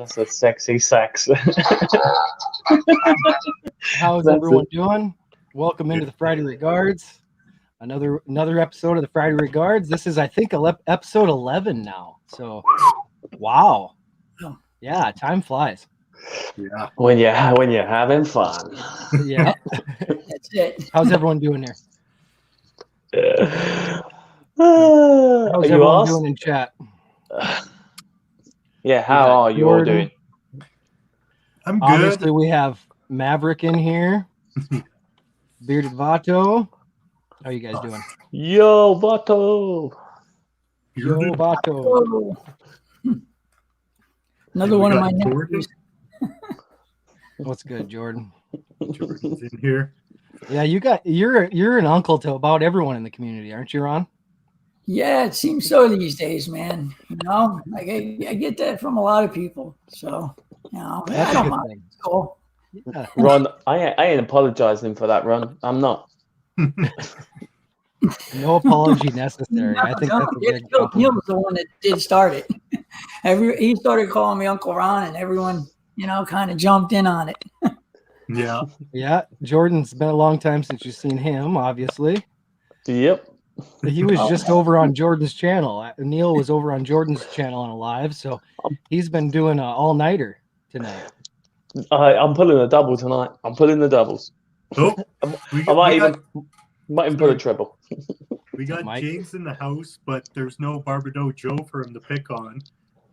That's a sexy sax. How's everyone doing? Welcome into the Friday Regards. Another episode of the Friday Regards. This is, I think, episode 11 now. So, wow. Yeah, time flies. Yeah. When you're having fun. Yeah. That's it. How's everyone doing here? How's everyone doing in chat? Yeah, how are you all doing? I'm good. Obviously, we have Maverick in here. Bearded Vato. How you guys doing? Yo, Vato. Yo, Vato. Oh. Another one of my nephews. What's good, Jordan? Jordan's in here. Yeah, you're an uncle to about everyone in the community, aren't you, Ron? Yeah, it seems so these days, man. You know, I get that from a lot of people. So, you know, That's I a don't good mind. thing. It's cool. Yeah. Ron, I ain't apologizing for that, Ron. I'm not. No apology necessary. I think that's a big Neil compliment. was the one that did start it. He started calling me Uncle Ron, and everyone, kind of jumped in on it. Yeah. Yeah, Jordan's been a long time since you've seen him, obviously. Yep. He was just over on Jordan's channel. Neil was over on Jordan's channel on a live, so he's been doing an all-nighter tonight. I'm pulling a double tonight. I'm pulling the doubles. Oh, I might even put a treble. We got Mike. James in the house, but there's no Barbados Joe for him to pick on.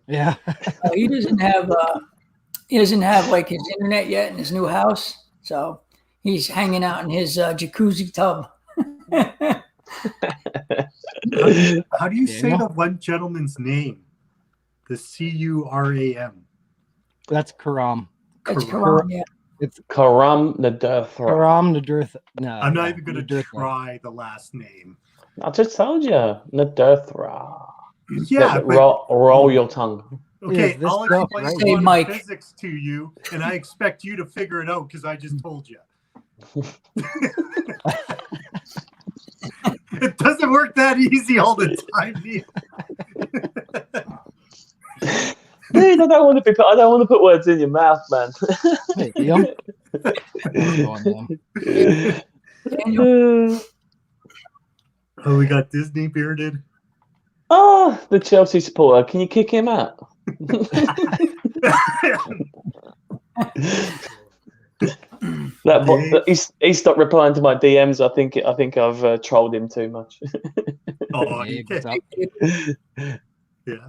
Yeah. He doesn't have like his internet yet in his new house, so he's hanging out in his jacuzzi tub. How do you say the one gentleman's name? The Curam. That's Karam. That's Karam, yeah. It's Karam Nadirthra. Karam Nadirth. No, I'm not even going to Nadirthra. try the last name. I just told you. Nadirthra. Yeah, but, roll your tongue. okay, Is this I'll stuff explain right? Hey, quantum Mike. physics to you, and I expect you to figure it out because I just told you. It doesn't work that easy all the time, Neil. Dude, I don't want to put words in your mouth, man. Hey, Liam. What's going on? Oh, we got Disney bearded. Oh, the Chelsea supporter. Can you kick him out? He stopped replying to my DMs. I think I've trolled him too much. Oh, Hey, you what's can't, up? yeah.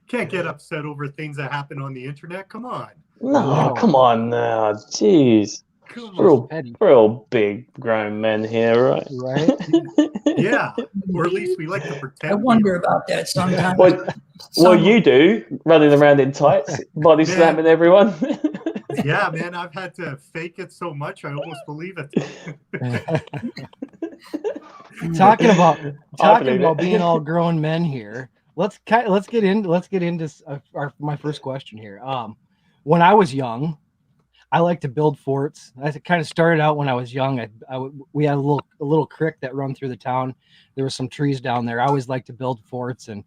Can't get upset over things that happen on the internet. Come on. No, come on now. Jeez. Come We're on. all big grown men here, right? Right? Yeah. Or at least we like to pretend. I wonder about that sometimes. Well, you do, running around in tights, body slamming everyone. Yeah, man, I've had to fake it so much I almost believe it. talking about being all grown men here. Let's get into my first question here. When I was young, I like to build forts. I kind of started out when I was young. We had a little creek that run through the town. There were some trees down there. I always liked to build forts, and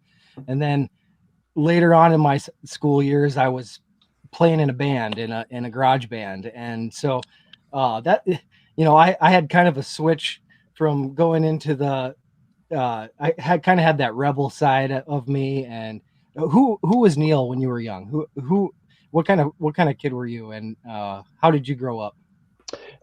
then later on in my school years, I was playing in a band in a garage band, and so I had kind of a switch from going into the. I had kind of had that rebel side of me. And who was Neil when you were young? What kind of kid were you, and how did you grow up?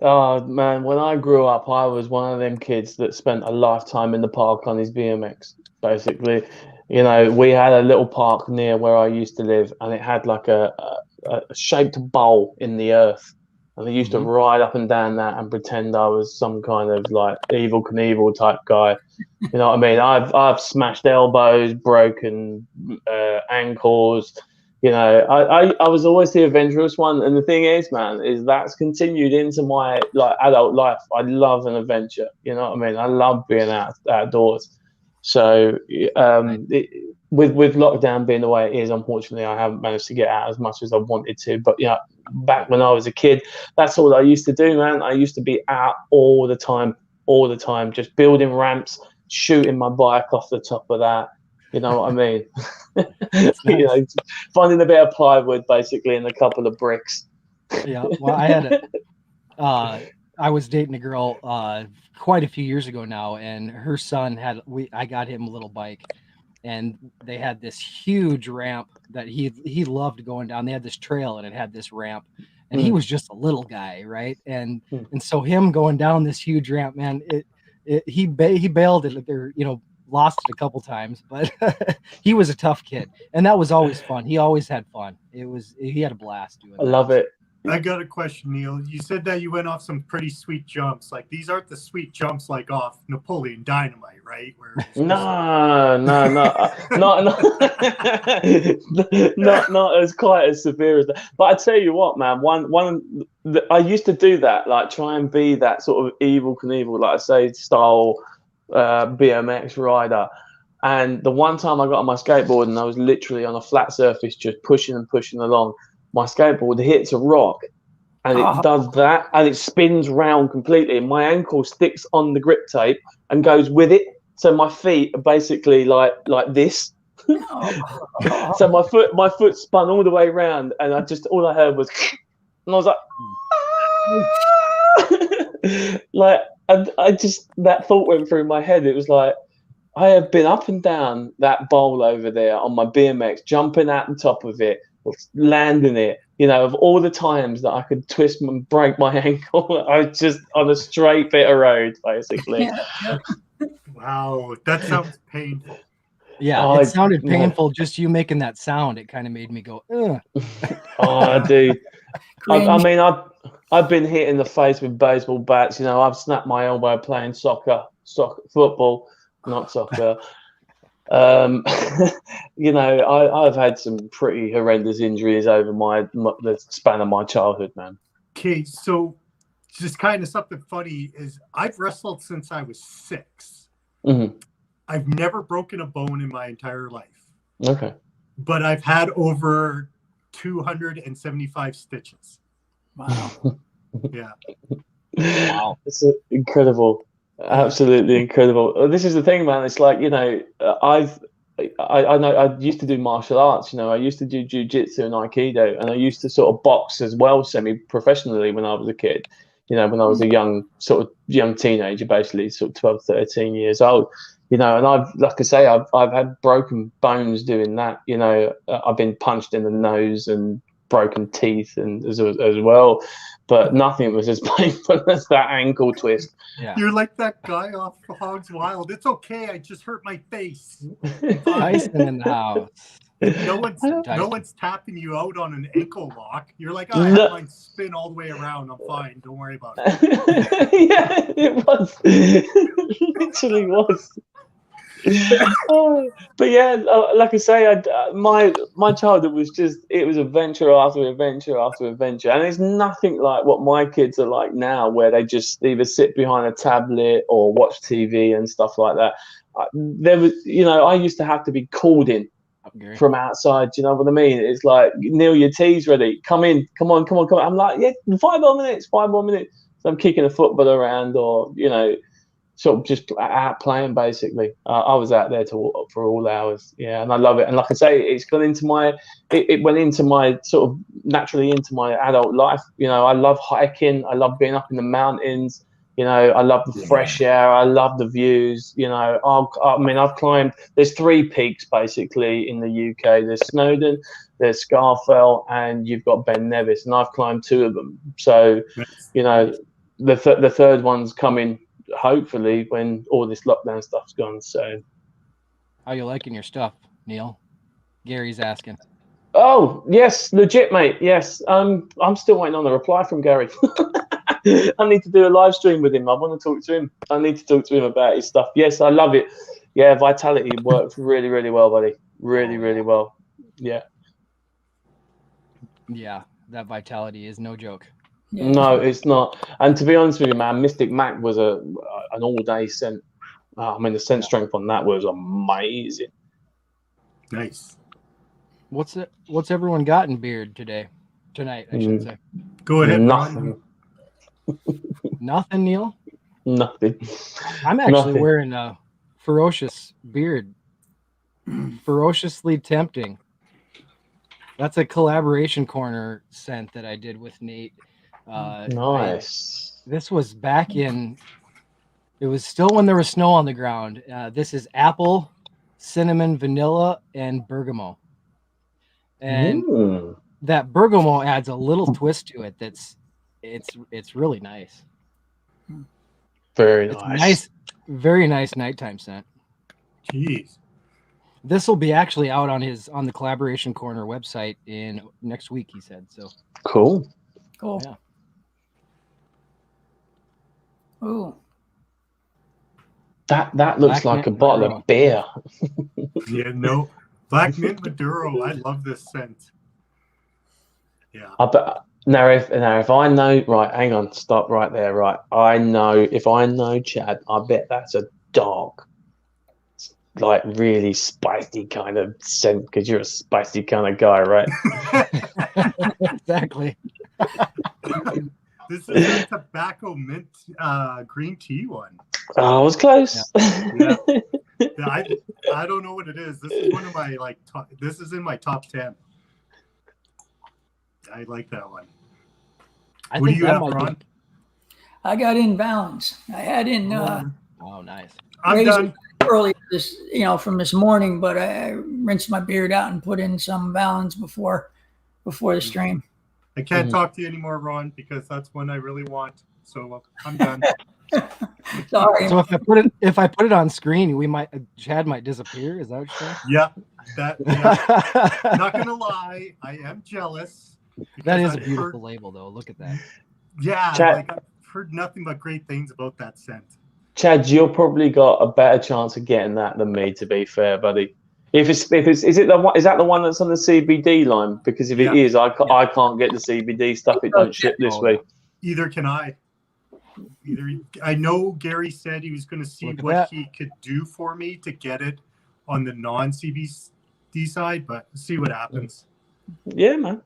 Oh man, when I grew up, I was one of them kids that spent a lifetime in the park on his BMX. Basically, we had a little park near where I used to live, and it had like a shaped bowl in the earth, and I used to ride up and down that and pretend I was some kind of like Evel Knievel type guy. You know what I mean? I've smashed elbows, broken ankles. I was always the adventurous one, and the thing is, man, is that's continued into my adult life. I love an adventure. You know what I mean? I love being outdoors. So with lockdown being the way it is, unfortunately, I haven't managed to get out as much as I wanted to. But back when I was a kid, that's all I used to do, man. I used to be out all the time, just building ramps, shooting my bike off the top of that. You know what I mean? You know, finding a bit of plywood basically and a couple of bricks. Yeah. Well, I was dating a girl quite a few years ago now, and her son I got him a little bike, and they had this huge ramp that he loved going down. They had this trail and it had this ramp, and he was just a little guy, right? And so him going down this huge ramp, man, he bailed it, or lost it a couple times, but he was a tough kid, and that was always fun. He always had fun. He had a blast doing that. I love it. I got a question, Neil. You said that you went off some pretty sweet jumps. Like, these aren't the sweet jumps like off Napoleon Dynamite, right? No, not as quite as severe as that. But I tell you what, man, I used to do that, like try and be that sort of Evel Knievel, like I say, style BMX rider. And the one time I got on my skateboard and I was literally on a flat surface, just pushing and pushing along, my skateboard hits a rock and it does that and it spins round completely. And my ankle sticks on the grip tape and goes with it. So my feet are basically like this. So my foot spun all the way around and all I heard was, and I was like, like, that thought went through my head. It was like, I have been up and down that bowl over there on my BMX, jumping at the top of it, landing it, of all the times that I could twist and break my ankle, I was just on a straight bit of road, basically. Wow, that sounds painful. Yeah, it sounded painful. Just you making that sound, it kind of made me go, ugh. I do. I mean, I've been hit in the face with baseball bats. I've snapped my elbow playing football, not soccer. I've had some pretty horrendous injuries over the span of my childhood, man. Okay, so just kind of something funny is I've wrestled since I was 6. Mm-hmm. I've never broken a bone in my entire life. Okay. But I've had over 275 stitches. Wow. Yeah. Wow. It's incredible. Absolutely incredible. This is the thing, man. It's like, I know I used to do martial arts. I used to do jiu-jitsu and aikido, and I used to sort of box as well, semi-professionally when I was a kid. When I was a young teenager, basically, sort of 12, 13 years old. And I've had broken bones doing that. I've been punched in the nose and broken teeth and as well. But nothing was as painful as that ankle twist. Yeah. You're like that guy off Hogs Wild. It's okay. I just hurt my face. Tyson in the house. No one's tapping you out on an ankle lock. You're like, I had mine spin all the way around. I'm fine. Don't worry about it. Yeah, it was. It literally was. But yeah, like I say, my childhood was it was adventure after adventure after adventure, and it's nothing like what my kids are like now, where they just either sit behind a tablet or watch TV and stuff like that. There was, I used to have to be called in from outside. You know what I mean? It's like, Neil, your tea's ready. Come in. Come on. I'm like, yeah, 5 more minutes. So I'm kicking a football around, or sort of just out playing, basically. I was out there for all hours, yeah, and I love it. And like I say, it's gone into it went into my sort of naturally into my adult life. I love hiking. I love being up in the mountains. I love the fresh air. I love the views. I've climbed. There's 3 peaks basically in the UK. There's Snowdon, there's Scafell, and you've got Ben Nevis, and I've climbed 2 of them. So, the third one's coming, hopefully, when all this lockdown stuff's gone. So, how you liking your stuff, Neil? Gary's asking. Oh yes, legit, mate. Yes, I'm still waiting on a reply from Gary. I need to do a live stream with him. I want to talk to him. I need to talk to him about his stuff. Yes, I love it. Yeah, Vitality works really, really well, buddy. Really, really well. Yeah. Yeah, that Vitality is no joke. Yeah. No, it's not. And to be honest with you, man, Mystic Mac was an all-day scent. The scent strength on that was amazing. Nice. What's everyone got in beard tonight, I should say. Go ahead. Nothing. Nothing, Neil? Nothing. I'm actually wearing a Ferocious beard Ferociously Tempting. That's a collaboration corner scent that I did with Nate. Nice. This was back in. It was still when there was snow on the ground. This is apple, cinnamon, vanilla, and bergamot. And that bergamot adds a little twist to it. It's really nice. Very It's nice. Very nice nighttime scent. Jeez. This will be actually out on the Collaboration Corner website in next week, he said. So cool. Yeah. Ooh. That looks Black like mint a bottle Maduro. of beer. Yeah, no. Black mint Maduro. I love this scent. Yeah. Now if I know, right, hang on, stop right there, right. If I know Chad, I bet that's a dark, like really spicy kind of scent, because you're a spicy kind of guy, right? Exactly. This is a tobacco mint green tea one. I was close. Yeah. I don't know what it is. This is one of my this is in my top 10. I like that one. What do you have, Ron? I got in Valens. I had in oh, nice. I'm done earlier this, from this morning, but I rinsed my beard out and put in some Valens before the stream. I can't talk to you anymore, Ron, because that's one I really want. So I'm done. Sorry. So if I put it on screen, Chad might disappear. Is that what you're saying? Yeah. Not gonna lie, I am jealous. That is a beautiful label, though. Look at that. Yeah, Chad, I've heard nothing but great things about that scent. Chad, you've probably got a better chance of getting that than me, to be fair, buddy. Is that the one that's on the CBD line? Because if it is, I can't get the CBD stuff. It don't ship this week. Either can I. I know Gary said he was going to see what he could do for me to get it on the non-CBD side, but see what happens. Yeah, man.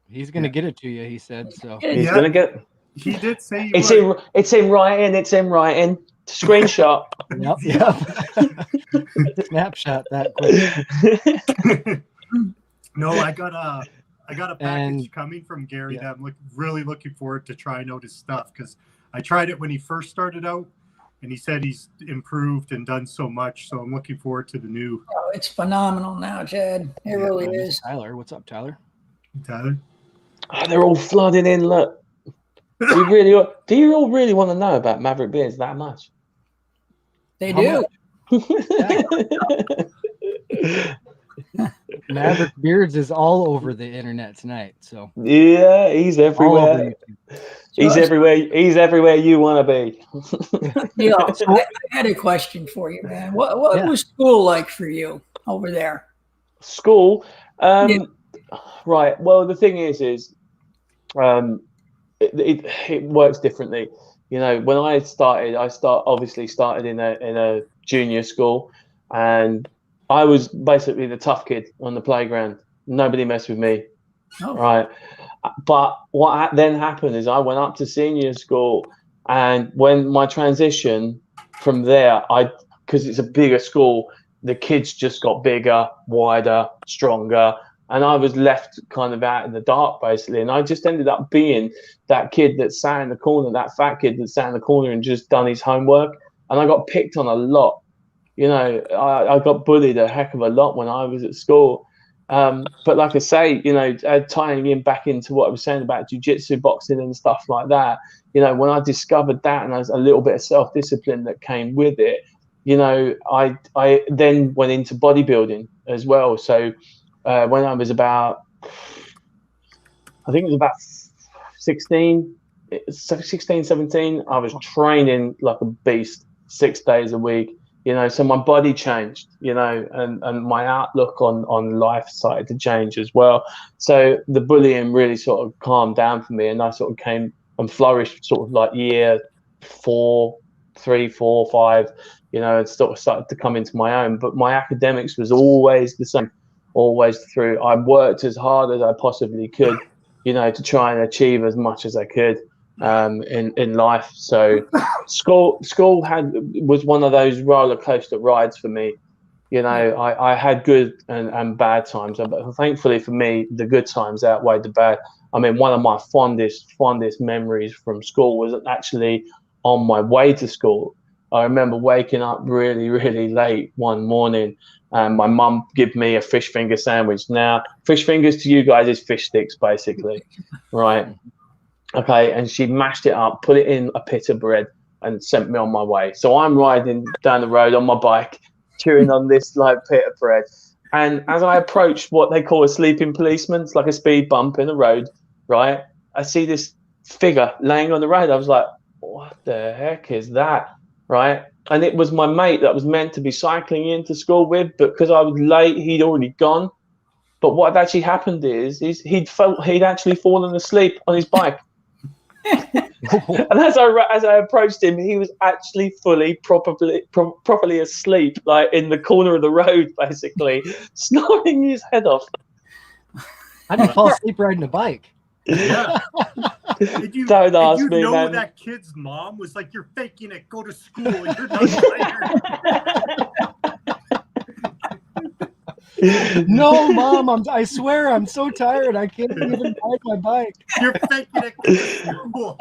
He's going to get it to you, he said. So he's going to get. He did say it's in writing. It's in writing. Screenshot. Yep. Snapshot that quick. No, I got a package coming from Gary that I'm really looking forward to trying out his stuff, because I tried it when he first started out, and he said he's improved and done so much. So I'm looking forward to the new. Oh, it's phenomenal now, Chad. It really is. Tyler, what's up, Tyler? Tyler? Oh, they're all flooding in. Look. Do you all really want to know about Maverick Beards that much? They do. Maverick Beards is all over the internet tonight. So yeah, he's everywhere. He's everywhere. He's everywhere you want to be. I had a question for you, man. What was school like for you over there? School, right. Well, the thing is, it works differently. When I obviously started in a junior school, and I was basically the tough kid on the playground. Nobody messed with me, right? But what then happened is I went up to senior school, and when my transition from there, because it's a bigger school, the kids just got bigger, wider, stronger. And I was left kind of out in the dark, basically. And I just ended up being that kid that sat in the corner, that fat kid that sat in the corner and just done his homework. And I got picked on a lot. I got bullied a heck of a lot when I was at school. But like I say, tying in back into what I was saying about jiu-jitsu, boxing and stuff like that, when I discovered that and there's a little bit of self-discipline that came with it, I then went into bodybuilding as well. So when I was about, I think it was about 16, 17, I was training like a beast 6 days a week, so my body changed, and my outlook on life started to change as well. So the bullying really sort of calmed down for me, and I sort of came and flourished sort of like year 3, 4, 5, and sort of started to come into my own. But my academics was always the same. Always through. I worked as hard as I possibly could, to try and achieve as much as I could in life. So school was one of those roller coaster rides for me. You know, I had good and bad times, but thankfully for me, the good times outweighed the bad. I mean, one of my fondest memories from school was actually on my way to school. I remember waking up really, really late one morning, and my mum gave me a fish finger sandwich. Now, fish fingers to you guys is fish sticks, basically, right? Okay, and she mashed it up, put it in a pit of bread, and sent me on my way. So I'm riding down the road on my bike, chewing on this like pit of bread. And as I approached what they call a sleeping policeman, it's like a speed bump in the road, right? I see this figure laying on the road. I was like, what the heck is that, right? And it was my mate that was meant to be cycling into school with, but because I was late, he'd already gone. But what had actually happened is he'd actually fallen asleep on his bike. And as I approached him, he was actually properly asleep, like in the corner of the road, basically, snoring his head off. I didn't fall asleep riding a bike. Yeah. Don't ask me, man. That kid's mom was like, "You're faking it. Go to school. You're not tired." No, Mom, I swear I'm so tired. I can't even ride my bike. You're faking it. Go to school.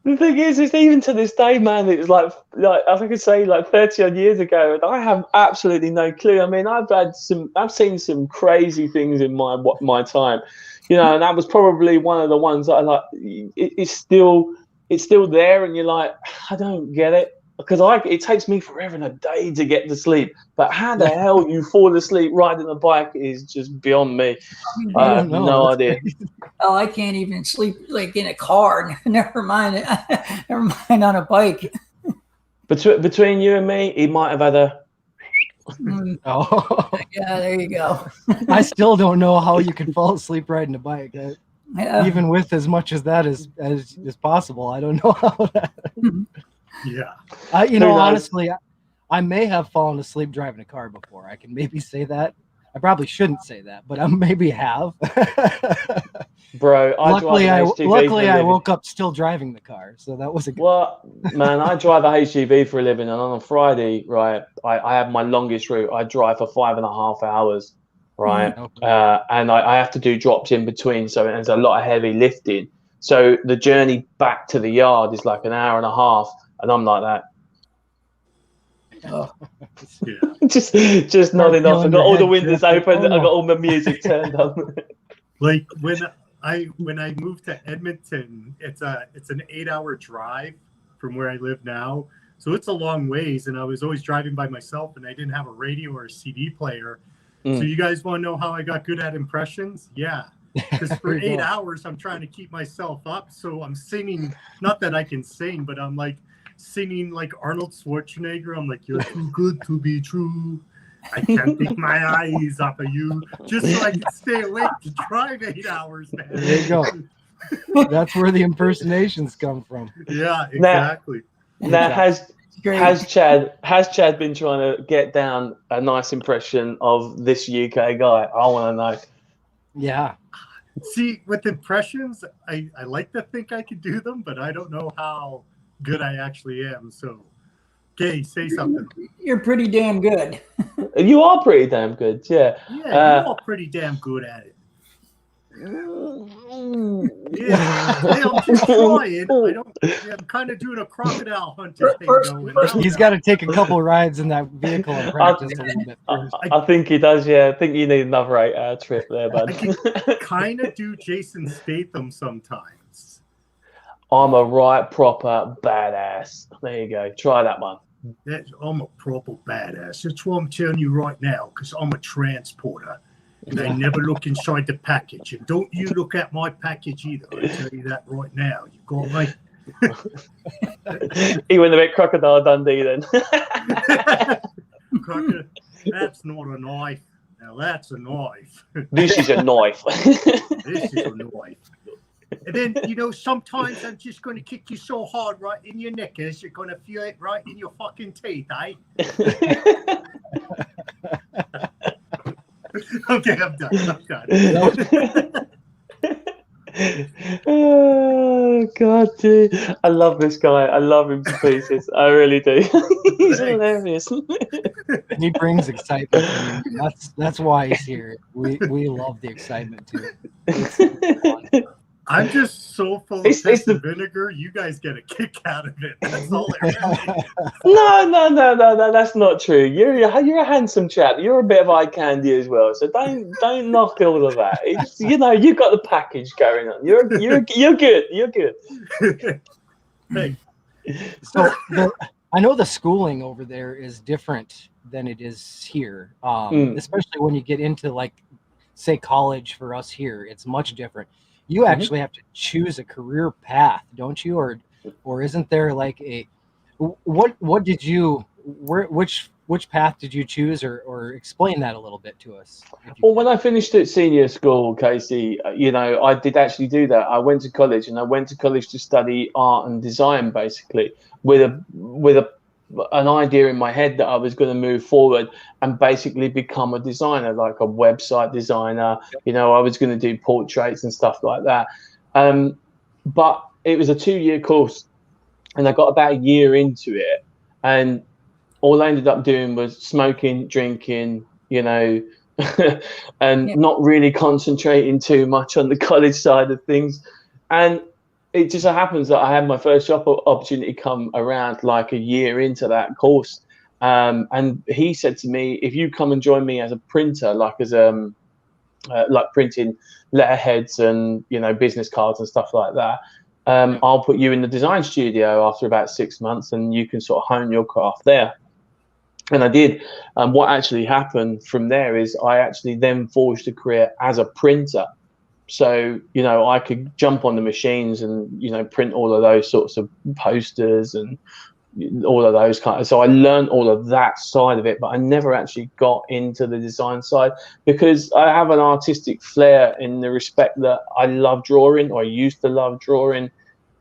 The thing is even to this day, man, it's like I think I'd say like 30 odd years ago, and I have absolutely no clue. I mean, I've seen some crazy things in my time, you know, and that was probably one of the ones that I like. It's still there, and you're like, I don't get it. Because it takes me forever and a day to get to sleep. But how the hell you fall asleep riding a bike is just beyond me. I have no idea. Oh, I can't even sleep like in a car. Never mind on a bike. Between you and me, he might have had a. Oh. Yeah, there you go. I still don't know how you can fall asleep riding a bike. Even with as much as that as possible, I don't know how that. Yeah. Honestly, I may have fallen asleep driving a car before. I can maybe say that. I probably shouldn't say that, but I maybe have. Bro, luckily I woke up still driving the car, so that was a good. Well, man, I drive a HGV for a living, and on a Friday, right, I have my longest route. I drive for 5.5 hours, right, and I have to do drops in between, so there's a lot of heavy lifting. So the journey back to the yard is like an hour and a half. And I'm like that. Oh. Yeah. just nodding off. I've got all the windows open. I've got all my music turned on. Like when I moved to Edmonton, it's an 8-hour drive from where I live now. So it's a long ways, and I was always driving by myself, and I didn't have a radio or a CD player. So you guys want to know how I got good at impressions? Yeah. Because for 8 hours, I'm trying to keep myself up. So I'm singing, not that I can sing, but I'm like singing like Arnold Schwarzenegger. I'm like, "You're too good to be true. I can't take my eyes off of you." Just so I can stay awake to drive 8 hours, man. There you go. That's where the impersonations come from. Yeah, exactly. Now has Chad been trying to get down a nice impression of this UK guy? I want to know. Yeah. See, with impressions, I like to think I could do them, but I don't know how good I actually am. So, okay, say something. You're pretty damn good. You are pretty damn good, yeah. Yeah, you're all pretty damn good at it. Yeah, I'm just trying. I'm kind of doing a crocodile hunter thing. He's got to take a couple rides in that vehicle and practice a little bit first. I think he does, yeah. I think you need another 8-hour trip there, bud. I can kind of do Jason Statham sometimes. I'm a right proper badass. There you go. Try that one. I'm a proper badass. That's what I'm telling you right now, because I'm a transporter. And I never look inside the package. And don't you look at my package either. I tell you that right now. You got me. He went a bit Crocodile Dundee then. That's not a knife. Now that's a knife. This is a knife. This is a knife. And then, sometimes I'm just going to kick you so hard right in your knickers, you're going to feel it right in your fucking teeth, eh? Okay, I'm done. Oh, God, dude. I love this guy. I love him to pieces. I really do. He's hilarious. And he brings excitement to me. That's why he's here. We love the excitement too. I'm just so full of piss and vinegar. You guys get a kick out of it. That's all it really is. No. That's not true. You're a handsome chap. You're a bit of eye candy as well. So don't knock all of that. It's, you got the package going on. You're good. You're good. Hey. So I know the schooling over there is different than it is here, especially when you get into, like, say, college. For us here, it's much different. You actually have to choose a career path, don't you? Or isn't there like what did you, which path did you choose, or explain that a little bit to us? Well, when I finished at senior school, Casey, I did actually do that. I went to college, and I went to college to study art and design, basically, with an idea in my head that I was going to move forward and basically become a designer, like a website designer. I was going to do portraits and stuff like that. But it was a 2-year course, and I got about a year into it, and all I ended up doing was smoking, drinking, and not really concentrating too much on the college side of things. And it just so happens that I had my first job opportunity come around like a year into that course. And he said to me, if you come and join me as a printer, like printing letterheads and, business cards and stuff like that, I'll put you in the design studio after about 6 months, and you can sort of hone your craft there. And I did. What actually happened from there is I actually then forged a career as a printer. So, I could jump on the machines and, print all of those sorts of posters and all of those kind of. So I learned all of that side of it, but I never actually got into the design side because I have an artistic flair in the respect that I love drawing, or I used to love drawing,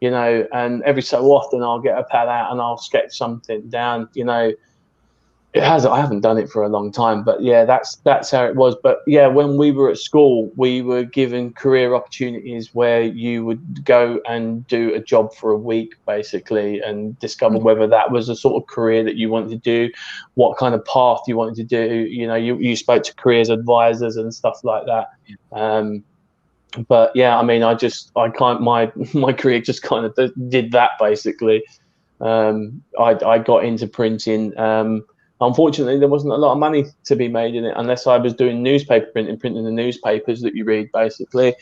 and every so often I'll get a pad out and I'll sketch something down, I haven't done it for a long time, but yeah, that's how it was. But yeah, when we were at school, we were given career opportunities where you would go and do a job for a week, basically, and discover whether that was a sort of career that you wanted to do, what kind of path you wanted to do. You spoke to careers advisors and stuff like that. But yeah, I mean, my career just kind of did that, basically. I got into printing. Unfortunately, there wasn't a lot of money to be made in it unless I was doing newspaper printing the newspapers that you read, basically.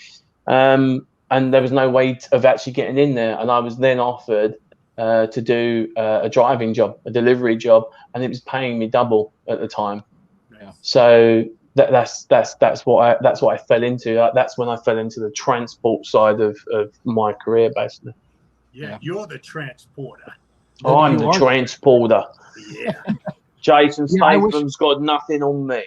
And there was no way of actually getting in there. And I was then offered to do a driving job, a delivery job, and it was paying me double at the time. Yeah. So that's what I fell into. That's when I fell into the transport side of my career, basically. Yeah, you're the transporter. I'm the transporter. Yeah. Jason Statham's got nothing on me.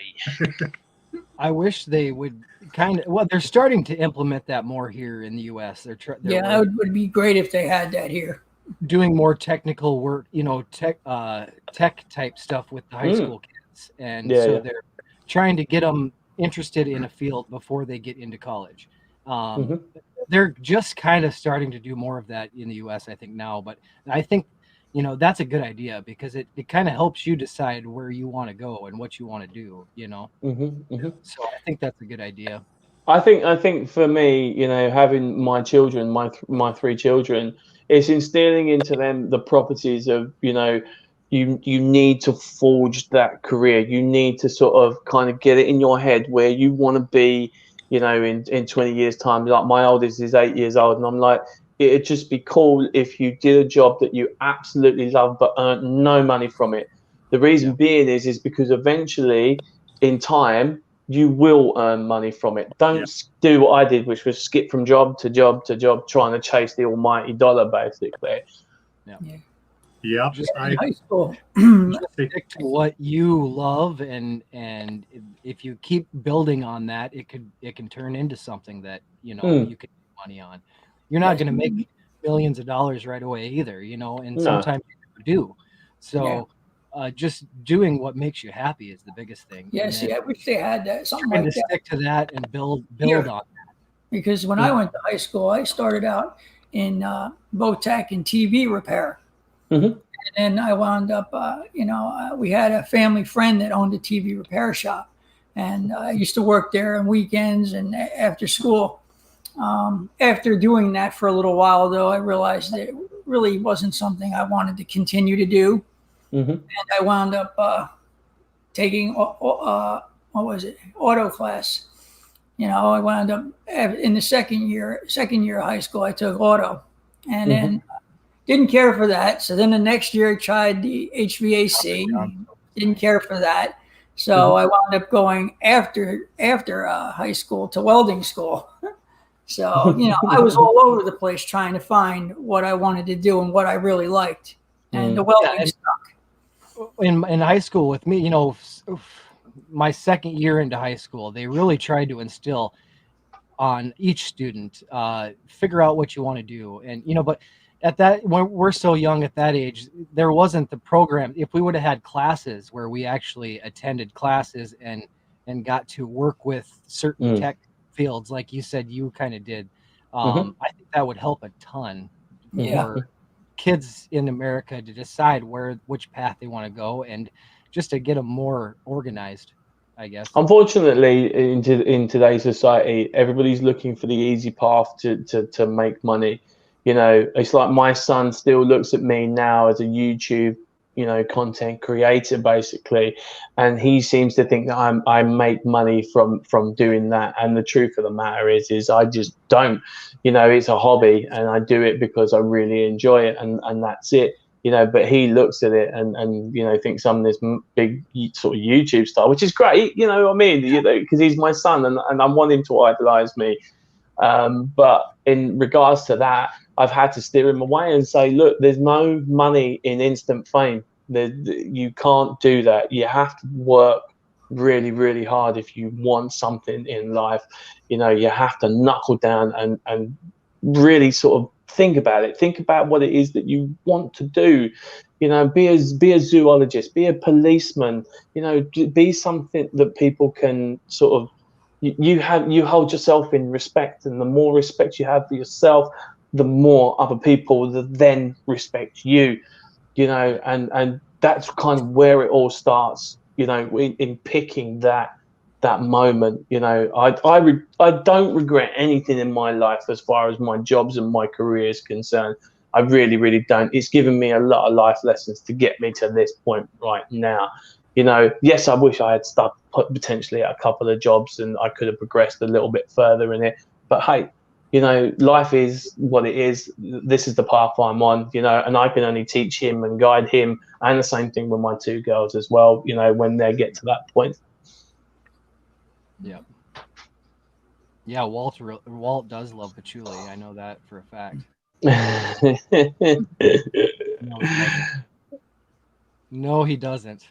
I wish they would they're starting to implement that more here in the U.S. It would be great if they had that here. Doing more technical work, tech type stuff with the high school kids. And they're trying to get them interested in a field before they get into college. They're just kind of starting to do more of that in the U.S., I think, now. But I think, that's a good idea because it kind of helps you decide where you want to go and what you want to do, So I think that's a good idea. I think for me, having my children, my 3 children, it's instilling into them the properties of, you need to forge that career. You need to sort of kind of get it in your head where you want to be, in 20 years time. Like my oldest is 8 years old, and I'm like, it'd just be cool if you did a job that you absolutely love but earned no money from it. The reason being is because eventually, in time, you will earn money from it. Don't do what I did, which was skip from job to job to job, trying to chase the almighty dollar, basically. Yeah. Just in high school. Stick to what you love, and if you keep building on that, it can turn into something that you can make money on. You're not going to make millions of dollars right away either, and sometimes you do. So just doing what makes you happy is the biggest thing. Yeah, I wish they had that. Something like to stick to that and build on that. Because when I went to high school, I started out in Botech and TV repair. Mm-hmm. And then I wound up, we had a family friend that owned a TV repair shop. And I used to work there on weekends and after school. After doing that for a little while, though, I realized that it really wasn't something I wanted to continue to do. Mm-hmm. And I wound up taking, auto class. I wound up in the second year of high school, I took auto. And then didn't care for that. So then the next year I tried the HVAC. Didn't care for that. So I wound up going after high school to welding school. So, I was all over the place trying to find what I wanted to do and what I really liked. And the welding stuck. In high school with me, my second year into high school, they really tried to instill on each student, figure out what you want to do. And, but at that, when we're so young at that age, there wasn't the program. If we would have had classes where we actually attended classes and got to work with certain tech fields, like you said, you kind of did, I think that would help a ton for kids in America to decide which path they want to go and just to get them more organized, I guess. Unfortunately, in today's society, everybody's looking for the easy path to make money. It's like my son still looks at me now as a YouTube, content creator, basically, and he seems to think that I make money from doing that. And the truth of the matter is I just don't. It's a hobby, and I do it because I really enjoy it, and that's it. But he looks at it and thinks I'm this big sort of YouTube star, which is great. You know what I mean? Because he's my son, and I want him to idolize me. But in regards to that, I've had to steer him away and say, look, there's no money in instant fame. You can't do that. You have to work really, really hard if you want something in life. You have to knuckle down and really sort of think about it. Think about what it is that you want to do. Be a zoologist, be a policeman. Be something that people can sort of. You hold yourself in respect, and the more respect you have for yourself, the more other people that then respect you. And that's kind of where it all starts. In picking that moment. I don't regret anything in my life as far as my jobs and my career is concerned. I really, really don't. It's given me a lot of life lessons to get me to this point right now. Yes, I wish I had stuck potentially at a couple of jobs and I could have progressed a little bit further in it. But hey, life is what it is. This is the path I'm on, and I can only teach him and guide him. And the same thing with my two girls as well, when they get to that point. Yeah. Yeah, Walt does love patchouli. I know that for a fact. No, he doesn't.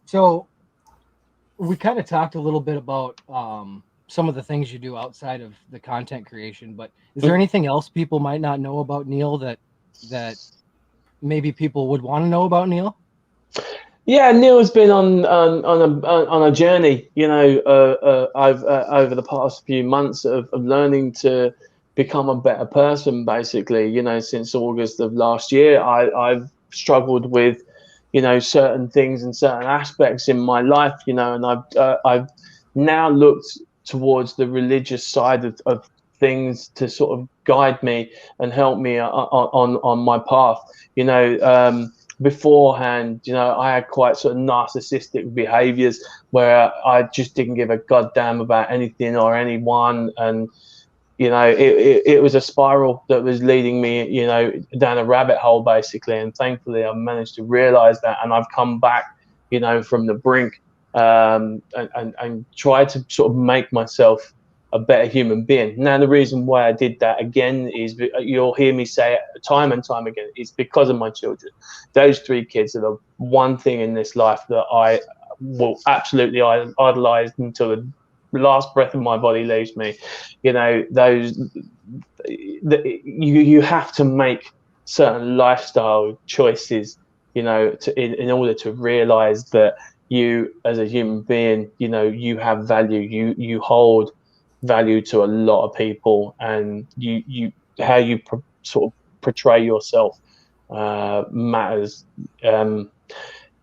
So we kind of talked a little bit about some of the things you do outside of the content creation, but is there anything else people might not know about Neil that maybe people would want to know about Neil? Yeah, Neil's been on a journey, I've over the past few months of learning to become a better person, basically. Since August of last year, I've struggled with, certain things and certain aspects in my life, and I've now looked towards the religious side of things to sort of guide me and help me on my path. Beforehand, I had quite sort of narcissistic behaviors where I just didn't give a goddamn about anything or anyone. And, it was a spiral that was leading me, down a rabbit hole, basically. And thankfully, I managed to realize that. And I've come back, from the brink and try to sort of make myself a better human being. Now, the reason why I did that again is you'll hear me say it time and time again. It's because of my children. Those three kids are the one thing in this life that I will absolutely idolize until the last breath of my body leaves me. You have to make certain lifestyle choices, in order to realize that you as a human being, you have value, you hold value to a lot of people, and how you sort of portray yourself matters.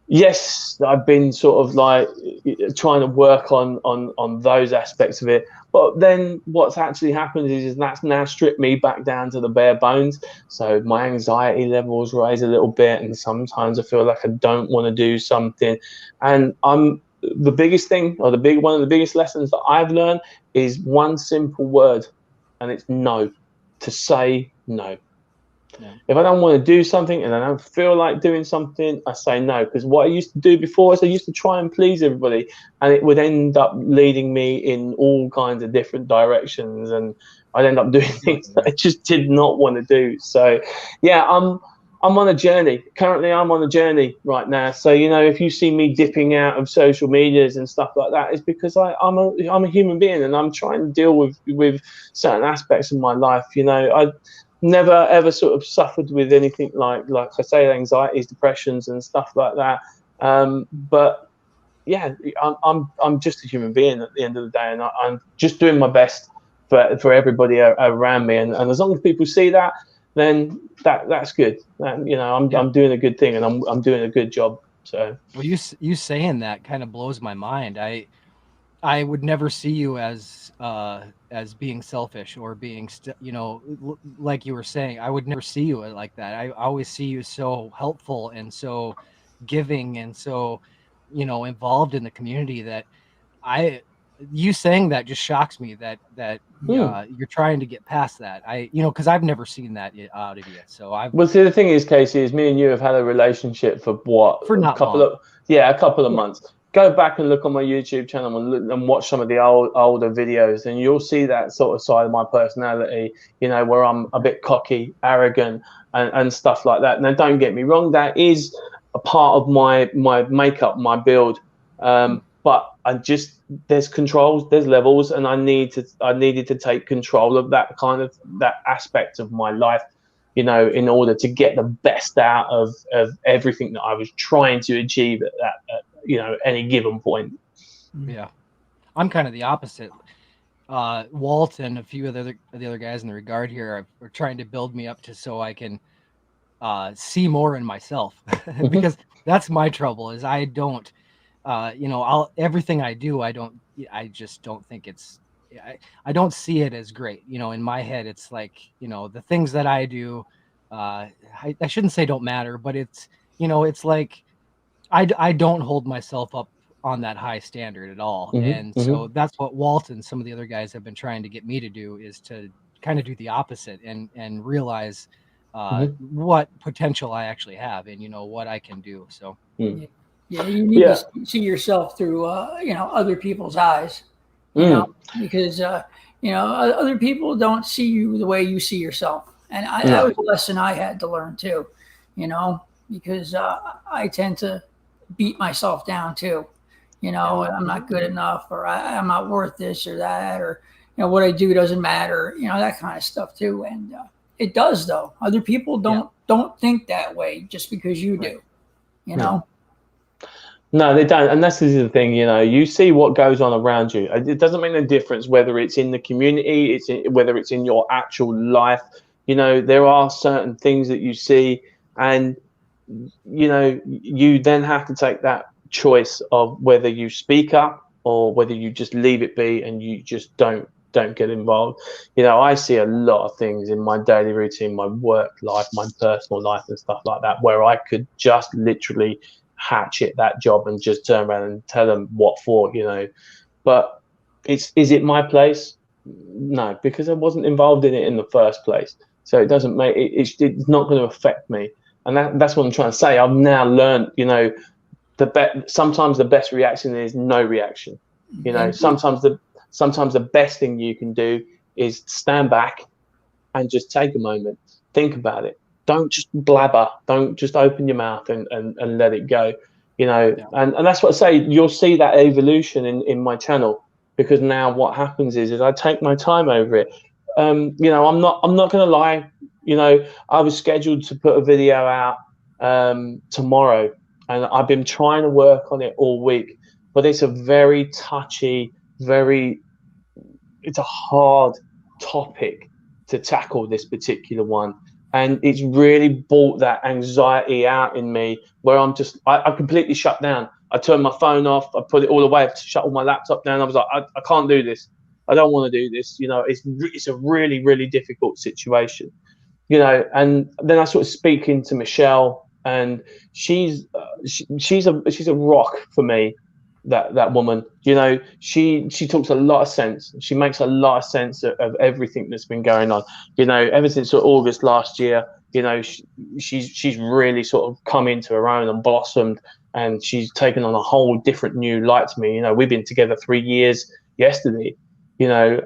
Yes, I've been sort of like trying to work on those aspects of it, but then what's actually happened is that's now stripped me back down to the bare bones. So my anxiety levels rise a little bit, and sometimes I feel like I don't want to do something. And the biggest thing, or one of the biggest lessons that I've learned is one simple word, and it's no. To say no. Yeah. If I don't want to do something and I don't feel like doing something, I say no. Because what I used to do before is I used to try and please everybody, and it would end up leading me in all kinds of different directions, and I'd end up doing things that I just did not want to do. So, yeah, I'm on a journey. Currently, I'm on a journey right now. So, you know, if you see me dipping out of social medias and stuff like that, it's because I'm a human being, and I'm trying to deal with certain aspects of my life. You know, I never ever sort of suffered with anything like I say, anxieties, depressions, and stuff like that. But yeah, I'm just a human being at the end of the day, and I'm just doing my best for everybody around me. And as long as people see that, then that's good. You know, I'm doing a good thing, and I'm doing a good job. So, well, you saying that kind of blows my mind. I would never see you as being selfish or being, you know, like you were saying. I would never see you like that. I always see you so helpful and so giving and so, you know, involved in the community that you saying that just shocks me that you're trying to get past that. You know, because I've never seen that out of you. So well, see, the thing is, Casey, is me and you have had a relationship for a couple of months. Go back and look on my YouTube channel and watch some of the older videos, and you'll see that sort of side of my personality, you know, where I'm a bit cocky, arrogant, and stuff like that. Now, don't get me wrong, that is a part of my makeup, my build. But there's controls, there's levels, and I needed to take control of that aspect of my life, you know, in order to get the best out of everything that I was trying to achieve at that, you know, any given point. Yeah, I'm kind of the opposite. Walt and a few of the other guys in the regard here are trying to build me up so I can see more in myself, because that's my trouble. Is I don't, you know, everything I do, I just don't think I don't see it as great. You know, in my head, it's like, you know, the things that I do, I shouldn't say don't matter, but it's, you know, it's like I don't hold myself up on that high standard at all. So that's what Walt and some of the other guys have been trying to get me to do, is to kind of do the opposite and realize what potential I actually have, and, you know, what I can do. So you need to see yourself through you know, other people's eyes, you know, because you know, other people don't see you the way you see yourself, and that was a lesson I had to learn too, you know, because I tend to beat myself down too, you know, I'm not good enough, or I'm not worth this or that, or, you know, what I do doesn't matter, you know, that kind of stuff too. And it does, though. Other people don't think that way just because you do, you know. No, they don't. And that's the thing, you know, you see what goes on around you. It doesn't make no difference whether it's in the community, whether it's in your actual life. You know, there are certain things that you see, and, you know, you then have to take that choice of whether you speak up or whether you just leave it be and you just don't get involved. You know, I see a lot of things in my daily routine, my work life, my personal life, and stuff like that, where I could just literally hatchet that job and just turn around and tell them what for, you know. But is it my place? No, because I wasn't involved in it in the first place. So it doesn't make it's not going to affect me. And that's what I'm trying to say. I've now learned, you know, sometimes the best reaction is no reaction. You know, sometimes the best thing you can do is stand back and just take a moment, think about it. Don't just blabber. Don't just open your mouth and let it go. You know, and that's what I say. You'll see that evolution in my channel, because now what happens is I take my time over it. You know, I'm not going to lie. You know, I was scheduled to put a video out tomorrow, and I've been trying to work on it all week. But it's a very touchy, very it's a hard topic to tackle, this particular one. And it's really brought that anxiety out in me where I completely shut down. I turned my phone off. I put it all away. I shut all my laptop down. I was like, I can't do this. I don't want to do this. You know, it's a really, really difficult situation. You know, and then I sort of speak into Michelle, and she's a rock for me. That woman, you know, she talks a lot of sense. She makes a lot of sense of everything that's been going on. You know, ever since sort of August last year, you know, she's really sort of come into her own and blossomed, and she's taken on a whole different new light to me. You know, we've been together 3 years yesterday, you know,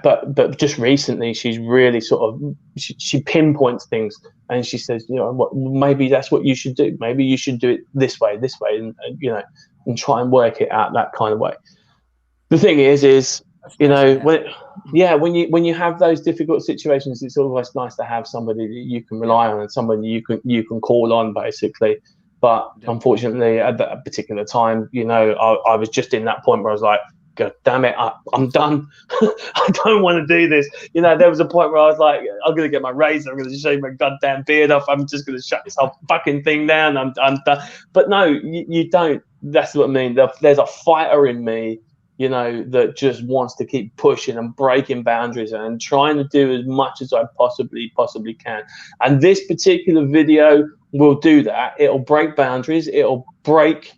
but just recently she's really sort of she pinpoints things, and she says, you know, what, maybe that's what you should do. Maybe you should do it this way, and you know, and try and work it out that kind of way. The thing is you know, when you have those difficult situations, it's always nice to have somebody that you can rely on and somebody you can call on, basically. But unfortunately, at that particular time, you know, I was just in that point where I was like, God damn it, I'm done. I don't want to do this. You know, there was a point where I was like, I'm going to get my razor, I'm going to shave my goddamn beard off, I'm just going to shut this whole fucking thing down, I'm done. But no, you don't. That's what I mean. There's a fighter in me, you know, that just wants to keep pushing and breaking boundaries and trying to do as much as I possibly can. And this particular video will do that. It'll break boundaries. It'll break,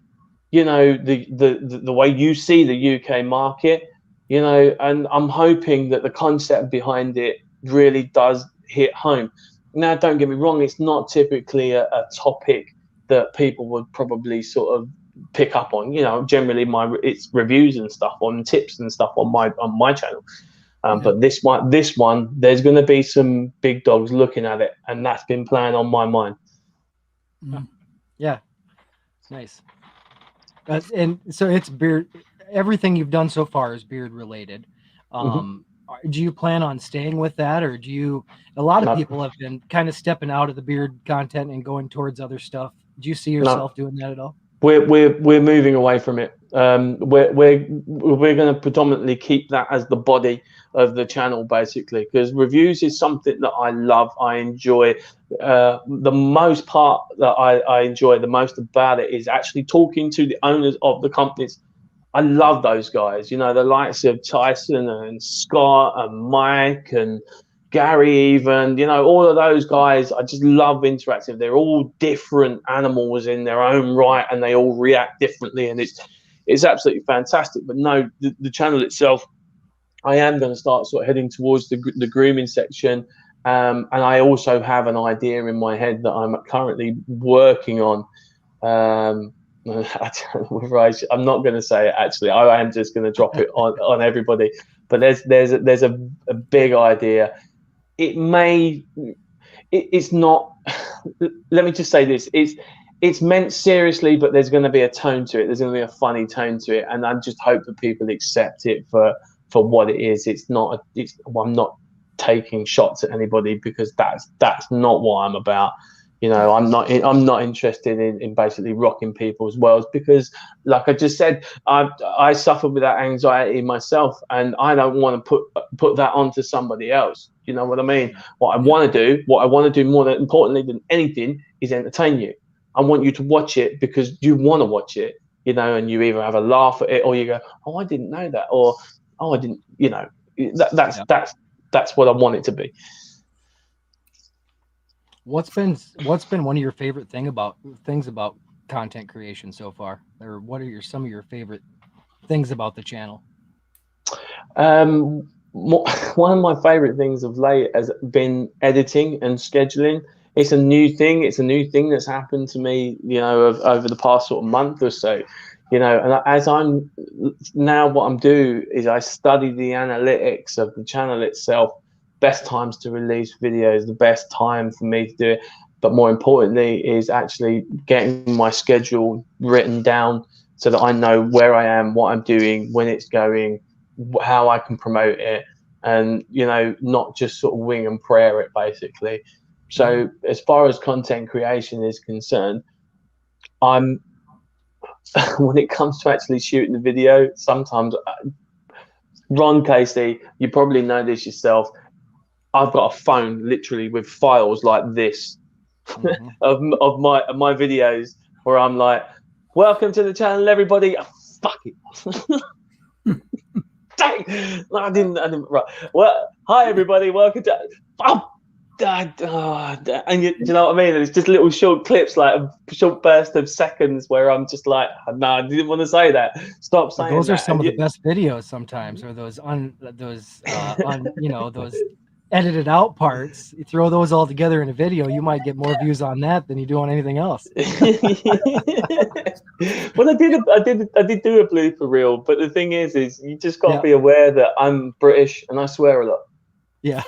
you know, the way you see the UK market, you know, and I'm hoping that the concept behind it really does hit home. Now, don't get me wrong, it's not typically a topic that people would probably sort of pick up on. You know, generally it's reviews and stuff on tips and stuff on my channel. But this one, there's going to be some big dogs looking at it, and that's been playing on my mind. Yeah, nice. And so it's beard. Everything you've done so far is beard related. Do you plan on staying with that, or do you? A lot of people have been kind of stepping out of the beard content and going towards other stuff. Do you see yourself doing that at all? We're moving away from it. We're going to predominantly keep that as the body of the channel, basically, because reviews is something that I love. I enjoy. The most part that I enjoy the most about it is actually talking to the owners of the companies. I love those guys, you know, the likes of Tyson and Scott and Mike and Gary, even, you know, all of those guys. I just love interacting. They're all different animals in their own right, and they all react differently, and it's absolutely fantastic. But no, the channel itself, I am going to start sort of heading towards the grooming section, and I also have an idea in my head that I'm currently working on. I don't know whether I'm not going to say it, actually. I am just going to drop it on everybody. But there's a big idea. It's not. Let me just say this: it's meant seriously, but there's going to be a tone to it. There's going to be a funny tone to it, and I just hope that people accept it for what it is. I'm not taking shots at anybody, because that's not what I'm about. You know, I'm not interested in basically rocking people's worlds, because, like I just said, I suffer with that anxiety myself, and I don't want to put that onto somebody else. You know what I mean? What I want to do more importantly than anything is entertain you. I want you to watch it because you want to watch it, you know, and you either have a laugh at it, or you go, oh, I didn't know that, or oh, I didn't, you know, that's what I want it to be. What's been one of your favorite things about content creation so far, or what are some of your favorite things about the channel? One of my favorite things of late has been editing and scheduling. It's a new thing. It's a new thing that's happened to me, you know, over the past sort of month or so, you know. And as I'm now, what I'm doing is I study the analytics of the channel itself. Best times to release videos, the best time for me to do it, but more importantly is actually getting my schedule written down so that I know where I am, what I'm doing, when it's going, how I can promote it, and, you know, not just sort of wing and prayer it, basically. So as far as content creation is concerned, when it comes to actually shooting the video, sometimes Ron Casey, you probably know this yourself. I've got a phone literally with files like this of my videos where I'm like, welcome to the channel, everybody. Oh, fuck it. Dang, I didn't. Right. Well, hi everybody. Welcome to. Oh, and you know what I mean? It's just little short clips, like a short burst of seconds, where I'm just like, no, I didn't want to say that. Stop saying those that. Those are some of the best videos sometimes, or those those edited out parts. You throw those all together in a video, you might get more views on that than you do on anything else. Well, I did do a blooper reel, but the thing is you just got to be aware that I'm British and I swear a lot. Yeah.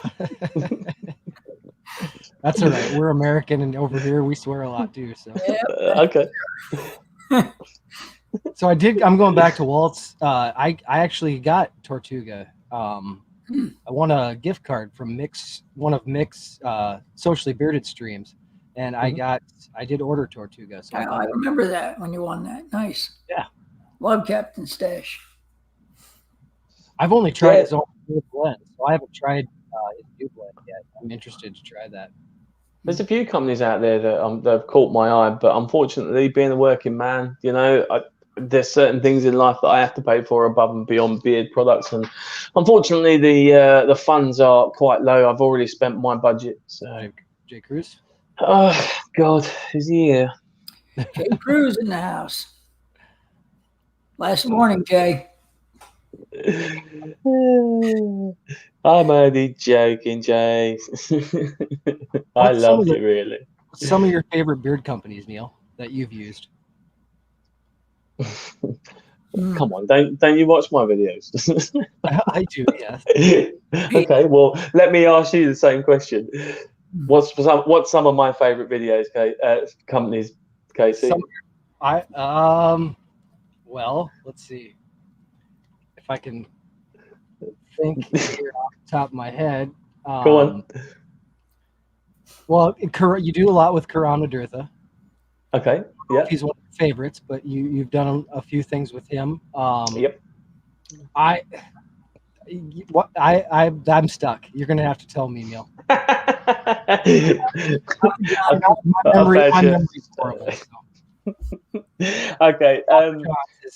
That's all right. We're American, and over here we swear a lot too. So okay. So I'm going back to Walt's. I actually got Tortuga. I won a gift card from one of Mick's socially bearded streams, and I did order Tortuga. So I remember that when you won that. Nice. Yeah. Love Captain Stash. I've only tried his own blend, so I haven't tried his new blend yet. I'm interested to try that. There's a few companies out there that have caught my eye, but unfortunately, being a working man, there's certain things in life that I have to pay for above and beyond beard products, and unfortunately, the funds are quite low. I've already spent my budget. So, Jay Cruz. Oh God, is he here? Jay Cruz in the house. Last morning, Jay. I'm only joking, Jay. I loved it, really. Some of your favorite beard companies, Neil, that you've used. Come on, don't you watch my videos? I do, yes. Okay, well, let me ask you the same question. What's some of my favorite videos, companies, Casey? Well, let's see if I can think here off the top of my head. Go on. Well, you do a lot with Karana Durtha. Okay. Yeah. He's one of your favorites, but you've done a few things with him. Yep. I'm stuck. You're gonna have to tell me, Neil. My memory's horrible. So. Okay.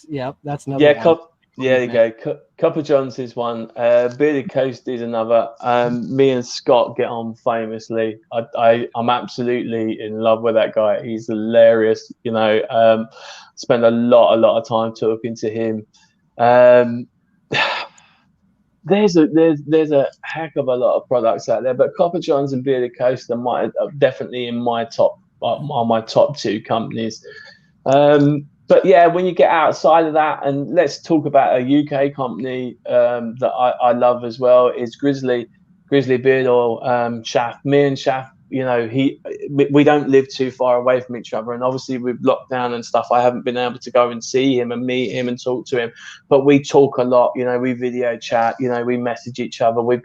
Yep, that's another one. There you go. Copper Johns is one. Bearded Coast is another. Me and Scott get on famously. I'm absolutely in love with that guy. He's hilarious. Spend a lot of time talking to him. There's a heck of a lot of products out there, but Copper Johns and Bearded Coast are definitely in my top two companies. But yeah, when you get outside of that, and let's talk about a UK company that I love as well, is Grizzly Beard Oil. Shaft. Me and Shaft, we don't live too far away from each other, and obviously with lockdown and stuff, I haven't been able to go and see him and meet him and talk to him. But we talk a lot. We video chat. We message each other. We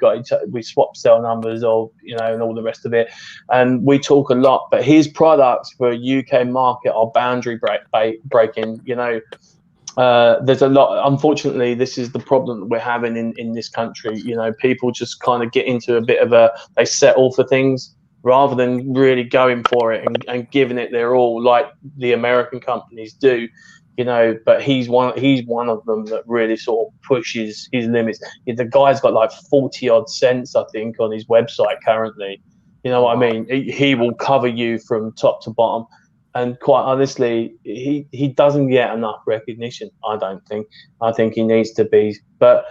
swap cell numbers, or and all the rest of it, and we talk a lot. But his products for UK market are boundary breaking. There's a lot. Unfortunately, this is the problem that we're having in this country. People just kind of get into a bit of they settle for things rather than really going for it and giving it their all, like the American companies do. But he's one of them that really sort of pushes his limits. The guy's got like 40 odd cents, I think, on his website currently. You know what I mean? He will cover you from top to bottom. And quite honestly, he doesn't get enough recognition, I don't think. I think he needs to be. But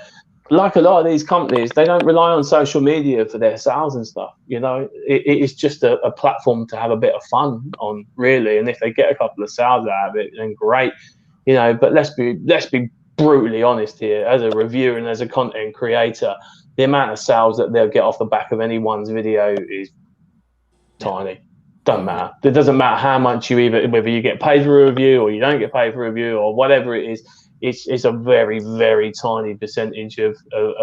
like a lot of these companies, they don't rely on social media for their sales and stuff. It is just a platform to have a bit of fun on, really. And if they get a couple of sales out of it, then great. But let's be brutally honest here. As a reviewer and as a content creator, the amount of sales that they'll get off the back of anyone's video is tiny. Doesn't matter. It doesn't matter how much whether you get paid for a review or you don't get paid for a review or whatever it is. It's a very, very tiny percentage of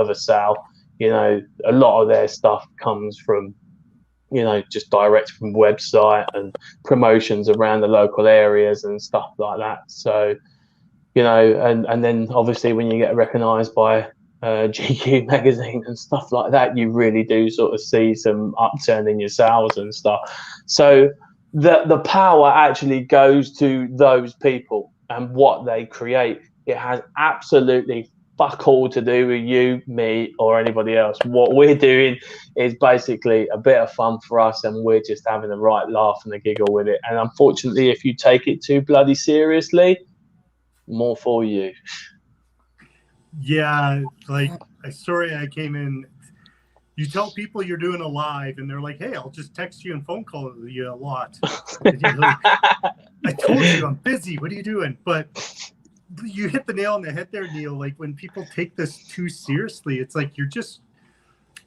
a sale. A lot of their stuff comes from, just direct from website and promotions around the local areas and stuff like that. So, and then obviously when you get recognised by GQ magazine and stuff like that, you really do sort of see some upturn in your sales and stuff. So the power actually goes to those people and what they create. It has absolutely fuck all to do with you, me, or anybody else. What we're doing is basically a bit of fun for us, and we're just having a right laugh and a giggle with it. And unfortunately, if you take it too bloody seriously, more for you. Yeah, like a story I came in, you tell people you're doing a live and they're like, hey, I'll just text you and phone call you a lot. And you're like, I told you I'm busy. What are you doing? But you hit the nail on the head there, Neil. Like when people take this too seriously, it's like you're just,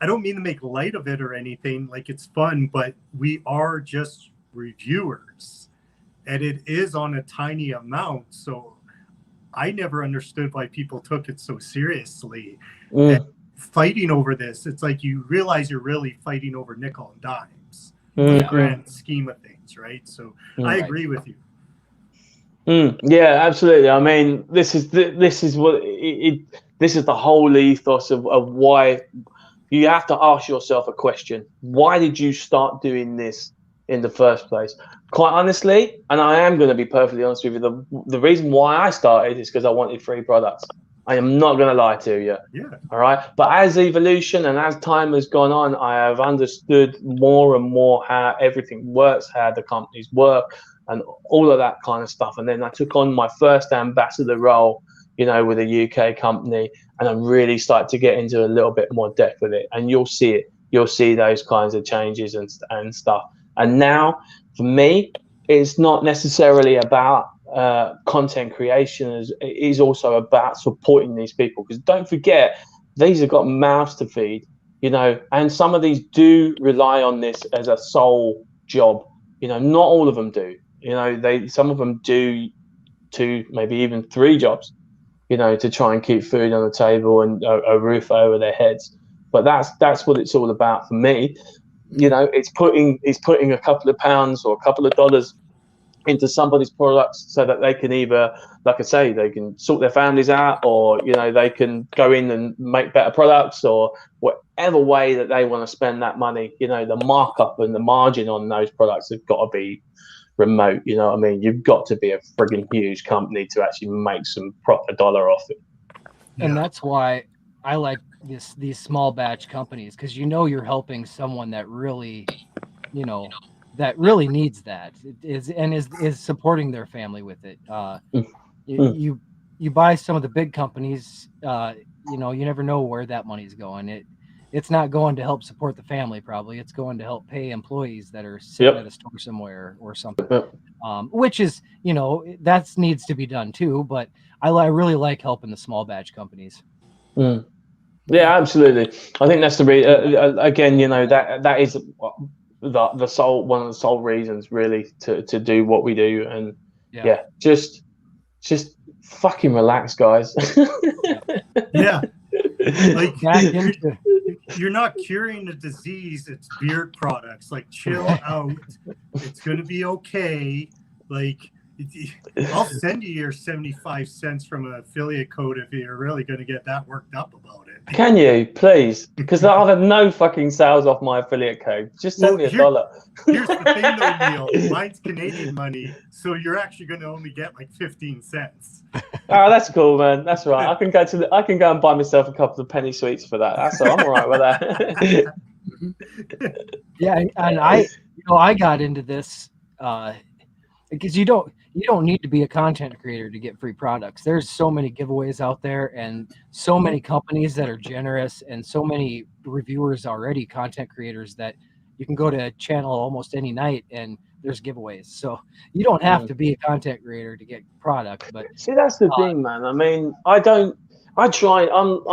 I don't mean to make light of it or anything. Like it's fun, but we are just reviewers and it is on a tiny amount. So I never understood why people took it so seriously. And fighting over this, it's like you realize you're really fighting over nickel and dimes in the grand scheme of things, right? So I agree with you. Yeah, absolutely. I mean, this is the whole ethos of why you have to ask yourself a question. Why did you start doing this in the first place? Quite honestly, and I am going to be perfectly honest with you, the reason why I started is because I wanted free products. I am not going to lie to you. Yeah. All right. But as evolution and as time has gone on, I have understood more and more how everything works, how the companies work, and all of that kind of stuff. And then I took on my first ambassador role, you know, with a UK company, and I really started to get into a little bit more depth with it. And you'll see it. You'll see those kinds of changes and stuff. And now, for me, it's not necessarily about content creation. It is also about supporting these people, because don't forget, these have got mouths to feed, you know, and some of these do rely on this as a sole job. You know, not all of them do. You know, some of them do 2, maybe even 3 jobs, you know, to try and keep food on the table and a roof over their heads. But that's what it's all about for me. You know, it's putting a couple of pounds or a couple of dollars into somebody's products so that they can either, like I say, they can sort their families out, or, you know, they can go in and make better products, or whatever way that they want to spend that money. You know, the markup and the margin on those products have got to be remote. You know what I mean? You've got to be a frigging huge company to actually make some proper dollar off it. And that's why I like these small batch companies, because you know you're helping someone that really, you know, that really needs that, is supporting their family with it. You buy some of the big companies, you know, you never know where that money's going. It's not going to help support the family. Probably it's going to help pay employees that are sitting at a store somewhere or something. Which is, you know, that needs to be done too. But I really like helping the small batch companies. Yeah, absolutely. I think that's the again, you know, that is the sole, one of the sole reasons really to do what we do. And just fucking relax, guys. Yeah. Like you're not curing a disease, it's beard products. Like, chill out. It's gonna be okay. Like, I'll send you your 75 cents from an affiliate code if you're really going to get that worked up about it. Can you, please? Because I've had no fucking sales off my affiliate code. Just send me $1. Here's the thing though, Neil. Mine's Canadian money, so you're actually going to only get like 15 cents. Oh, that's cool, man. That's right. I can go and buy myself a couple of penny sweets for that. That's all. I'm all right with that. Yeah, and I got into this because you don't need to be a content creator to get free products. There's so many giveaways out there, and so many companies that are generous, and so many reviewers already, content creators, that you can go to a channel almost any night and there's giveaways. So you don't have to be a content creator to get product. But see, that's the thing, man. I mean, I'm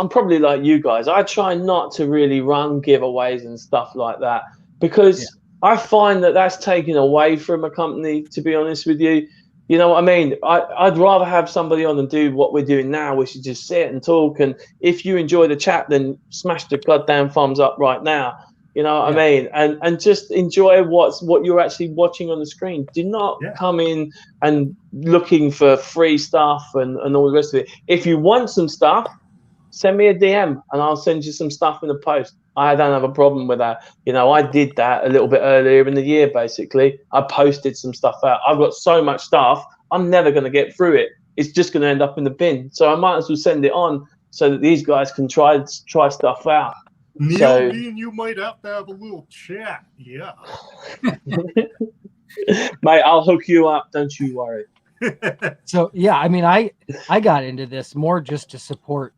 probably like you guys. I try not to really run giveaways and stuff like that, because I find that that's taken away from a company, to be honest with you. You know what I mean? I'd rather have somebody on and do what we're doing now, which is just sit and talk. And if you enjoy the chat, then smash the goddamn thumbs up right now. You know what I mean? And just enjoy what you're actually watching on the screen. Do not come in and looking for free stuff and all the rest of it. If you want some stuff, send me a DM and I'll send you some stuff in the post. I don't have a problem with that. You know, I did that a little bit earlier in the year, basically. I posted some stuff out. I've got so much stuff, I'm never going to get through it. It's just going to end up in the bin. So I might as well send it on so that these guys can try stuff out. Neil, so, me and you might have to have a little chat. Yeah. Mate, I'll hook you up. Don't you worry. So, yeah, I mean, I got into this more just to support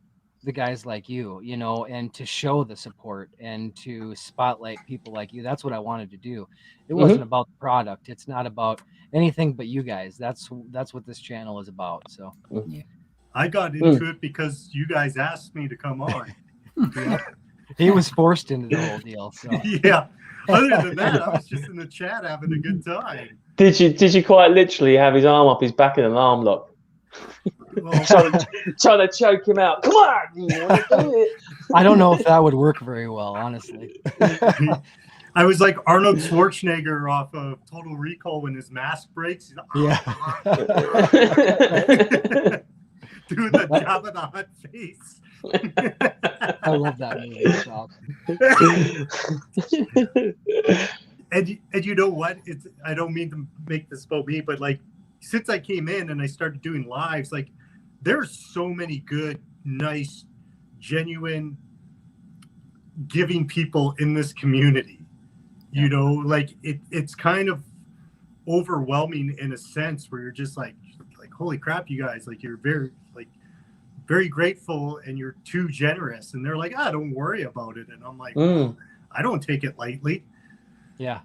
the guys like you, you know, and to show the support and to spotlight people like you. That's what I wanted to do. It wasn't about the product. It's not about anything but you guys. That's what this channel is about. So yeah. I got into it because you guys asked me to come on. He was forced into the whole deal. So yeah. Other than that, I was just in the chat having a good time. Did you quite literally have his arm up his back in an arm lock? Well, trying to choke him out. Come on, you want to do it? I don't know if that would work very well, honestly. I was like Arnold Schwarzenegger off of Total Recall when his mask breaks. He's like, doing the Jabba the Hutt face. I love that movie. It's awesome. And you know what? I don't mean to make this about me, but like since I came in and I started doing lives, like there's so many good, nice, genuine, giving people in this community. Yeah. You know, like it's kind of overwhelming in a sense where you're just like holy crap, you guys, like you're very grateful and you're too generous. And they're like, don't worry about it. And I'm like, I don't take it lightly. Yeah.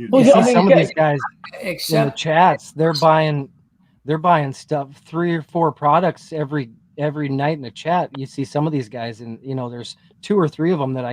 Well, you see some of these guys in the chats, they're buying stuff, 3 or 4 products every night in the chat. You see some of these guys, and you know, there's 2 or 3 of them that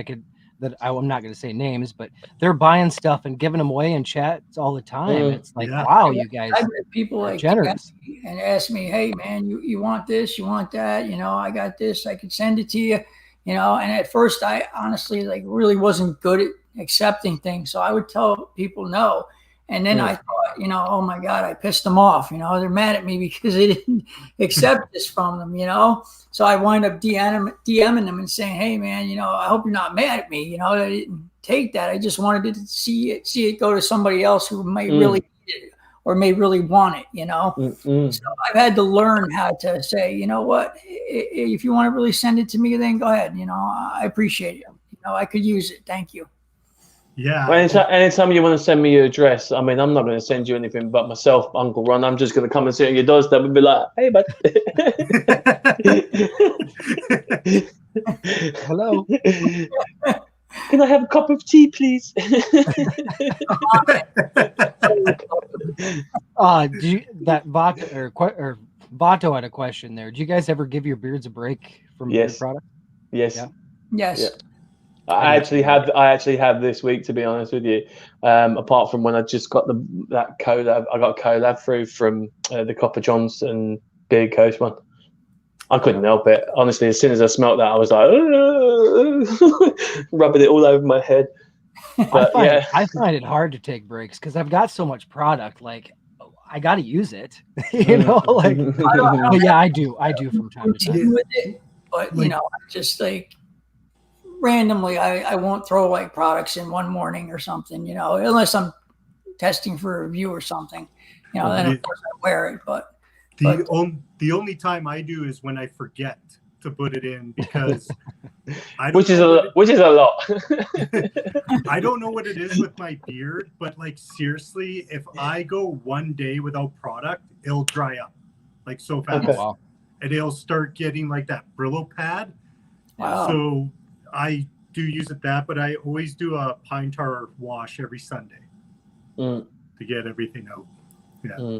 I'm not going to say names, but they're buying stuff and giving them away in chats all the time. It's like, wow, you guys, I've had people like generous and ask me, hey man, you want this, you want that, you know, I got this, I could send it to you, you know. And at first I honestly like really wasn't good at accepting things, so I would tell people no. And then I thought, you know, oh my God, I pissed them off. You know, they're mad at me because they didn't accept this from them, you know? So I wind up DMing them and saying, hey man, you know, I hope you're not mad at me. You know, I didn't take that. I just wanted to see it go to somebody else who may really need it or may really want it, you know? So I've had to learn how to say, you know what, if you want to really send it to me, then go ahead. You know, I appreciate it. You know, I could use it. Thank you. Yeah. Well, anytime you want to send me your address, I mean, I'm not going to send you anything but myself, Uncle Ron. I'm just going to come and sit on your doorstep and be like, hey, bud. Hello. Can I have a cup of tea, please? Vato had a question there. Do you guys ever give your beards a break from your product? Yes. Yeah. Yes. Yeah. I actually have this week, to be honest with you. Apart from when I just got that collab, I got a collab through from the Copper Johnson Beard Coast one. I couldn't help it. Honestly, as soon as I smelt that, I was like, rubbing it all over my head. But, I find it hard to take breaks because I've got so much product. Like, I got to use it, you know. Like, I do from time to time. With it, but you know, just like. Randomly, I won't throw like products in one morning or something, you know, unless I'm testing for a review or something, you know, then of course I wear it. But the only time I do is when I forget to put it in because which is a lot. I don't know what it is with my beard, but like seriously, if I go one day without product, it'll dry up like so fast, and it'll start getting like that Brillo pad. Wow. So I do use it but I always do a pine tar wash every Sunday to get everything out. Yeah.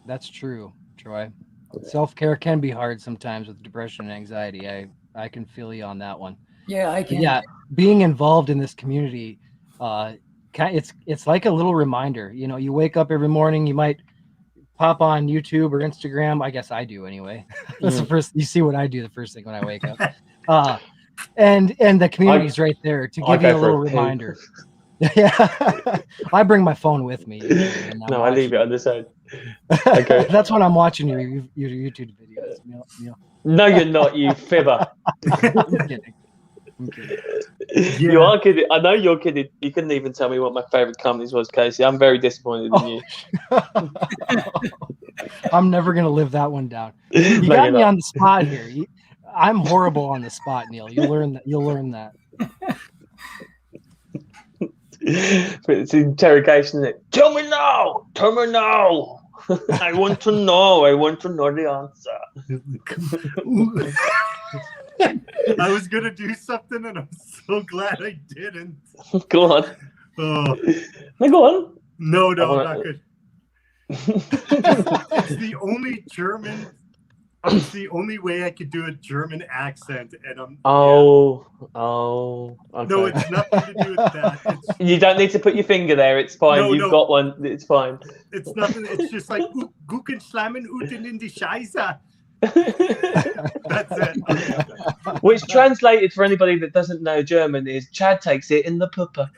That's true, Troy. Self-care can be hard sometimes with depression and anxiety. I can feel you on that one. Yeah, I can. Yeah, being involved in this community, it's like a little reminder. You know, you wake up every morning, you might pop on YouTube or Instagram. I guess I do anyway. That's the first. You see what I do the first thing when I wake up. And the community's right there to give you a little reminder. Yeah, I bring my phone with me. I leave it on the side. Okay. That's when I'm watching your YouTube videos. No, you're not, you fibber. I'm kidding. Yeah. You are kidding. I know you're kidding. You couldn't even tell me what my favorite companies was, Casey. I'm very disappointed in you. I'm never gonna live that one down. You got me on the spot here. I'm horrible on the spot, Neil. You'll learn that. You'll learn that. It's interrogation, isn't it? Tell me now. Tell me now. I want to know. I want to know the answer. I was gonna do something, and I'm so glad I didn't. Go on. Oh. No, go on. No, not good. It's the only German. It's the only way I could do a German accent, and I'm. Okay. No, it's nothing to do with that. You don't need to put your finger there. It's fine. No, You've got one. It's fine. It's nothing. It's just like Gucken schlammen uten in die Scheiße. That's it. Which translated for anybody that doesn't know German is Chad takes it in the pooper.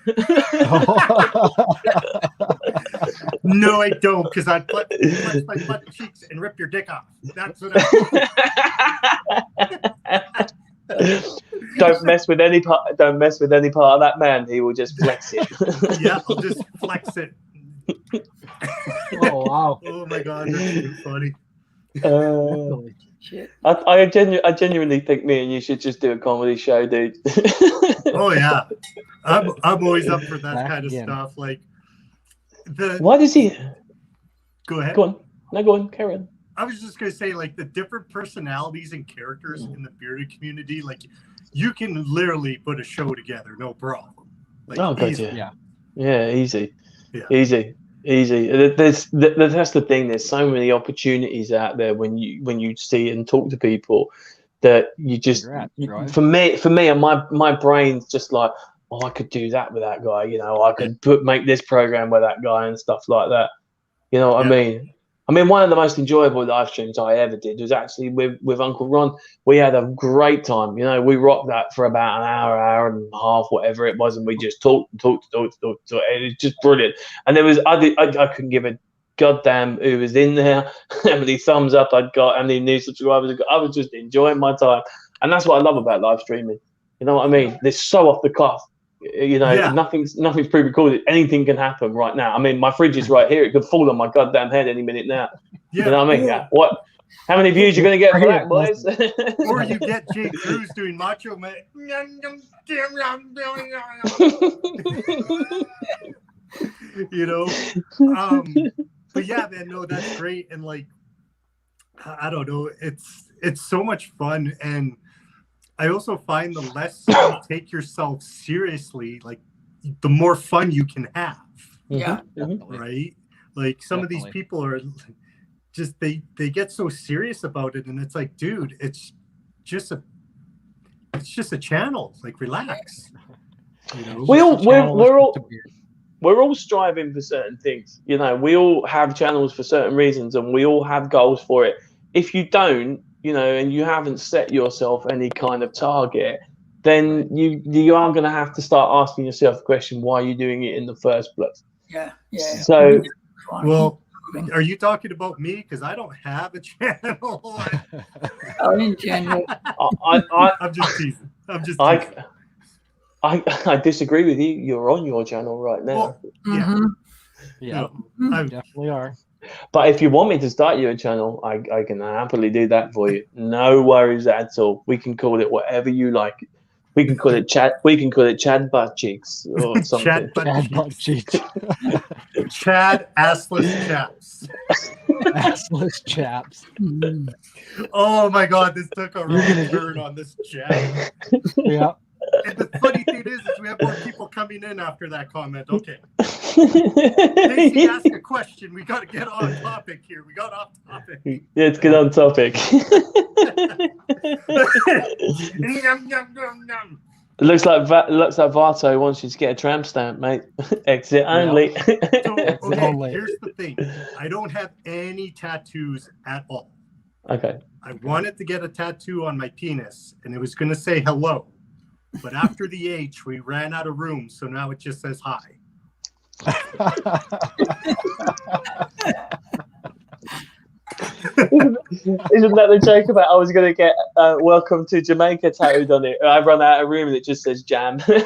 No, I don't, because I'd flex my butt cheeks and rip your dick off. That's what I Don't mess with any part. Don't mess with any part of that man. He will just flex it. Yeah, I'll just flex it. Oh wow! Oh my God, that's too funny. Shit. I genuinely think me and you should just do a comedy show, dude. Oh yeah, I'm always up for that kind of stuff. Like Why does he? Go ahead. Go on. No, go on. Carry on. I was just gonna say, like, the different personalities and characters in the bearded community, like, you can literally put a show together, no problem. Like, oh god, easy. yeah, easy, yeah. easy. That's the thing. There's so many opportunities out there when you see and talk to people that you just for me and my brain's just like, oh, I could do that with that guy. You know, I could make this program with that guy and stuff like that. You know what I mean? I mean, one of the most enjoyable live streams I ever did was actually with Uncle Ron. We had a great time. You know, we rocked that for about an hour and a half, whatever it was, and we just talked. It was just brilliant. And there was I couldn't give a goddamn who was in there, how many thumbs up I'd got, how many new subscribers I got. I was just enjoying my time, and that's what I love about live streaming. You know what I mean? They're so off the cuff. You know, nothing's pre-recorded. Anything can happen right now. I mean, my fridge is right here. It could fall on my goddamn head any minute now. Yeah. You know what I mean? Yeah. What? How many views you going to get for that, boys? Or you get Jay Cruz doing Macho Man. You know? But yeah, man, no, that's great. And like, I don't know. It's so much fun. And I also find the less you take yourself seriously, like the more fun you can have. Yeah. Right? Like some of these people are just they get so serious about it, and it's like, dude, it's just a channel. Like, relax. You know? We're all striving for certain things. You know, we all have channels for certain reasons, and we all have goals for it. If you don't, you know, and you haven't set yourself any kind of target, then you are going to have to start asking yourself the question, why are you doing it in the first place? Yeah. So, well, are you talking about me? Because I don't have a channel. Oh, in general. I'm just teasing. I disagree with you. You're on your channel right now. Well, yeah. Yeah, definitely are. But if you want me to start you a channel, I can happily do that for you. No worries at all. We can call it whatever you like. We can call it Chad. We can call it Chad Butt Cheeks or something. Chad Butt Cheeks. Chad Assless Chaps. Assless Chaps. Oh my God! This took a real turn on this chat. Yeah. And the funny thing is we have more people coming in after that comment. Okay. Casey asked a question. We got to get on topic here. We got off topic. Yeah, let's get on topic. It looks like Vato wants you to get a tramp stamp, mate. Exit only. Okay, here's the thing. I don't have any tattoos at all. Okay. I wanted to get a tattoo on my penis, and it was going to say hello. But after the H, we ran out of room, so now it just says hi. Isn't that the joke about I was going to get "Welcome to Jamaica" tattooed on it? I run out of room and it just says "Jam." Yeah,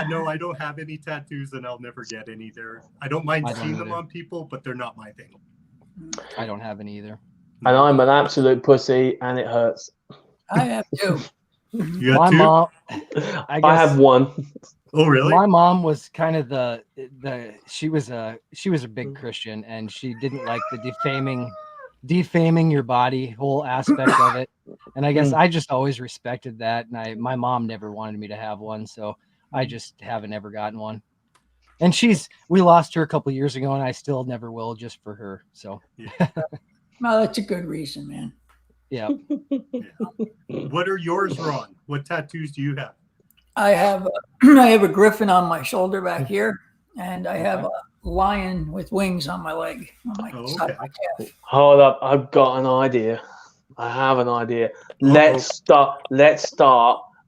no, I don't have any tattoos, and I'll never get any. I don't mind seeing them on people, but they're not my thing. I don't have any either. And I'm an absolute pussy, and it hurts. I have two. You My got two? mom. I have one. Oh, really? My mom was kind of she was a big Christian, and she didn't like the defaming your body whole aspect of it. And I guess I just always respected that. And my mom never wanted me to have one, so I just haven't ever gotten one. And we lost her a couple years ago, and I still never will, just for her. So yeah. Well, that's a good reason, man. Yeah. What are yours, Ron? What tattoos do you have? I have a griffin on my shoulder back here, and I have a lion with wings on my leg. On my side of my calf. Hold up, I've got an idea. I have an idea. Let's start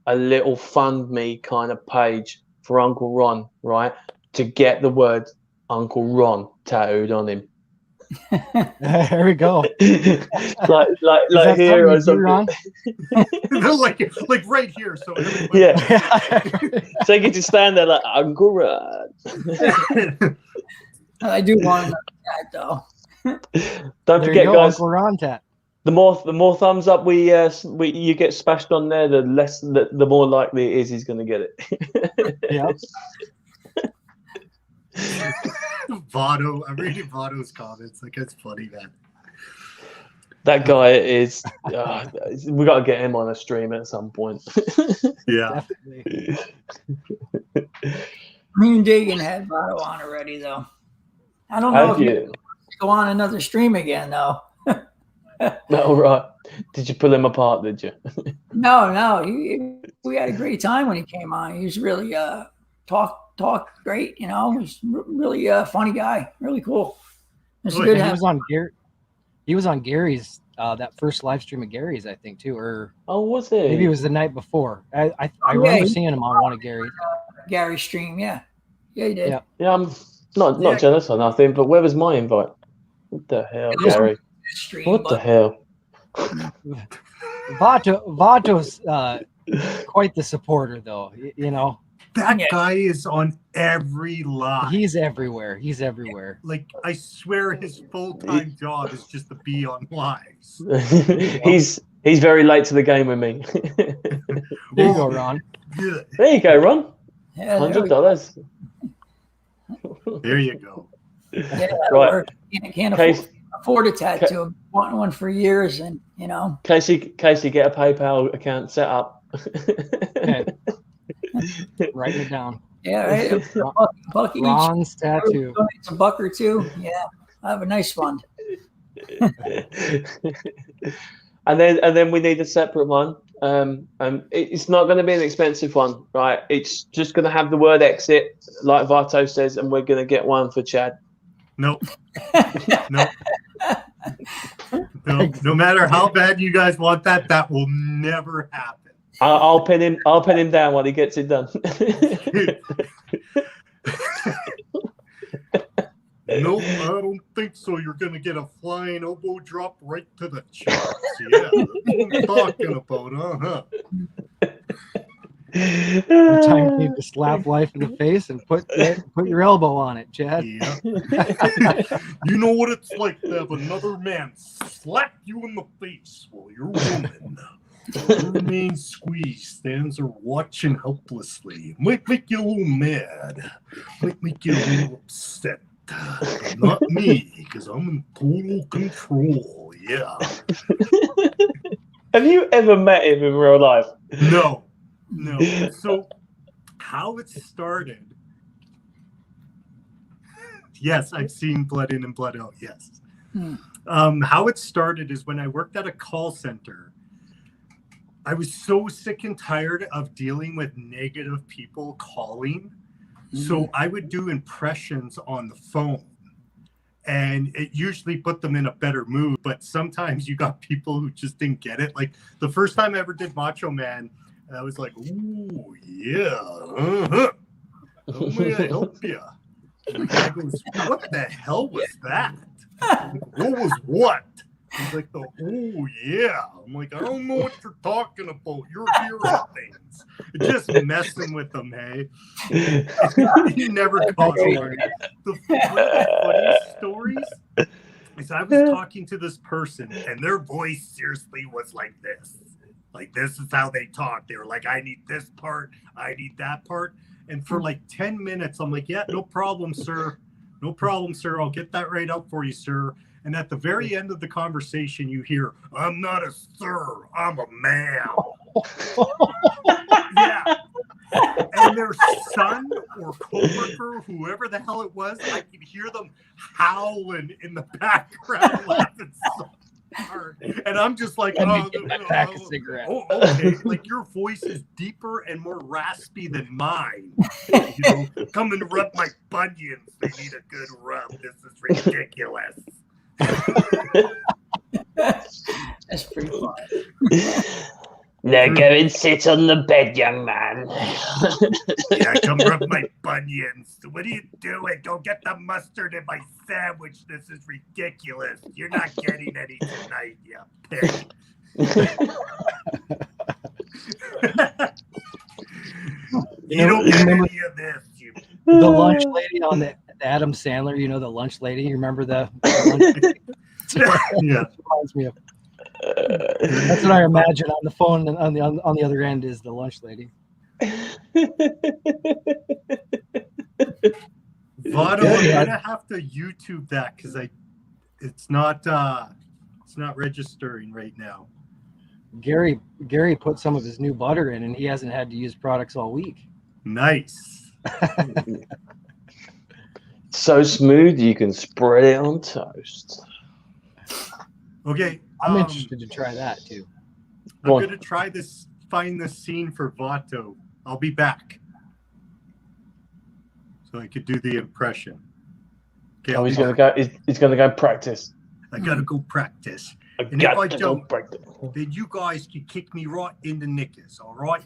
a little fund me kind of page for Uncle Ron, right? To get the word Uncle Ron tattooed on him. There we go. like here or something. like right here. So yeah. So you get to stand there like Uncle Ron. I do want that though. Don't forget, guys. Uncle Ron tat. The more thumbs up you get splashed on there, the more likely it is he's going to get it. Yeah. Votto, I'm reading Votto's comments. Like, it's funny, man. That guy is. We got to get him on a stream at some point. Yeah. Me and Dagan had Votto on already, though. I don't know if you go on another stream again, though. No, right. Did you pull him apart? Did you? No. We had a great time when he came on. He was really talk great, you know. He's really a funny guy, really cool. He was on Gary's that first live stream of Gary's, I think, too, or was it? Maybe it was the night before. I remember seeing him on one of Gary's stream. Yeah, he did. Yeah, I'm not jealous or nothing, but where was my invite? What the hell, Gary? What the hell? Vato's quite the supporter, though. You know. That guy is on every live. He's everywhere. Like, I swear his full-time job is just to be on lives. He's very late to the game with me. There you go, Ron. Good. There you go, Ron. Yeah, $100. There you go. Yeah, right. Can't afford a tattoo. I've wanted one for years, and you know. Casey, get a PayPal account set up. Okay. Writing it down. Yeah, right. Buck Ron's each. tattoo. It's a buck or two. Yeah, I have a nice fund. and then we need a separate one. It's not going to be an expensive one, right? It's just going to have the word exit, like Vato says, and we're going to get one for Chad. Nope. Nope. No matter how bad you guys want that will never happen. I'll pin him down while he gets it done. Nope, I don't think so. You're gonna get a flying elbow drop right to the chest. Yeah, that's what I'm talking about, Sometimes you need to slap life in the face and put your elbow on it, Chad. Yeah. You know what it's like to have another man slap you in the face while you're a woman. Your main squeeze stands there watching helplessly. Might make you a little mad. Might make you a little upset. But not me, because I'm in total control. Yeah. Have you ever met him in real life? No. So, how it started. Yes, I've seen Blood In and Blood Out. Yes. How it started is when I worked at a call center. I was so sick and tired of dealing with negative people calling. So I would do impressions on the phone. And it usually put them in a better mood. But sometimes you got people who just didn't get it. Like the first time I ever did Macho Man, I was like, ooh, yeah. How may I help you? The guy goes, what the hell was that? I'm like, what was what? He's like, oh, yeah. I'm like, I don't know what you're talking about. You're hearing things. Just messing with them, hey? He never caught on. One of the funniest stories is I was talking to this person, and their voice seriously was like this. Like, this is how they talk. They were like, I need this part. I need that part. And for like 10 minutes, I'm like, yeah, no problem, sir. No problem, sir. I'll get that right up for you, sir. And at the very end of the conversation, you hear, I'm not a sir, I'm a man. Yeah. And their son or coworker, whoever the hell it was, I could hear them howling in the background, laughing so hard. And I'm just like, pack a cigarette. Oh, okay. Like, your voice is deeper and more raspy than mine. You know, come and rub my bunions. They need a good rub. This is ridiculous. That's pretty fun. Now go and sit on the bed, young man. Yeah, come rub my bunions. What are you doing? Go get the mustard in my sandwich. This is ridiculous. You're not getting any tonight, you pig. You don't get any of this. The lunch lady on the Adam Sandler, you know, the lunch lady. You remember the lunch lady? Yeah. Reminds me of. That's what I imagine on the phone, and on the other end is the lunch lady. Votto, I'm gonna have to YouTube that because it's not registering right now. Gary put some of his new butter in, and he hasn't had to use products all week. Nice. So smooth you can spread it on toast. Okay. I'm interested to try that too. I'm going to try this, find the scene for Votto. I'll be back. So I could do the impression. Okay, he's going to go. He's going to go practice. I got to go practice. And if I don't, then you guys can kick me right in the knickers, all right?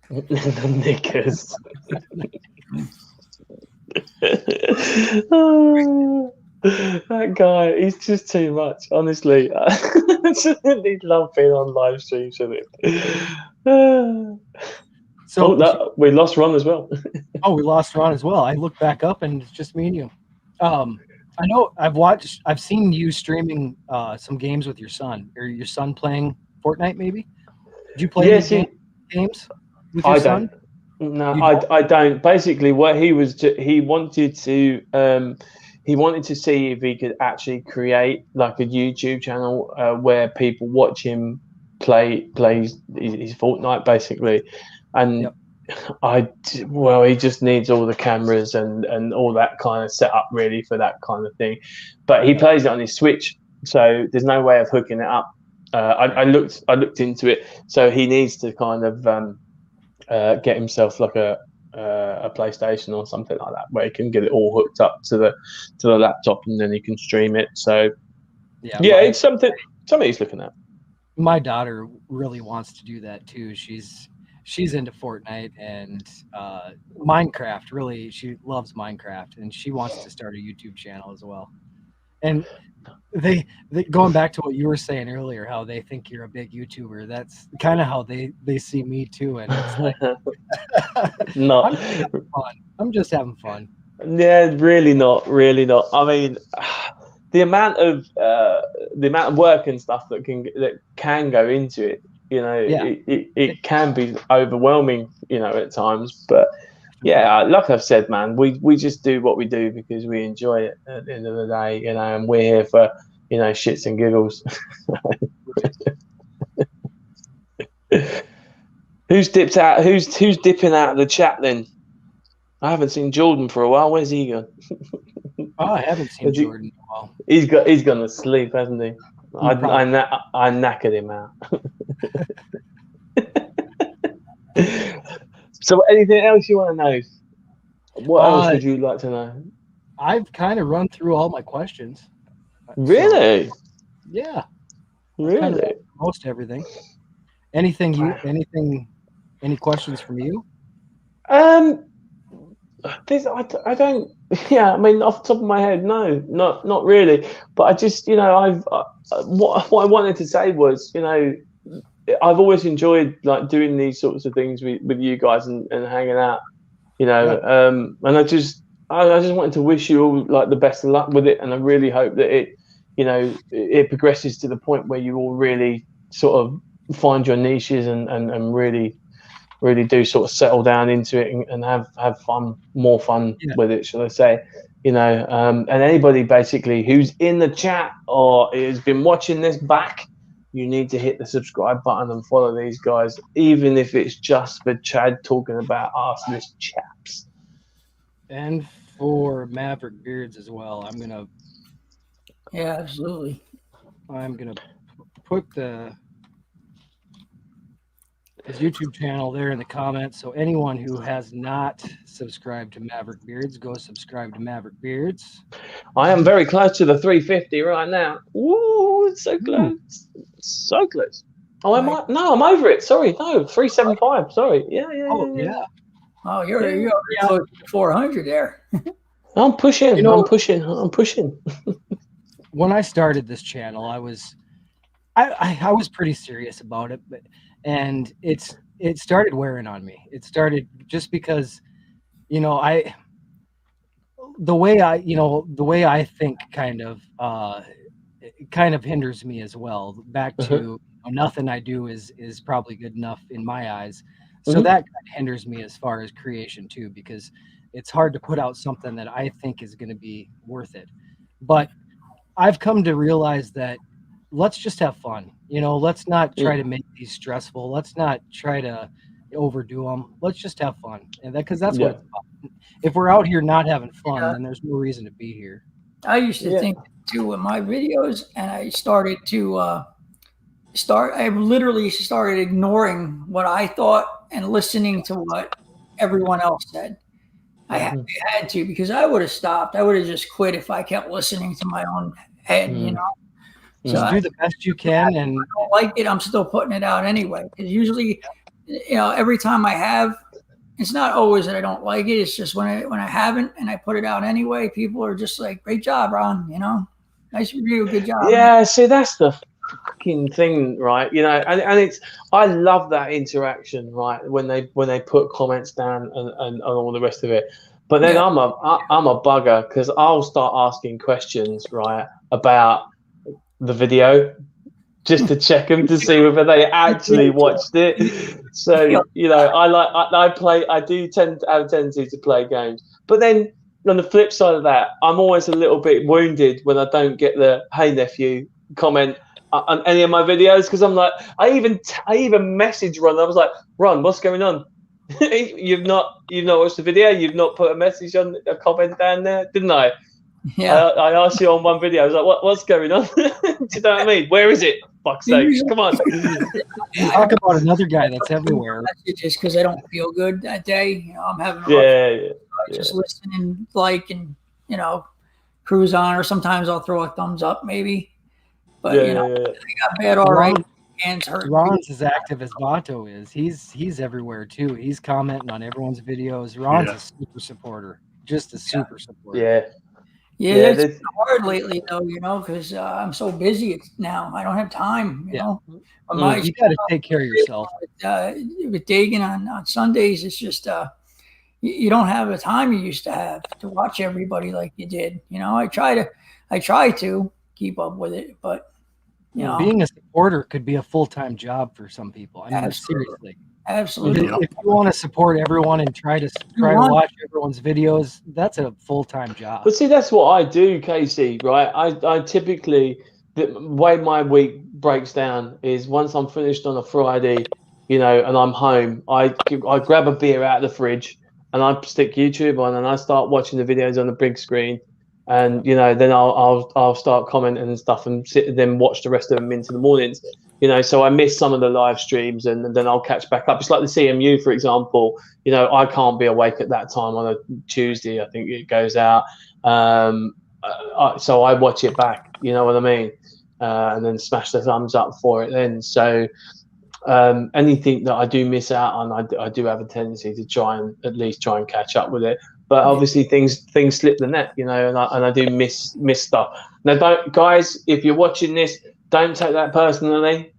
The knickers. That guy, he's just too much, honestly. He love being on live streams with him. We lost Ron as well. Oh, we lost Ron as well. I look back up and it's just me and you. I know I've seen you streaming some games with your son, or your son playing Fortnite maybe? Did you play games with your son? No, I don't. Basically, what he wanted to see if he could actually create like a YouTube channel where people watch him play his Fortnite, basically. And he just needs all the cameras and all that kind of setup really for that kind of thing. But he plays it on his Switch, so there's no way of hooking it up. I looked into it, so he needs to kind of get himself like a PlayStation or something like that, where he can get it all hooked up to the laptop, and then he can stream it. So it's something he's looking at. My daughter really wants to do that too. She's into Fortnite and Minecraft. Really, she loves Minecraft, and she wants to start a YouTube channel as well. And they going back to what you were saying earlier, how they think you're a big YouTuber. That's kind of how they see me too. And it's like, I'm just having fun. Yeah, really not. I mean, the amount of work and stuff that can go into it. You know, it can be overwhelming, you know, at times. But yeah, like I've said, man, we just do what we do because we enjoy it at the end of the day, you know, and we're here for, you know, shits and giggles. Who's dipped out? Who's dipping out of the chat then? I haven't seen Jordan for a while. Where's he gone? Oh, I haven't seen Jordan in a while. He's gone to sleep, hasn't he? I knackered him out. So anything else you want to know? What else would you like to know? I've kind of run through all my questions. Really? So, yeah. Really? Most everything. Any questions from you? I don't. Yeah, I mean, off the top of my head, no, not really. But I just, what I wanted to say was, I've always enjoyed like doing these sorts of things with you guys and hanging out, and I just wanted to wish you all like the best of luck with it, and I really hope that it progresses to the point where you all really sort of find your niches and really do sort of settle down into it and have fun, more fun with it, shall I say? And anybody basically who's in the chat or has been watching this back, you need to hit the subscribe button and follow these guys, even if it's just for Chad talking about arseless chaps. And for Maverick Beards as well, Yeah, absolutely. I'm gonna put his YouTube channel there in the comments. So anyone who has not subscribed to Maverick Beards, go subscribe to Maverick Beards. I am very close to the 350 right now. Ooh, it's so close. So close. Oh, am I? No, I'm over it. Sorry, no, 375. Sorry. Yeah. Oh, you're close to 400 there. I'm pushing. I'm pushing. When I started this channel, I was pretty serious about it, and it started wearing on me. It started just because, the way I think kind of hinders me as well. Back to nothing I do is probably good enough in my eyes. So that kind of hinders me as far as creation too, because it's hard to put out something that I think is going to be worth it. But I've come to realize that let's just have fun. Let's not try to make these stressful. Let's not try to overdo them. Let's just have fun. And because that's what it's about. If we're out here not having fun, then there's no reason to be here. I used to think too with my videos, and I started to I literally started ignoring what I thought and listening to what everyone else said. I had to, because I would have stopped. I would have just quit if I kept listening to my own head, So just do the best you can, and if I don't like it, I'm still putting it out anyway. Because usually, every time I have, it's not always that I don't like it. It's just when I haven't and I put it out anyway, people are just like, "Great job, Ron! Nice review, good job." Yeah, man. See, that's the fucking thing, right? And it's, I love that interaction, right? When they put comments down and all the rest of it. But then I'm a bugger, because I'll start asking questions, right, about the video, just to check them to see whether they actually watched it. So I do tend to have a tendency to play games, but then on the flip side of that, I'm always a little bit wounded when I don't get the "Hey nephew" comment on any of my videos, because I'm like, I even message Ron. I was like, "Ron, what's going on? You've not watched the video. You've not put a comment down there, didn't I?" Yeah. I asked you on one video. I was like, "What's going on?" Do you know what I mean? Where is it? Fuck's sake! Come on. Talk about another guy that's everywhere. Just because I don't feel good that day, I'm having just listen and and cruise on, or sometimes I'll throw a thumbs up maybe. But I got bad already. Hands hurt. Ron's as active as Vato is. He's everywhere too. He's commenting on everyone's videos. Ron's a super supporter. Just a super supporter. Yeah, it's hard lately though, because I'm so busy now. I don't have time, you know. You got to take care of yourself. With Dagan on Sundays, it's just you don't have the time you used to have to watch everybody like you did. I try to keep up with it, but being a supporter could be a full-time job for some people. I mean, seriously. Absolutely. If you want to support everyone and try to watch everyone's videos, that's a full-time job. But see, that's what I do, Casey, right? I typically, the way my week breaks down is once I'm finished on a Friday, and I'm home, I grab a beer out of the fridge and I stick YouTube on and I start watching the videos on the big screen. And then I'll start commenting and stuff and then watch the rest of them into the mornings. So I miss some of the live streams and then I'll catch back up. It's like the CMU, for example. I can't be awake at that time on a Tuesday. I think it goes out. So I watch it back. You know what I mean? And then smash the thumbs up for it then. So anything that I do miss out on, I do have a tendency to at least try and catch up with it. but obviously things slip the net, you know, and I do miss stuff. Now, don't, guys, if you're watching this, don't take that personally.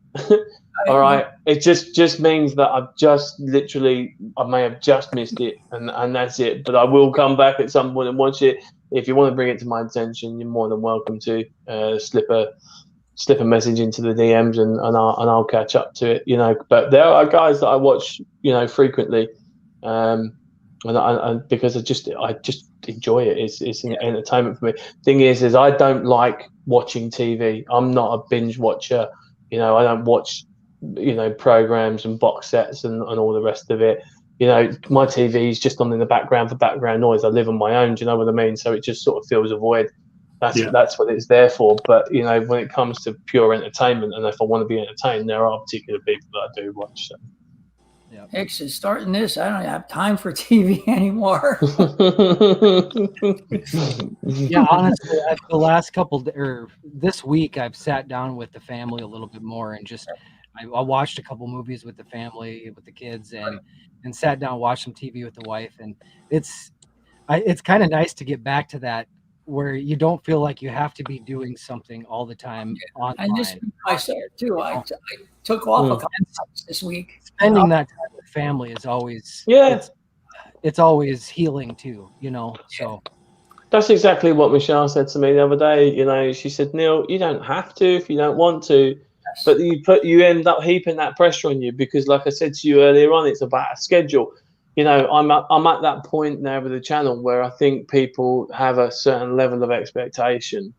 All right, it just means that I may have just missed it, and that's it. But I will come back at some point and watch it. If you want to bring it to my attention, you're more than welcome to slip a message into the DMs, and I'll catch up to it, you know. But there are guys that I watch, you know, frequently, and because I just enjoy it. It's an entertainment for me. Thing is I don't like watching TV. I'm not a binge watcher. You know, I don't watch, you know, programs and box sets and all the rest of it. You know, my TV is just on in the background for background noise. I live on my own. Do you know what I mean? So it just sort of fills a void. That's what it's there for. But, you know, when it comes to pure entertainment, and if I want to be entertained, there are particular people that I do watch. So. Yeah. Hicks is starting this. I don't have time for TV anymore. Yeah, honestly, the last this week, I've sat down with the family a little bit more and just I watched a couple movies with the family, with the kids, and sat down, watched some TV with the wife, and it's kind of nice to get back to that where you don't feel like you have to be doing something all the time online. And this week I started too. I took off a couple times this week. Spending that time with family is always it's always healing too, you know. So that's exactly what Michelle said to me the other day. You know, she said, Neil, you don't have to if you don't want to, but you end up heaping that pressure on you because, like I said to you earlier on, it's about a schedule. You know, I'm at that point now with the channel where I think people have a certain level of expectation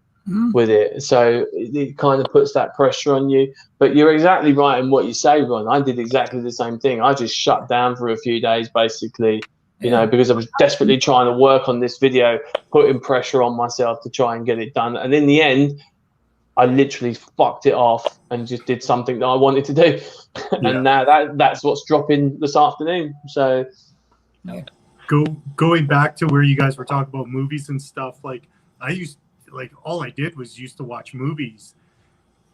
with it. So it kind of puts that pressure on you. But you're exactly right in what you say, Ron. I did exactly the same thing. I just shut down for a few days, basically, you know, because I was desperately trying to work on this video, putting pressure on myself to try and get it done. And in the end, I literally fucked it off and just did something that I wanted to do. And now that's what's dropping this afternoon. So going back to where you guys were talking about movies and stuff, like all I did was used to watch movies.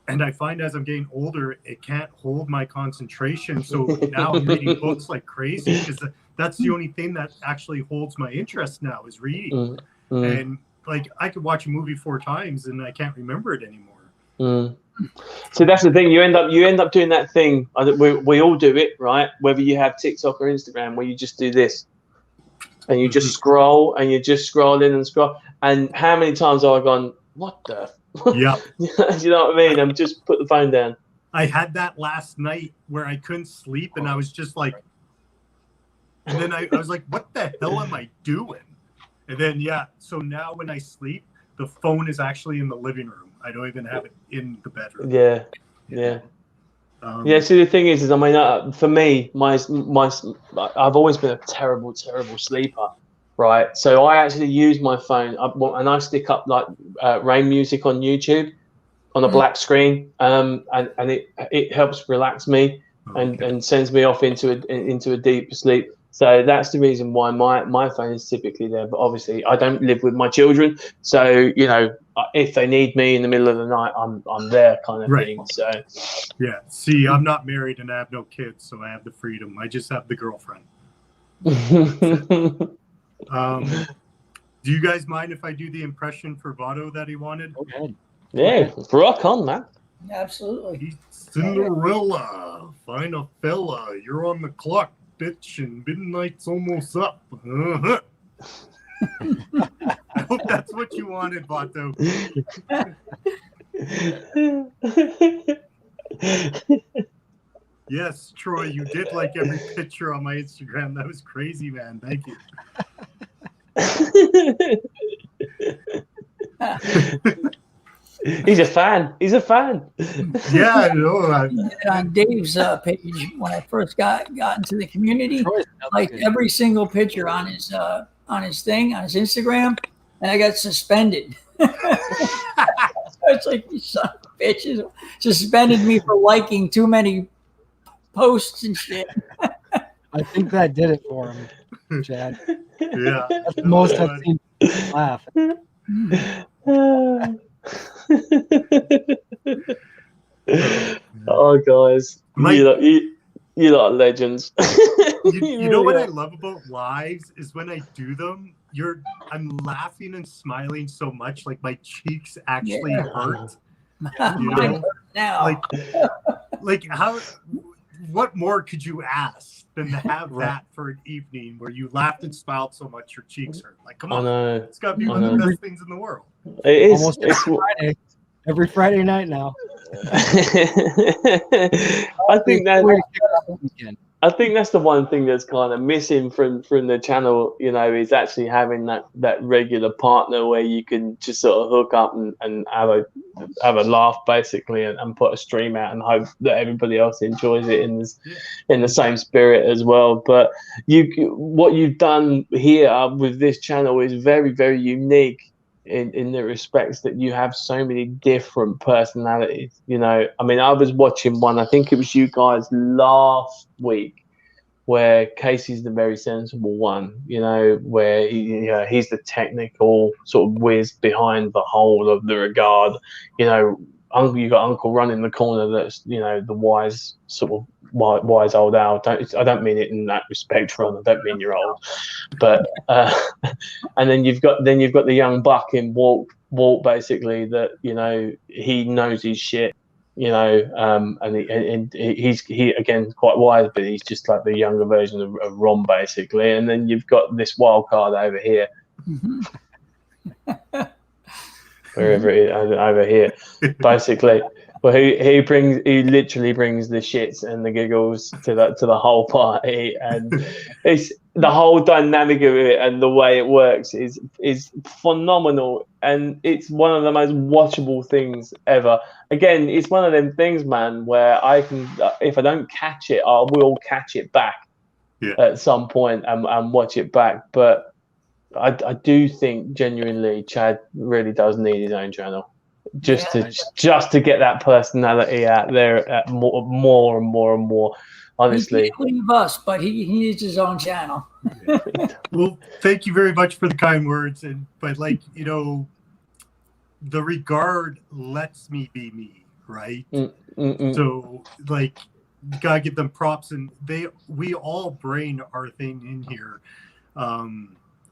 And I find as I'm getting older, it can't hold my concentration. So now I'm reading books like crazy because that's the only thing that actually holds my interest now is reading. And like I could watch a movie 4 times and I can't remember it anymore. So that's the thing. You end up doing that thing. We all do it, right? Whether you have TikTok or Instagram, where you just do this, and you just scroll, and you just scroll in and scroll. And how many times have I gone, what the? Yeah. You know what I mean? I'm just put the phone down. I had that last night where I couldn't sleep, and I was just like, and then I was like, what the hell am I doing? And then so now when I sleep, the phone is actually in the living room. I don't even have it in the bedroom. Yeah. See, the thing is I mean, for me, I've always been a terrible sleeper, right? So I actually use my phone and I stick up like rain music on YouTube on a black screen, and it helps relax me and sends me off into a deeper sleep. So that's the reason why my phone is typically there. But obviously, I don't live with my children, so you know, if they need me in the middle of the night, I'm there, kind of thing. So see, I'm not married and I have no kids, so I have the freedom. I just have the girlfriend. Do you guys mind if I do the impression for Votto that he wanted? Okay. Yeah, rock on, man. Absolutely. Cinderella, find a fella. You're on the clock, bitch, and midnight's almost up. I hope that's what you wanted, Votto. Yes, Troy, you did like every picture on my Instagram. That was crazy, man. Thank you. He's a fan. Yeah, I know. On Dave's page, when I first got into the community, like every single picture on his thing, on his Instagram, and I got suspended. It's like, you son of a bitch, suspended me for liking too many posts and shit. I think that did it for him, Chad. Yeah. That's the most I've seen laugh. Oh, guys, you lot are legends. You know what I love about lives is when I do them, I'm laughing and smiling so much, like my cheeks actually hurt. You know, now. like how, what more could you ask than to have that for an evening where you laughed and smiled so much your cheeks hurt? Like, come on, it's got to be one of the best things in the world. It is. Almost every Friday night now. I think that's the one thing that's kind of missing from the channel, you know, is actually having that regular partner where you can just sort of hook up and have a laugh basically, and put a stream out and hope that everybody else enjoys it in the same spirit as well. But what you've done here with this channel is very, very unique in the respects that you have so many different personalities. You know, I mean, I was watching one, I think it was you guys last week, where Casey's the very sensible one, you know, where he's the technical sort of whiz behind the whole of the regard. You know, you got Uncle Ron in the corner that's, you know, the wise sort of wise old owl. I don't mean it in that respect, Ron. I don't mean you're old, but and then you've got the young buck in Walt basically, that, you know, he knows his shit, you know, and he's again quite wise, but he's just like the younger version of Ron basically. And then you've got this wild card over here. Wherever it is, over here, basically. Well, he literally brings the shits and the giggles to the whole party, and it's the whole dynamic of it and the way it works is phenomenal, and it's one of the most watchable things ever. Again, it's one of them things, man, where I can, if I don't catch it, I will catch it back at some point and watch it back. But I do think genuinely Chad really does need his own channel. Just to get that personality out there at more and more. Honestly, he can't leave us, but he needs his own channel. Well, thank you very much for the kind words, but like, you know, the regard lets me be me, right? So like, you gotta give them props, and we all bring our thing in here.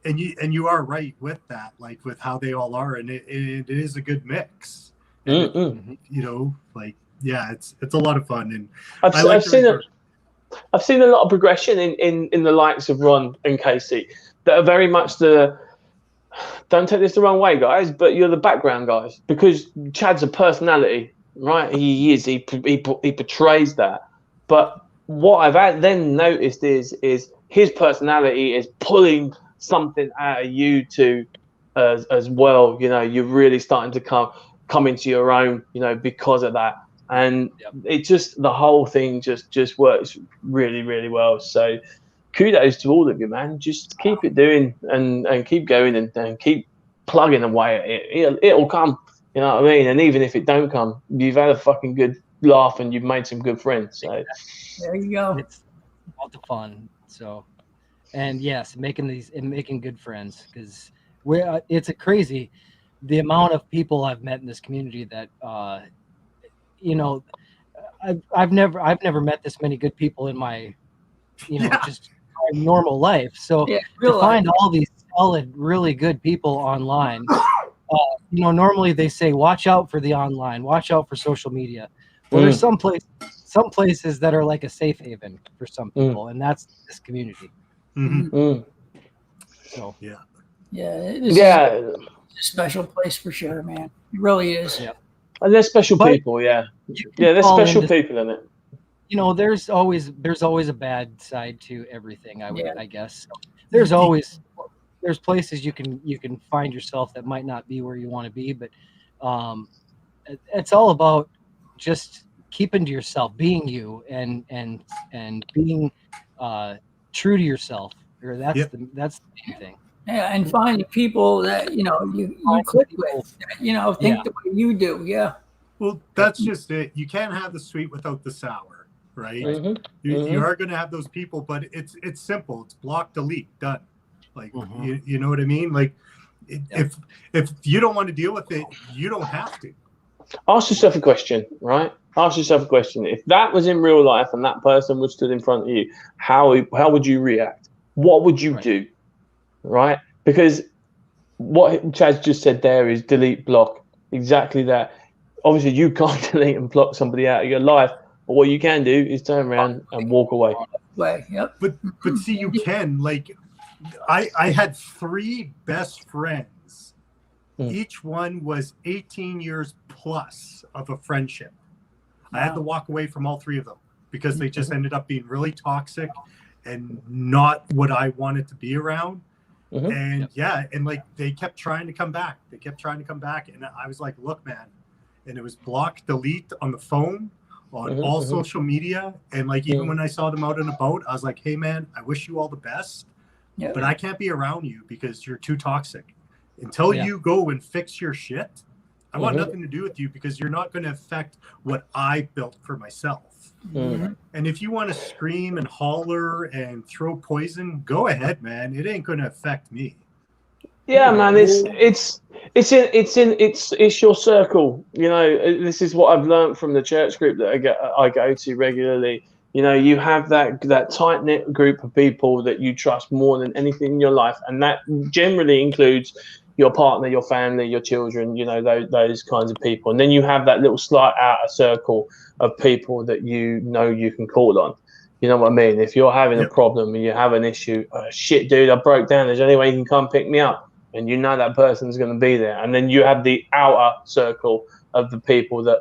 And you are right with that, like with how they all are, and it is a good mix. And you know, like, yeah, it's a lot of fun, and I've seen a lot of progression in the likes of Ron and Casey that are very much don't take this the wrong way, guys, but you're the background guys, because Chad's a personality, right? He portrays that. But what I've then noticed is his personality is pulling something out of you too, as well. You know, you're really starting to come into your own, you know, because of that, and it just, the whole thing just works really, really well. So kudos to all of you, man. Just keep it doing and keep going and keep plugging away at it. It'll come, you know what I mean? And even if it don't come, you've had a fucking good laugh and you've made some good friends. So there you go. It's all the fun. So. And yes, making good friends, because it's a crazy, the amount of people I've met in this community that you know, I've never met this many good people in my, you know, just my normal life. So to find all these solid, really good people online, you know, normally they say watch out for the online, watch out for social media. Well, there's some places that are like a safe haven for some people, and that's this community. So it's a special place for sure, man. It really is. And there's special people. There's special people in it. You know, there's always a bad side to everything. I guess there's places you can find yourself that might not be where you want to be, but it's all about just keeping to yourself, being you, and being true to yourself. That's the main thing. Yeah, and finding people that, you know, you click with, you know, think the way you do. Yeah. Well, that's just it. You can't have the sweet without the sour, right? You are going to have those people, but it's simple. It's block, delete, done. Like, you know what I mean? Like, if you don't want to deal with it, you don't have to. Ask yourself a question, right? Ask yourself a question. If that was in real life and that person was stood in front of you, how would you react? What would you do? Right? because what Chaz just said there is delete, block. Exactly that. Obviously, you can't delete and block somebody out of your life, but what you can do is turn around and walk away. Yep. But see, you can, like, I had 3 best friends. Each one was 18 years plus of a friendship. Wow. I had to walk away from all 3 of them because they just ended up being really toxic and not what I wanted to be around. And and like they kept trying to come back. And I was like, look, man. And it was block, delete on the phone, on all social media. And like, even when I saw them out on a boat, I was like, hey man, I wish you all the best, but I can't be around you because you're too toxic. Until you go and fix your shit, I want nothing to do with you because you're not going to affect what I built for myself. And if you want to scream and holler and throw poison, go ahead, man. It ain't going to affect me. Yeah, man. It's your circle. You know, this is what I've learned from the church group that I go to regularly. You know, you have that tight knit group of people that you trust more than anything in your life, and that generally includes your partner, your family, your children. You know, those kinds of people, and then you have that little slight outer circle of people that you know you can call on. You know what I mean? If you're having a problem and you have an issue, shit, dude, I broke down. Is there any way you can come pick me up? And you know that person's going to be there. And then you have the outer circle of the people that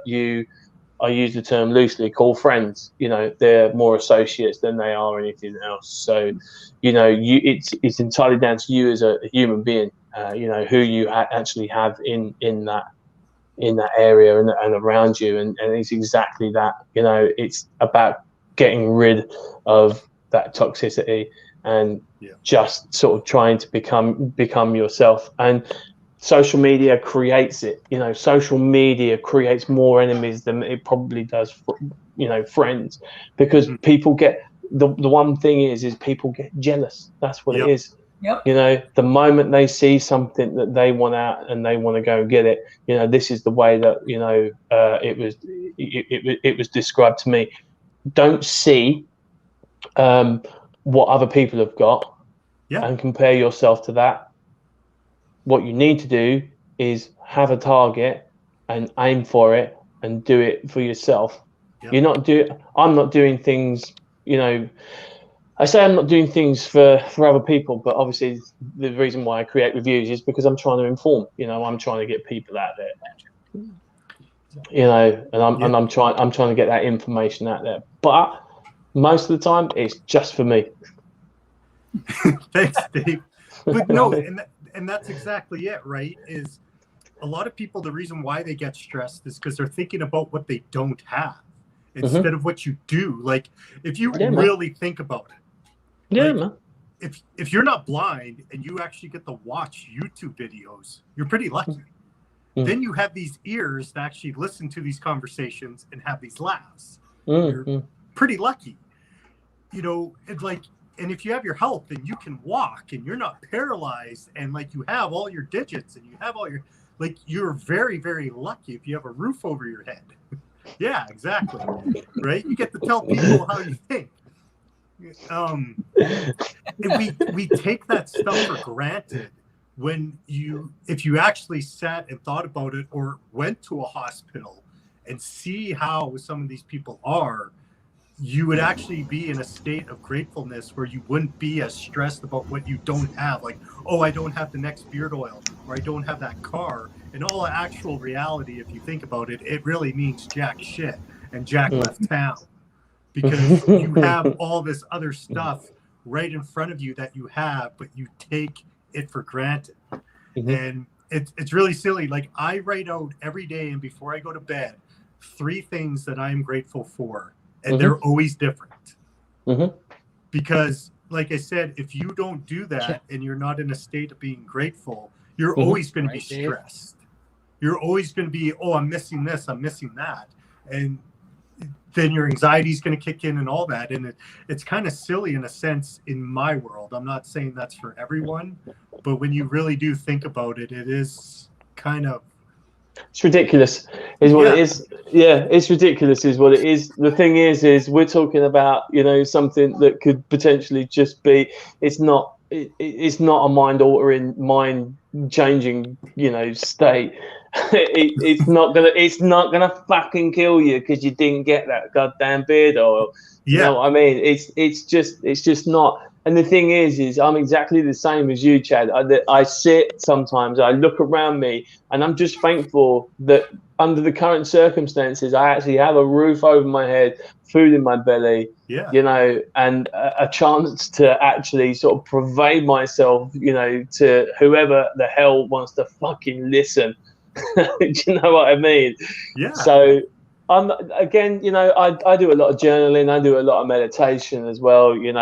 I use the term loosely, call friends. You know, they're more associates than they are anything else. So, you know, it's entirely down to you as a human being. You know, who you actually have in that area and around you, and it's exactly that. You know, it's about getting rid of that toxicity and just sort of trying to become yourself. And social media creates it. You know, social media creates more enemies than it probably does, you know, friends, because people get the one thing is people get jealous. That's what it is. You know, the moment they see something that they want out and they want to go and get it, you know, this is the way that, you know, it was described to me. Don't see what other people have got and compare yourself to that. What you need to do is have a target and aim for it and do it for yourself. I'm not doing things, you know, I say I'm not doing things for other people, but obviously the reason why I create reviews is because I'm trying to inform. You know, I'm trying to get people out there. You know, and I'm trying to get that information out there. But most of the time, it's just for me. Thanks, Dave. But no, and that's exactly it, right? Is a lot of people, the reason why they get stressed is because they're thinking about what they don't have instead of what you do. Like, if you really think about it. Yeah, like, man. If you're not blind and you actually get to watch YouTube videos, you're pretty lucky. Then you have these ears to actually listen to these conversations and have these laughs. You're pretty lucky. You know, it's like, and if you have your health and you can walk and you're not paralyzed and like you have all your digits and you have all your, like, you're very, very lucky if you have a roof over your head. Yeah, exactly. Right? You get to tell people how you think. And we take that stuff for granted when if you actually sat and thought about it or went to a hospital and see how some of these people are, you would actually be in a state of gratefulness where you wouldn't be as stressed about what you don't have. Like, oh, I don't have the next beard oil, or I don't have that car. In all actual reality, if you think about it, it really means jack shit. And Jack left town. Because you have all this other stuff right in front of you that you have, but you take it for granted. And it's really silly. Like, I write out every day and before I go to bed 3 things that I am grateful for. And they're always different. Because, like I said, if you don't do that and you're not in a state of being grateful, you're always going to be stressed. You're always going to be, oh, I'm missing this, I'm missing that. And then your anxiety is going to kick in and all that. And it's kind of silly in a sense in my world. I'm not saying that's for everyone, but when you really do think about it, it is kind of. It's ridiculous is what it is. Yeah, it's ridiculous is what it is. The thing is we're talking about, you know, something that could potentially just be, it's not it's not a mind-altering, mind-changing, state. It's not gonna fucking kill you because you didn't get that goddamn beard oil. You know what I mean? It's just not. And the thing is I'm exactly the same as you, Chad. I sit sometimes, I look around me, and I'm just thankful that under the current circumstances, I actually have a roof over my head, food in my belly, and a chance to actually sort of provide myself, to whoever the hell wants to fucking listen. Do you know what I mean? Yeah. So again, I do a lot of journaling, I do a lot of meditation as well, and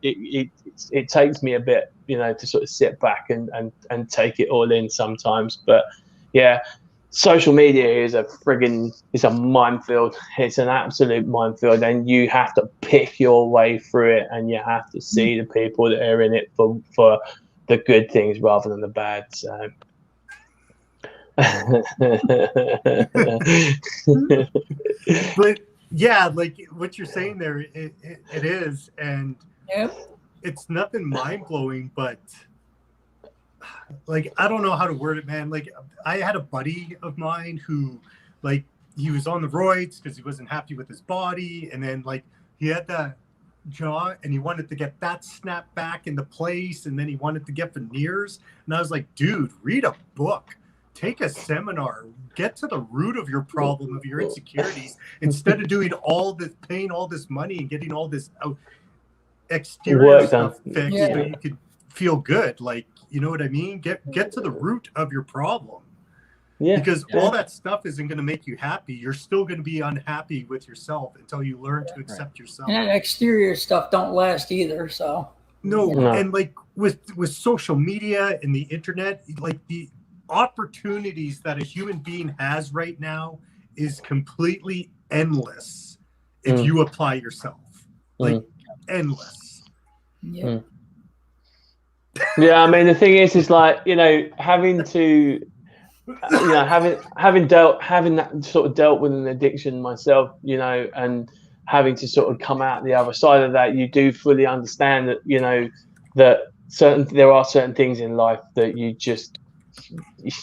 it takes me a bit, to sort of sit back and take it all in sometimes. But yeah, social media is it's a minefield. It's an absolute minefield, and you have to pick your way through it, and you have to see the people that are in it for the good things rather than the bad. So but yeah, like what you're saying there, it is, and it's nothing mind-blowing, but like I don't know how to word it, man. Like I had a buddy of mine who, like, he was on the roids because he wasn't happy with his body, and then like he had that jaw and he wanted to get that snapped back into place, and then he wanted to get veneers, and I was like, dude, read a book. Take a seminar, get to the root of your problem, of your insecurities, instead of doing paying all this money and getting all this exterior stuff fixed so you could feel good. Like, you know what I mean? Get to the root of your problem. Yeah. Because all that stuff isn't going to make you happy. You're still going to be unhappy with yourself until you learn to accept yourself. And that exterior stuff don't last either. So no. And like with social media and the internet, like the opportunities that a human being has right now is completely endless if you apply yourself. Like endless. Yeah. Yeah, I mean the thing is like, having to having that sort of dealt with an addiction myself, and having to sort of come out the other side of that, you do fully understand that, that there are certain things in life that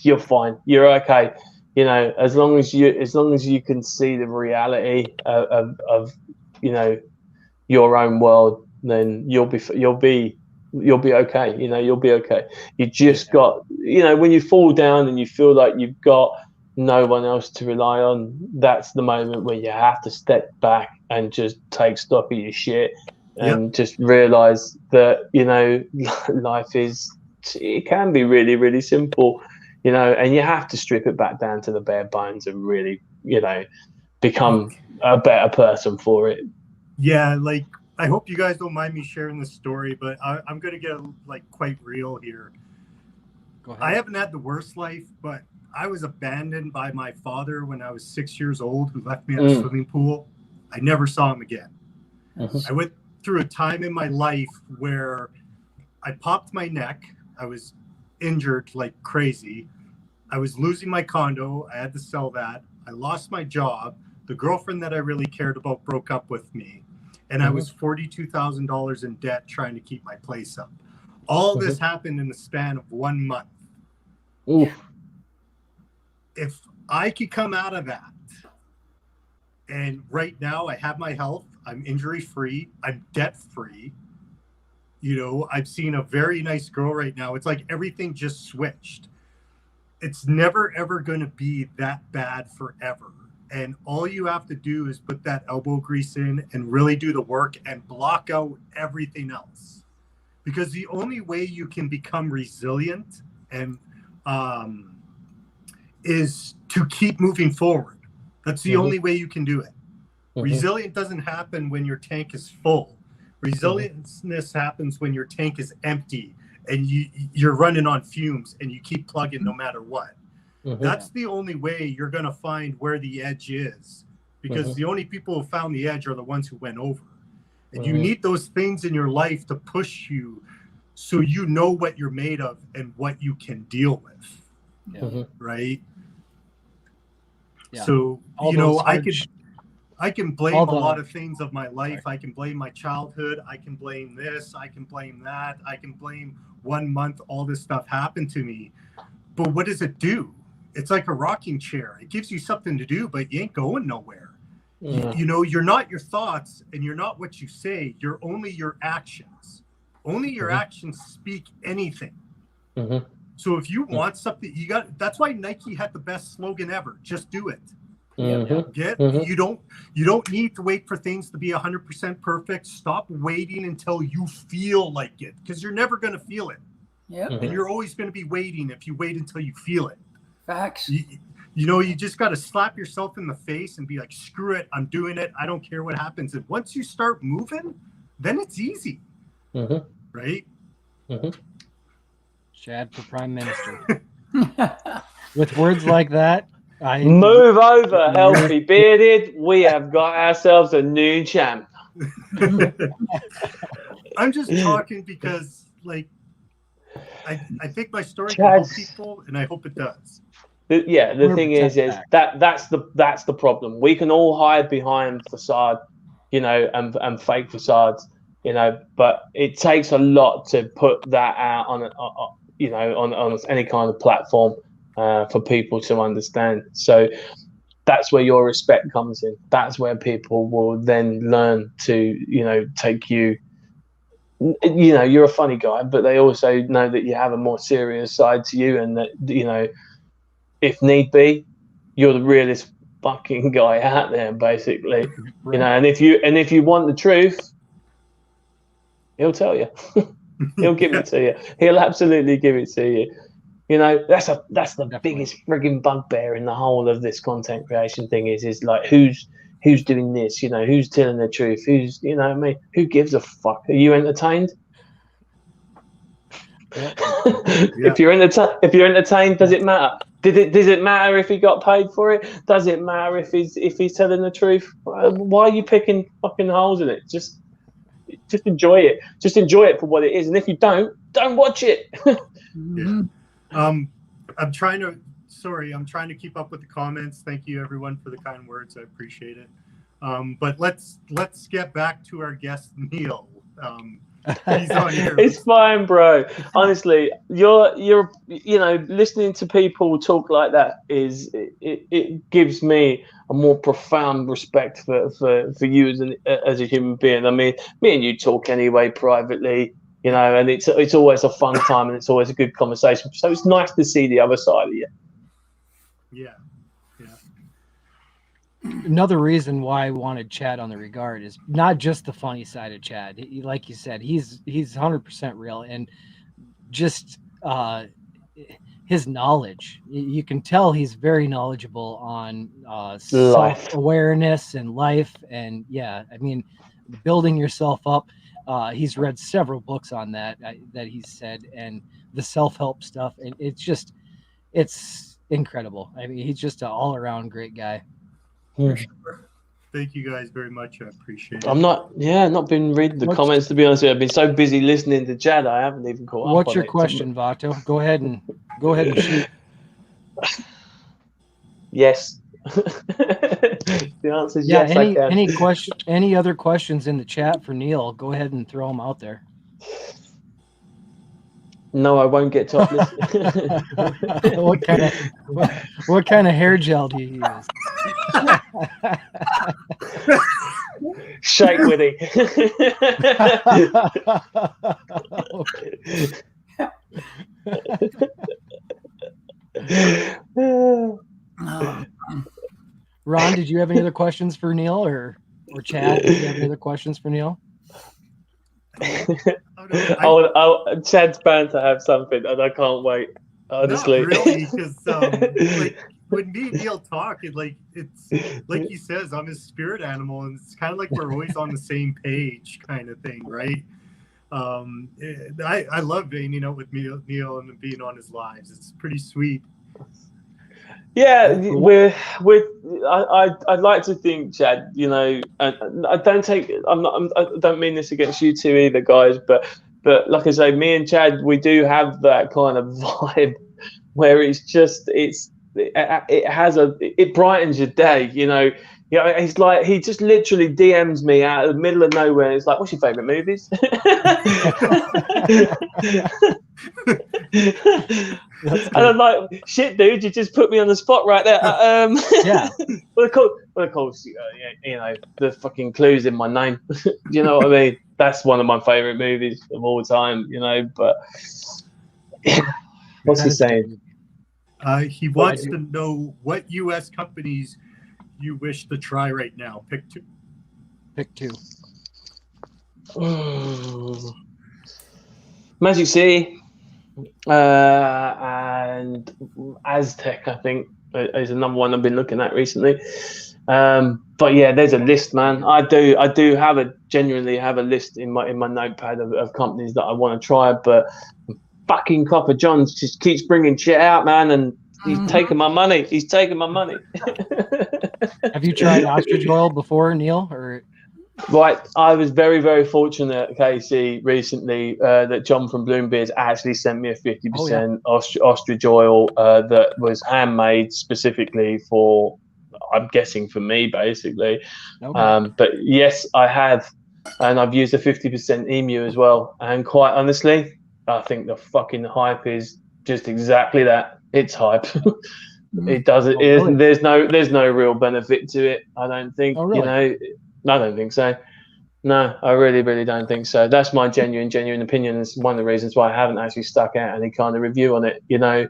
you're fine, you're okay, as long as you can see the reality of your own world, then you'll be okay. You'll be okay. You just got, when you fall down and you feel like you've got no one else to rely on, that's the moment where you have to step back and just take stock of your shit and just realize that, life it can be really, really simple, and you have to strip it back down to the bare bones and really, become a better person for it. Yeah, like I hope you guys don't mind me sharing this story, but I'm going to get like quite real here. Go ahead. I haven't had the worst life, but I was abandoned by my father when I was 6 years old, who left me at a swimming pool. I never saw him again. I went through a time in my life where I popped my neck. I was injured like crazy. I was losing my condo. I had to sell that. I lost my job. The girlfriend that I really cared about broke up with me. And I was $42,000 in debt trying to keep my place up. All this happened in the span of 1 month. Oof. If I could come out of that, and right now I have my health, I'm injury-free, I'm debt-free. I've seen a very nice girl right now. It's like everything just switched. It's never, ever going to be that bad forever. And all you have to do is put that elbow grease in and really do the work and block out everything else. Because the only way you can become resilient and is to keep moving forward. That's the only way you can do it. Resilient doesn't happen when your tank is full. Resilience happens when your tank is empty and you're running on fumes and you keep plugging no matter what. That's the only way you're going to find where the edge is, because the only people who found the edge are the ones who went over. And you need those things in your life to push you so you know what you're made of and what you can deal with. Right? Yeah. So, I can blame a lot of things of my life. I can blame my childhood. I can blame this. I can blame that. I can blame 1 month all this stuff happened to me. But what does it do? It's like a rocking chair. It gives you something to do, but you ain't going nowhere. Yeah. You know, you're not your thoughts and you're not what you say. You're only your actions. Only your actions speak anything. So if you want something, you got. That's why Nike had the best slogan ever. Just do it. You don't need to wait for things to be 100% perfect. Stop waiting until you feel like it, because you're never going to feel it. And you're always going to be waiting if you wait until you feel it. Facts. You know, you just got to slap yourself in the face and be like, screw it, I'm doing it. I don't care what happens. And once you start moving, then it's easy. Right? Chad for Prime Minister. With words like that, move over, healthy bearded. We have got ourselves a new champ. I'm just talking because, like, I think my story can help people, and I hope it does. The thing is that's the problem. We can all hide behind facade, you know, and fake facades, you know, but it takes a lot to put that out on any kind of platform for people to understand. So that's where your respect comes in. That's where people will then learn to, you know, take you. You know, you're a funny guy, but they also know that you have a more serious side to you, and that, you know, if need be, you're the realest fucking guy out there, basically. You know, and if you want the truth, he'll tell you. He'll give it to you. He'll absolutely give it to you. You know, that's the biggest frigging bugbear in the whole of this content creation thing is like who's doing this, you know, who's telling the truth, who's, you know what I mean, who gives a fuck? Are you entertained? If you're entertained, does it matter? Does it matter if he got paid for it? Does it matter if he's telling the truth? Why are you picking fucking holes in it? Just enjoy it. Just enjoy it for what it is. And if you don't watch it. I'm trying to keep up with the comments. Thank you everyone for the kind words. I appreciate it. But let's get back to our guest, Neil. He's on here. It's fine, bro. Honestly, you're you know, listening to people talk like that it gives me a more profound respect for you as a human being. I mean, me and you talk anyway privately, you know, and it's always a fun time and it's always a good conversation. So it's nice to see the other side of you. Yeah. Another reason why I wanted Chad on the Regard is not just the funny side of Chad. Like you said, he's 100% real, and just his knowledge. You can tell he's very knowledgeable on self-awareness and life, and yeah, I mean, building yourself up. He's read several books on that he's said, and the self-help stuff, and it's incredible. I mean, he's just an all-around great guy. For sure. Thank you guys very much. I appreciate it. I'm not been reading the comments, to be honest with you. I've been so busy listening to Chad, I haven't even caught up. What's your question, Vato? Go ahead and shoot. Yes. The answer is yes. Any other questions in the chat for Neil? Go ahead and throw them out there. No, I won't get topless. What kind of hair gel do you use? Shake Witty. Ron, did you have any other questions for Neil or Chad? Did you have any other questions for Neil? Chad's bound to have something, and I can't wait. Honestly, not really, because like when me and Neil talk, it's like he says, I'm his spirit animal, and it's kind of like we're always on the same page, kind of thing, right? I love hanging out with Neil and being on his lives. It's pretty sweet. Yeah, I'd like to think, Chad, you know, and I don't mean this against you two either, guys, but like I say, me and Chad, we do have that kind of vibe where it's it brightens your day, you know. Yeah, he's like, he just literally DMs me out of the middle of nowhere. It's like, what's your favorite movies? And I'm like, shit, dude, you just put me on the spot right there. Yeah. Well, of course, you know, the fucking clues in my name. You know what I mean? That's one of my favorite movies of all time, you know. But what's he saying? He wants to know what U.S. companies you wish to try right now. Pick two. Pick two. Magic City and Aztec, I think, is another one I've been looking at recently. But yeah, there's a list, man. I genuinely have a list in my notepad of companies that I want to try, but fucking Copper John's just keeps bringing shit out, man, and he's taking my money. He's taking my money. Have you tried ostrich oil before, Neil? Or right, I was very, very fortunate, Casey, recently that John from Beards actually sent me a 50% ostrich oil that was handmade specifically for, I'm guessing, for me, basically. Okay. But yes, I have, and I've used a 50% emu as well. And quite honestly, I think the fucking hype is just exactly that. It's hype. It doesn't. Really? There's no real benefit to it. I don't think. Oh, really? You know, I don't think so. No, I really, really don't think so. That's my genuine opinion. It's one of the reasons why I haven't actually stuck out any kind of review on it. You know,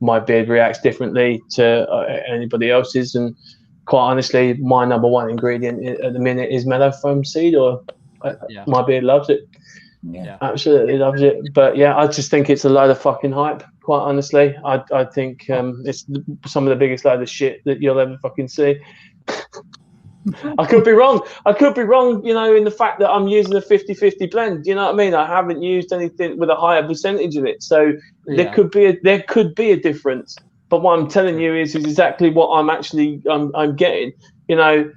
my beard reacts differently to anybody else's, and quite honestly, my number one ingredient at the minute is meadow foam seed oil. My beard loves it. Yeah, absolutely loves it. But yeah, I just think it's a load of fucking hype. Quite honestly, I think it's some of the biggest load of shit that you'll ever fucking see. I could be wrong. You know, in the fact that I'm using a 50-50 blend. You know what I mean? I haven't used anything with a higher percentage in it, so there could be a difference. But what I'm telling you is exactly what I'm getting. You know.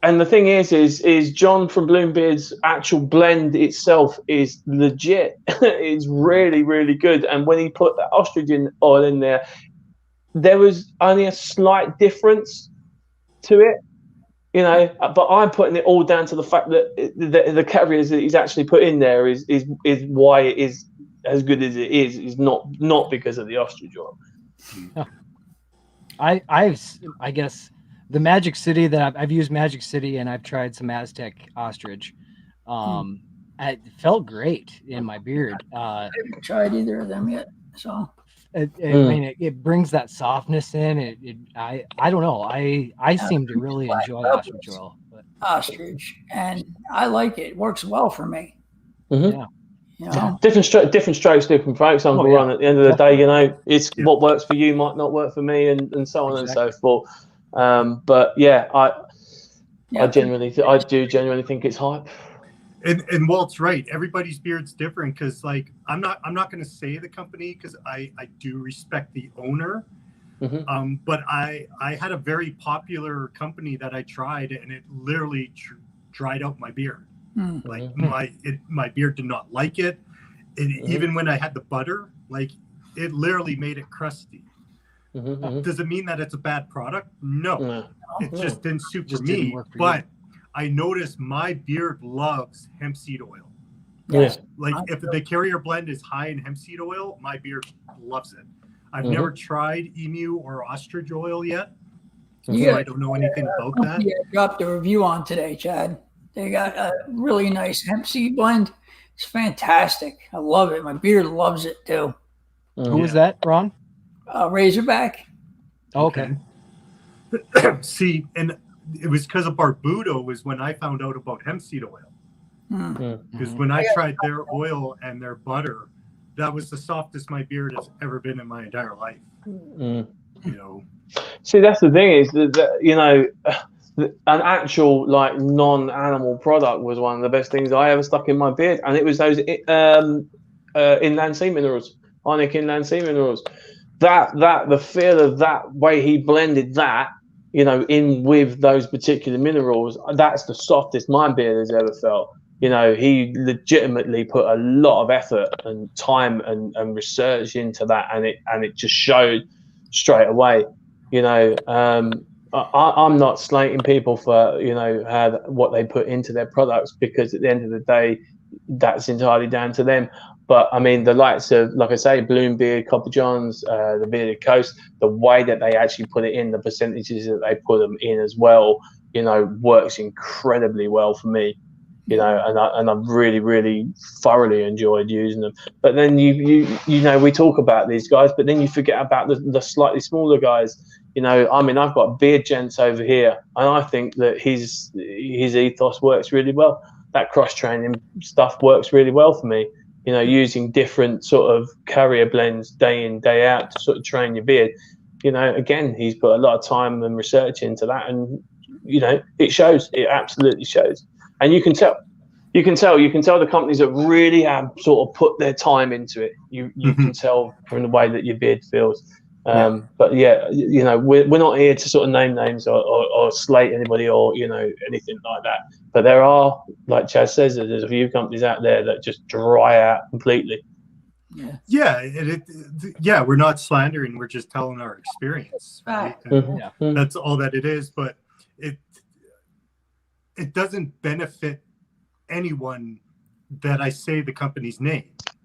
And the thing is John from Beards' actual blend itself is legit. It's really, really good. And when he put that ostrich oil in there was only a slight difference to it, you know. But I'm putting it all down to the fact that the caviars that he's actually put in there is why it is as good as it is not because of the ostrich oil. I guess. The Magic City that I've used Magic City, and I've tried some Aztec ostrich. It felt great in my beard. I haven't tried either of them yet, so. I mean, it brings that softness in. I don't know. I seem to really enjoy ostrich oil. Ostrich, and I like it. It works well for me. Mm-hmm. Yeah. You know? Different strokes, different folks. At the end of the day, you know, it's what works for you might not work for me, and so on and so forth. But yeah, I do genuinely think it's hype. And Walt's right. Everybody's beard's different because, like, I'm not going to say the company because I do respect the owner. Mm-hmm. But I had a very popular company that I tried, and it literally dried out my beard. Mm-hmm. Like my beard did not like it. Even when I had the butter, like, it literally made it crusty. Mm-hmm. Does it mean that it's a bad product? No. It just didn't suit for me. But I noticed my beard loves hemp seed oil. Yes. Like, if the carrier blend is high in hemp seed oil, my beard loves it. I've never tried emu or ostrich oil yet, so I don't know anything about that. Yeah, dropped a review on today, Chad. They got a really nice hemp seed blend. It's fantastic. I love it. My beard loves it too. Who was that, Ron? Razorback. Okay. See, and it was because of Barbudo was when I found out about hemp seed oil. Because when I tried their oil and their butter, that was the softest my beard has ever been in my entire life. You know. See, that's the thing is that you know, an actual like non-animal product was one of the best things I ever stuck in my beard, and it was those inland sea minerals, Ionic inland sea minerals. That the feel of that way he blended that, you know, in with those particular minerals, that's the softest my beard has ever felt. You know, he legitimately put a lot of effort and time and research into that, and it just showed straight away. You know, I'm not slating people for, you know, what they put into their products, because at the end of the day, that's entirely down to them. But I mean, the likes of, like I say, Bloombeard, Copper Johns, the Bearded Coast, the way that they actually put it in, the percentages that they put them in as well, you know, works incredibly well for me. You know, and I've really, really thoroughly enjoyed using them. But then you know, we talk about these guys, but then you forget about the slightly smaller guys. You know, I mean, I've got Beard Gents over here, and I think that his ethos works really well. That cross training stuff works really well for me. You know, using different sort of carrier blends day in, day out to sort of train your beard. You know, again, he's put a lot of time and research into that, and you know, it shows. It absolutely shows. And you can tell the companies that really have sort of put their time into it. You can tell from the way that your beard feels. But yeah, you know, we're not here to sort of name names or slate anybody or, you know, anything like that. But there are, like Chaz says, there's a few companies out there that just dry out completely. Yeah, we're not slandering. We're just telling our experience. Right? That's all that it is. But it doesn't benefit anyone that I say the company's name.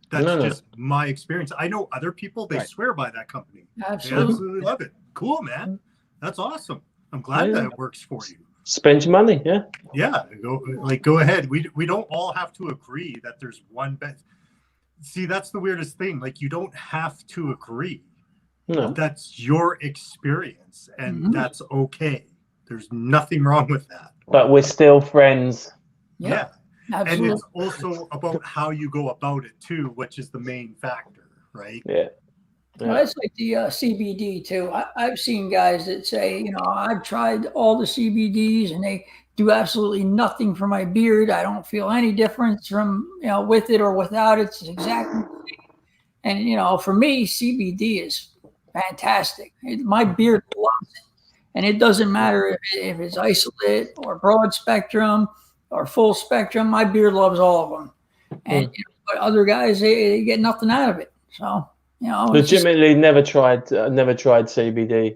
That's just my experience. I know other people, they swear by that company. Absolutely. They absolutely love it. Cool, man. That's awesome. I'm glad that it works for you. Spend your money, go ahead. We don't all have to agree that there's one best. See, that's the weirdest thing. Like, you don't have to agree. No. That's your experience, and that's okay. There's nothing wrong with that. But we're still friends. Yeah. Absolutely. And it's also about how you go about it too, which is the main factor, right? Yeah. Well, it's like the CBD too. I've seen guys that say, you know, I've tried all the CBDs and they do absolutely nothing for my beard. I don't feel any difference from, you know, with it or without it. It's exactly the same. And, you know, for me, CBD is fantastic. My beard loves it. And it doesn't matter if it's isolate or broad spectrum or full spectrum. My beard loves all of them. And you know, but other guys, they get nothing out of it. So, you know, legitimately never tried CBD.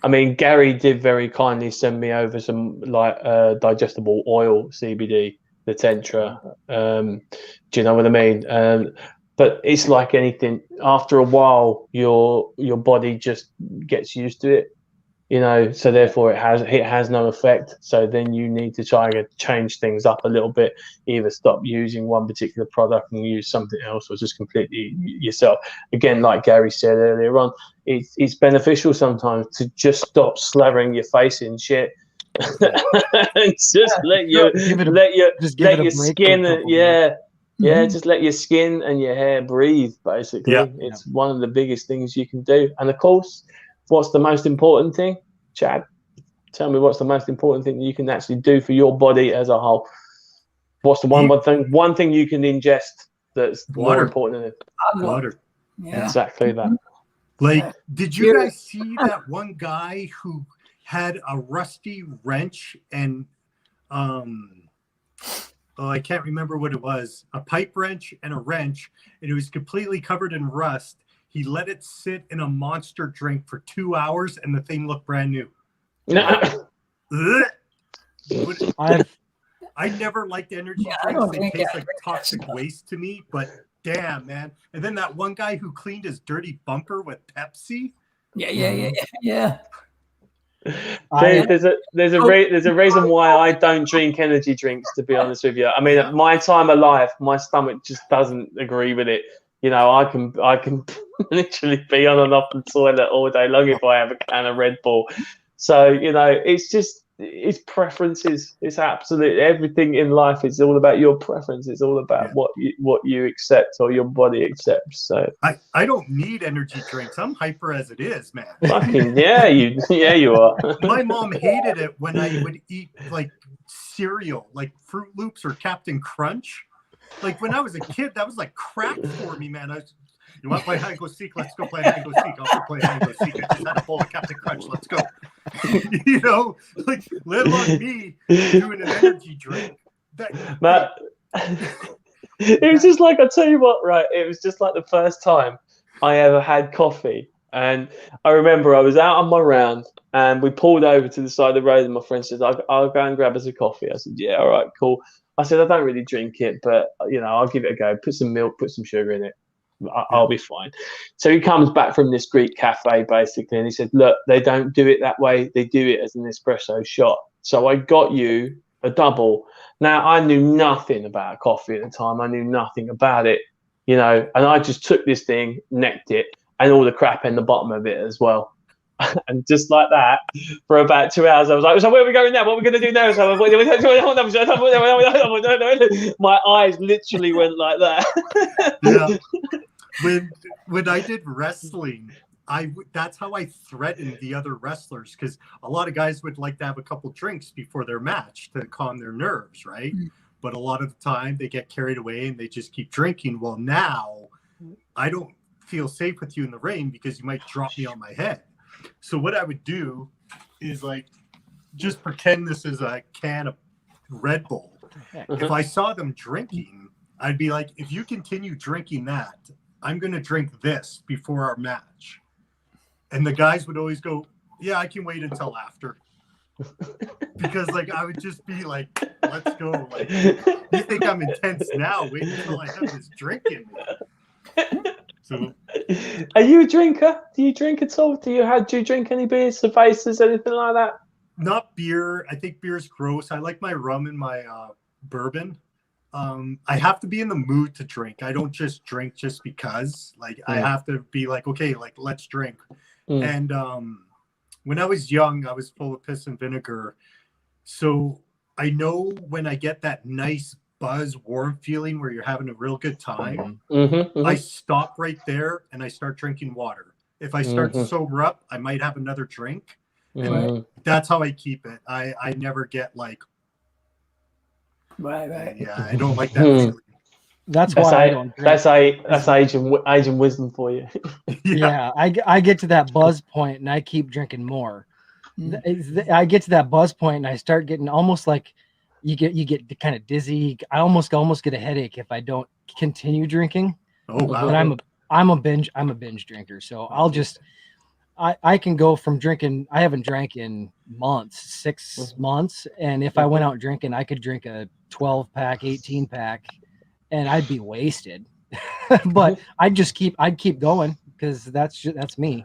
I mean, Gary did very kindly send me over some like digestible oil CBD, the Tentra. Do you know what I mean? But it's like anything. After a while, your body just gets used to it. You know, so therefore it has no effect. So then you need to try and change things up a little bit, either stop using one particular product and use something else, or just completely yourself. Again, like Gary said earlier on, it's beneficial sometimes to just stop slathering your face in shit. And just let your skin, just let your skin and your hair breathe. Basically, it's one of the biggest things you can do. And of course, what's the most important thing, Chad? Tell me, what's the most important thing you can actually do for your body as a whole? What's the one thing you can ingest that's more important than it? Water. Yeah. Exactly that. Like, did you guys see that one guy who had a rusty wrench and I can't remember what it was, a pipe wrench and a wrench, and it was completely covered in rust. He let it sit in a Monster drink for 2 hours, and the thing looked brand new. I never liked energy drinks. They taste like toxic waste to me, but damn, man. And then that one guy who cleaned his dirty bumper with Pepsi. Yeah. There's a reason why I don't drink energy drinks, to be honest with you. I mean, at my time of life, my stomach just doesn't agree with it. You know, I can literally be on and off the toilet all day long if I have a can of Red Bull. So, you know, it's preferences. It's absolutely everything in life. It's all about your preference. It's all about what you accept or your body accepts. So I don't need energy drinks. I'm hyper as it is, man. Fucking you are. My mom hated it when I would eat like cereal, like Fruit Loops or Captain Crunch. Like when I was a kid, that was like crack for me, man. You want to play hide and go seek? Let's go play hide and go seek. I'll play hide and go seek. I just had a bowl of Captain Crunch. Let's go. You know, like let alone me doing an energy drink. Matt, it was just like, I tell you what, right? It was just like the first time I ever had coffee. And I remember I was out on my round and we pulled over to the side of the road and my friend said, I'll go and grab us a coffee. I said, yeah, all right, cool. I said, I don't really drink it, but, I'll give it a go. Put some milk, put some sugar in it. I'll be fine. So he comes back from this Greek cafe, basically, and he said, look, they don't do it that way. They do it as an espresso shot. So I got you a double. Now, I knew nothing about coffee at the time. I knew nothing about it, and I just took this thing, necked it, and all the crap in the bottom of it as well. And just like that, for about 2 hours, I was like, so where are we going now? What are we going to do now? So my eyes literally went like that. Yeah. When I did wrestling, that's how I threatened the other wrestlers, because a lot of guys would like to have a couple drinks before their match to calm their nerves, right? But a lot of the time they get carried away and they just keep drinking. Well, now I don't feel safe with you in the ring because you might drop me on my head. So what I would do is just pretend this is a can of Red Bull. If I saw them drinking, I'd be like, if you continue drinking that, I'm going to drink this before our match. And the guys would always go, yeah, I can wait until after. Because I would just be like, let's go. You think I'm intense now? Wait until I have this drink in me. So, are you a drinker? Do you drink at all? Do you drink any beers, cervezas, anything like that? Not beer. I think beer's gross. I like my rum and my bourbon. I have to be in the mood to drink. I don't just drink just because. I have to be okay, let's drink. And when I was young, I was full of piss and vinegar. So I know when I get that nice buzz, warm feeling where you're having a real good time, I stop right there and I start drinking water. If I start to sober up, I might have another drink. And that's how I keep it. I never get right. Yeah, I don't like that feeling. That's why I don't drink. That's age and wisdom for you. Yeah, I get to that buzz point and I keep drinking more. I get to that buzz point and I start getting almost like you get kind of dizzy. I almost get a headache if I don't continue drinking. Oh wow! And I'm a binge drinker, so I can go from drinking. I haven't drank in months, 6 months, and if I went out drinking, I could drink a 12-pack, 18-pack, and I'd be wasted. But I'd keep going because that's me.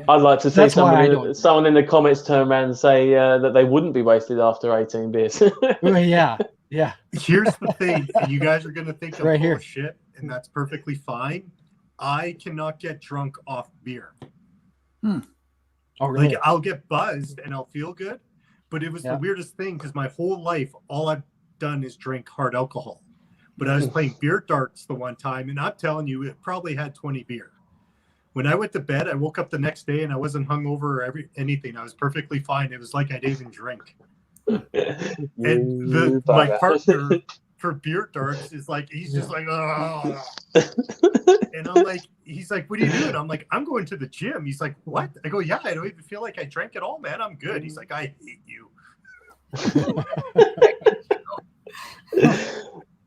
I'd like to see someone in the comments turn around and say that they wouldn't be wasted after 18 beers. Yeah. Here's the thing. You guys are going to think I'm full of shit, and that's perfectly fine. I cannot get drunk off beer. Oh, really? I'll get buzzed and I'll feel good, but it was the weirdest thing because my whole life, all I've done is drink hard alcohol. But I was playing beer darts the one time, and I'm telling you, it probably had 20 beer. When I went to bed, I woke up the next day and I wasn't hungover or anything. I was perfectly fine. It was like I didn't even drink. And my partner for beer darts is he's just oh. And I'm like, he's like, what are you doing? I'm like, I'm going to the gym. He's like, what? I go, yeah, I don't even feel like I drank at all, man. I'm good. He's like, I hate you.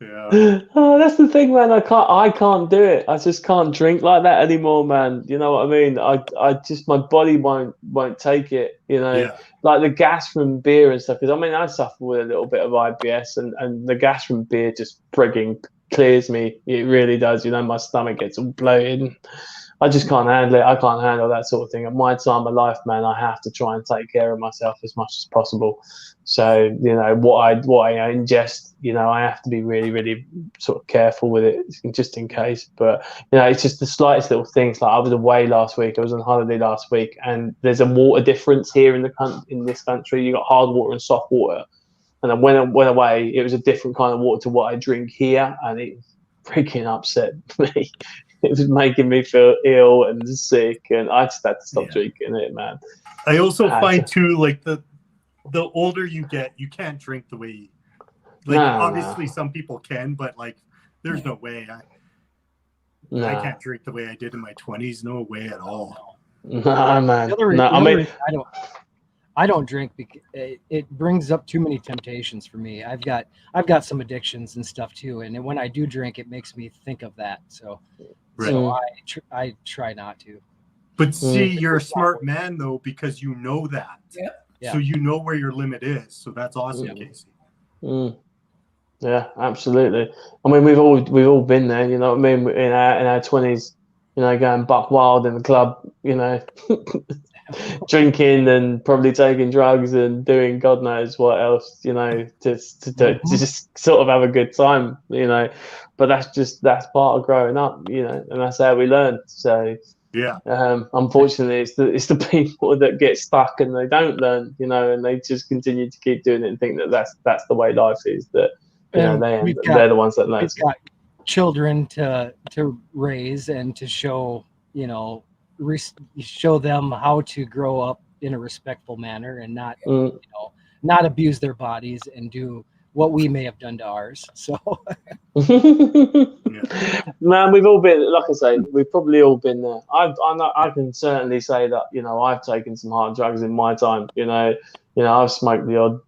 Yeah. Oh, that's the thing, man. I can't do it. I just can't drink like that anymore, man. You know what I mean? I just, my body won't take it. Like the gas from beer and stuff. Because I suffer with a little bit of IBS, and the gas from beer just frigging clears me. It really does. My stomach gets all bloated. I just can't handle it. I can't handle that sort of thing. At my time of life, man, I have to try and take care of myself as much as possible. So, what I ingest, I have to be really, really sort of careful with it just in case. But, it's just the slightest little things. Like I was away last week. I was on holiday last week, and there's a water difference here in this country. You got hard water and soft water. And then when I went away, it was a different kind of water to what I drink here, and it freaking upset me. It was making me feel ill and sick, and I just had to stop drinking it, man. I also find too, the older you get, you can't drink the way. Obviously, some people can, but there's no way. I can't drink the way I did in my 20s. No way at all. Nah, man. I don't drink because it brings up too many temptations for me. I've got some addictions and stuff too, and when I do drink, it makes me think of that. So I try not to. But see, you're a smart man though, because you know that. Yeah. So you know where your limit is. So that's awesome, Casey. Yeah, absolutely. I mean, we've all been there. You know what I mean? In our 20s, you know, going buck wild in the club. You know, drinking and probably taking drugs and doing God knows what else. You know, to just sort of have a good time. You know, but that's part of growing up. You know, and that's how we learn. So. Yeah. Unfortunately, it's the people that get stuck and they don't learn, you know, and they just continue to keep doing it and think that that's the way life is. That you know they're the ones that learn. We've got children to raise and to show, you know, show them how to grow up in a respectful manner and not you know, not abuse their bodies and do what we may have done to ours. So man, we've all been, like I say, we've probably all been there. I can certainly say that, you know, I've taken some hard drugs in my time. You know, I've smoked the odd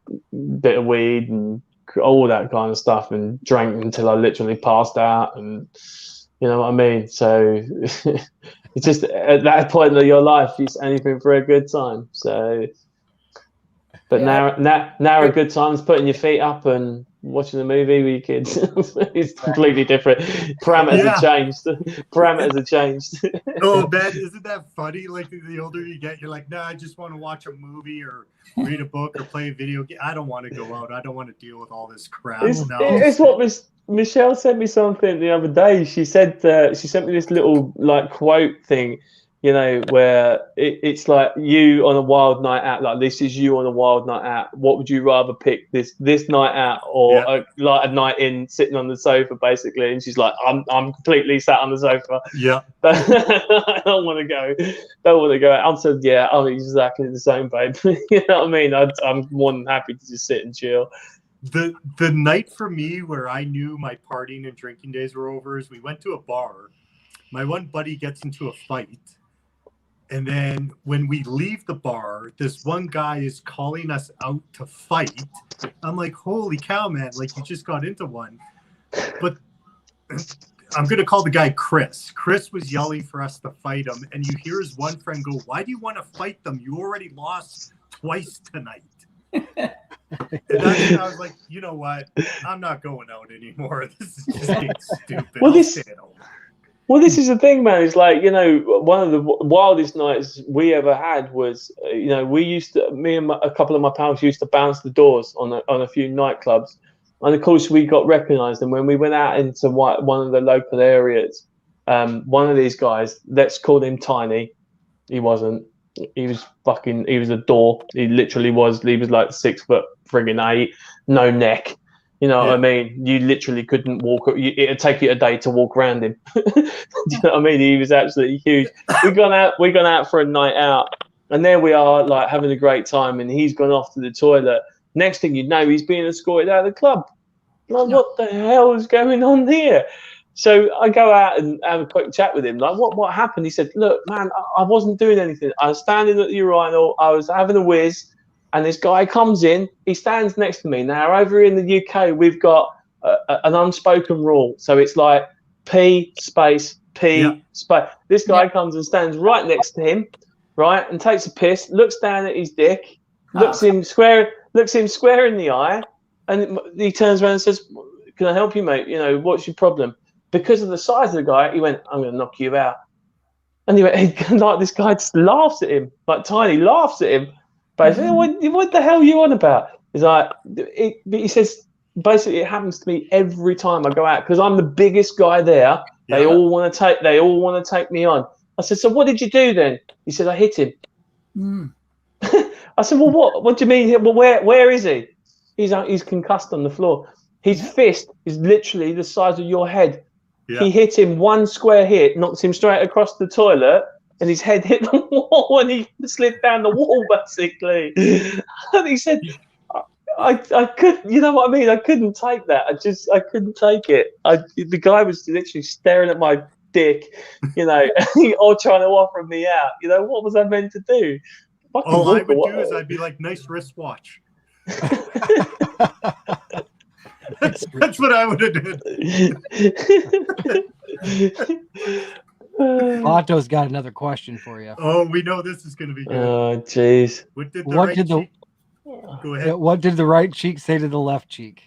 bit of weed and all that kind of stuff and drank until I literally passed out, and you know what I mean. So it's just at that point of your life, it's anything for a good time. So. But now a good time is putting your feet up and watching a movie with your kids. It's completely different. Parameters have changed. Parameters have changed. Oh, man, isn't that funny? Like, the older you get, you're like, nah, I just want to watch a movie or read a book or play a video game. I don't want to go out. I don't want to deal with all this crap. It's what Michelle sent me something the other day. She said she sent me this little like quote thing. You know, where it's like you on a wild night out, like this is you on a wild night out. What would you rather pick, this night out or a night in sitting on the sofa, basically? And she's like, I'm completely sat on the sofa. Yeah. I don't want to go. Don't want to go out. I'm said, yeah, I'm exactly the same, babe. You know what I mean? I'm more than happy to just sit and chill. The night for me where I knew my partying and drinking days were over is we went to a bar. My one buddy gets into a fight. And then when we leave the bar, this one guy is calling us out to fight. I'm like, holy cow, man, like you just got into one. But I'm going to call the guy Chris. Chris was yelling for us to fight him. And you hear his one friend go, why do you want to fight them? You already lost twice tonight. And that's when I was like, you know what? I'm not going out anymore. This is just getting stupid. Well, this is the thing, man. It's like, you know, one of the wildest nights we ever had was, you know, me and a couple of my pals used to bounce the doors on a few nightclubs. And of course, we got recognized. And when we went out into one of the local areas, one of these guys, let's call him Tiny. He wasn't. He was a door. He literally was. He was like 6 foot friggin' 8, no neck. You know what I mean? You literally couldn't walk. It'd take you a day to walk around him. Do you know what I mean? He was absolutely huge. We gone out for a night out, and there we are, like having a great time. And he's gone off to the toilet. Next thing you know, he's being escorted out of the club. Like, what the hell is going on here? So I go out and have a quick chat with him. Like, what happened? He said, "Look, man, I wasn't doing anything. I was standing at the urinal. I was having a whiz." And this guy comes in, he stands next to me. Now, over in the UK, we've got an unspoken rule. So it's like P space, P space. This guy comes and stands right next to him, right, and takes a piss, looks down at his dick, looks him square in the eye, and he turns around and says, "Can I help you, mate? You know, what's your problem?" Because of the size of the guy, he went, "I'm going to knock you out." And he went, like this guy just laughs at him, like Tiny laughs at him. Basically, what the hell are you on about? He's like, he says, basically, it happens to me every time I go out because I'm the biggest guy there. They all want to take me on. I said, so what did you do then? He said, I hit him. I said, well, what do you mean? Well, where is he? He's concussed on the floor. His fist is literally the size of your head. He hit him one square hit, knocked him straight across the toilet. And his head hit the wall, and he slid down the wall, basically. And he said, "I couldn't, you know what I mean? I couldn't take that. I couldn't take it. The guy was literally staring at my dick, you know, or trying to offer me out. You know, what was I meant to do? All I would do is I'd be like, nice wristwatch. That's what I would have done. Otto's got another question for you. Oh, we know this is going to be good. Oh, jeez. What did the Go ahead. What did the right cheek say to the left cheek?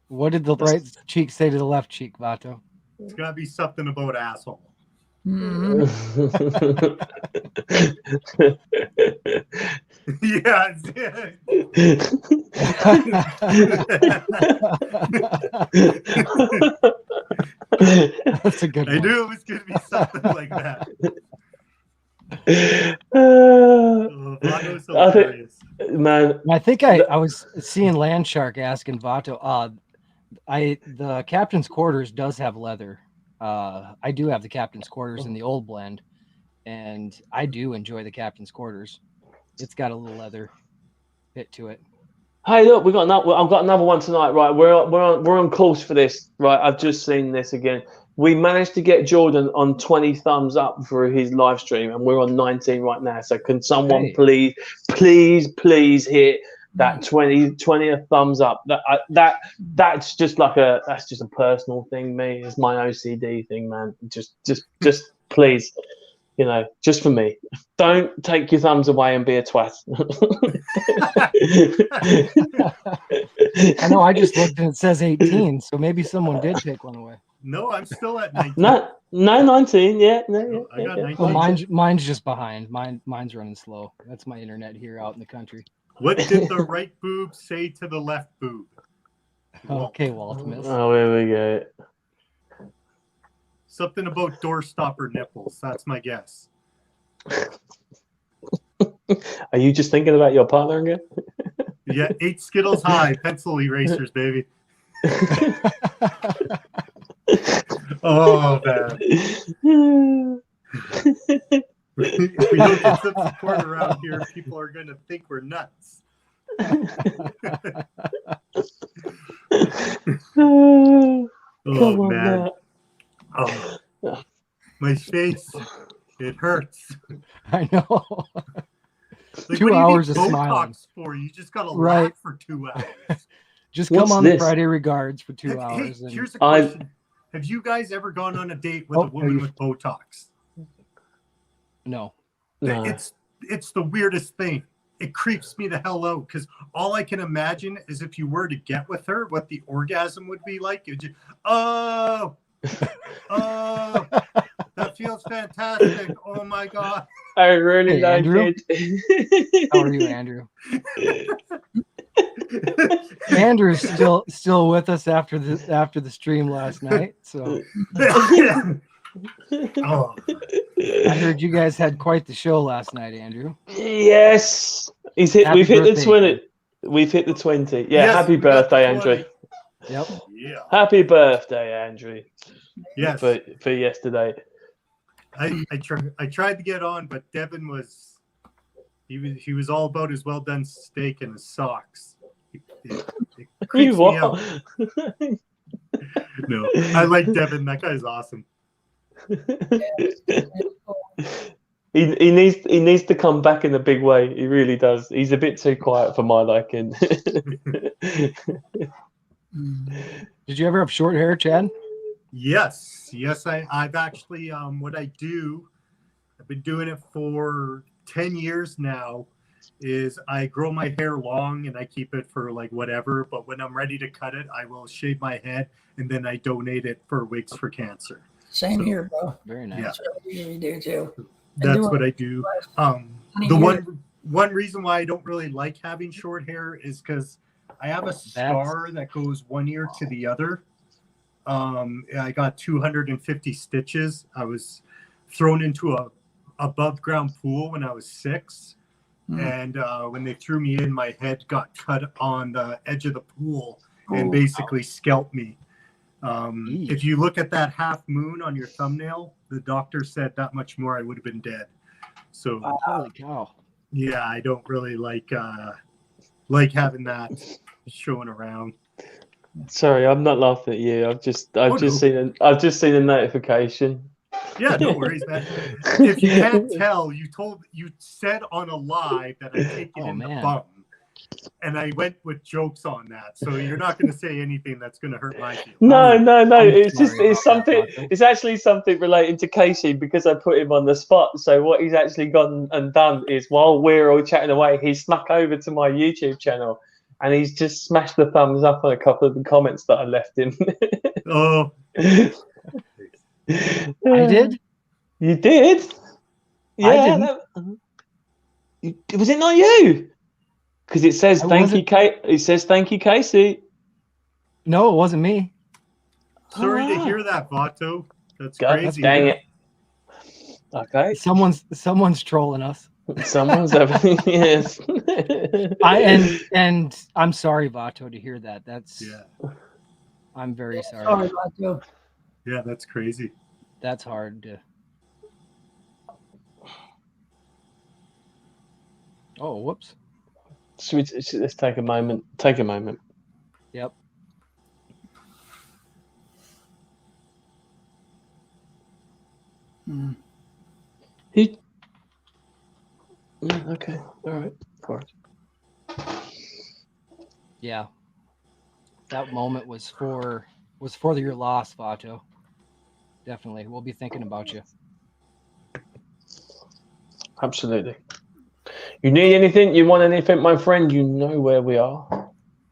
What did the right cheek say to the left cheek, Vato? It's got to be something about asshole. Mm-hmm. Yeah. That's a good one. I knew it was going to be something like that. Vato's hilarious. Man, I think I was seeing Landshark asking Vato. The captain's quarters does have leather. I do have the captain's quarters in the old blend, and I do enjoy the captain's quarters. It's got a little leather bit to it. Hey, look, I've got another one tonight. Right, we're on course for this. Right, I've just seen this again. We managed to get Jordan on 20 thumbs up for his live stream, and we're on 19 right now. So can someone please hit that 20th thumbs up? That's just a personal thing. Me, it's my OCD thing, man. Just please. Just for me. Don't take your thumbs away and be a twat. I know. I just looked and it says 18, so maybe someone did take one away. No, I'm still at 19. No, 19. Yeah, no, I got 19. Well, mine's just behind. Mine's running slow. That's my internet here out in the country. What did the right boob say to the left boob? Okay, Waltimus. Oh, here we go. Something about doorstopper nipples. That's my guess. Are you just thinking about your partner again? Yeah, 8 Skittles high, pencil erasers, baby. Oh, man. If we don't get some support around here, people are going to think we're nuts. Come on, man. Matt. Oh, my face. It hurts. I know. Like, 2 hours of smiling. For? You just got to laugh for 2 hours. Just come on the Friday Regards for 2 hours. Hey, here's a question. Have you guys ever gone on a date with a woman with Botox? No. It's the weirdest thing. It creeps me the hell out because all I can imagine is if you were to get with her, what the orgasm would be like. You'd just, oh, that feels fantastic. Oh my God. I really like it. How are you, Andrew? Andrew's still with us after the stream last night. So oh. I heard you guys had quite the show last night, Andrew. Yes. We've hit the 20. We've hit the 20. Yeah, yes, happy birthday, Andrew. Yep. Yeah. Happy birthday, Andrew. Yes. For yesterday. I tried to get on, but Devin was all about his well done steak and his socks. It creeps me out. No, I like Devin. That guy's awesome. He needs to come back in a big way. He really does. He's a bit too quiet for my liking. Did you ever have short hair, Chad? Yes. I've actually what I do, I've been doing it for 10 years now, is I grow my hair long and I keep it for like whatever, but when I'm ready to cut it, I will shave my head and then I donate it for Wigs for Cancer. Same here, bro. Very nice. That's what I usually do too. That's what I do. The one reason why I don't really like having short hair is because I have a scar that goes one ear to the other. I got 250 stitches. I was thrown into a above ground pool when I was 6. And when they threw me in, my head got cut on the edge of the pool and basically scalped me. If you look at that half moon on your thumbnail, the doctor said that much more I would have been dead. So holy cow. Yeah, I don't really like having that showing around. Sorry, I'm not laughing at you. I've just seen a notification. Yeah, no worries, man. If you can't tell, you said on a live that I take it in the bum. and I went with jokes on that. So you're not going to say anything that's going to hurt my feelings. No. It's It's actually something relating to Casey because I put him on the spot. So what he's actually gone and done is while we're all chatting away, he snuck over to my YouTube channel and he's just smashed the thumbs up on a couple of the comments that I left him. Oh, I did. You did? Yeah. I didn't. Was it not you? Because it says thank you, Kate. It says thank you, Casey. No, it wasn't me. sorry to hear that, Vato. That's God, crazy. dang it. Okay. Someone's trolling us. Someone's having yes. And I'm sorry, Vato, to hear that. I'm very sorry. Sorry, Vato. Yeah, that's crazy. That's hard to. Oh, whoops. Let's take a moment. Take a moment. Yep. Okay. All right. Of course. Yeah. That moment was for your loss, Vato. Definitely. We'll be thinking about you. Absolutely. You need anything? You want anything, my friend? You know where we are.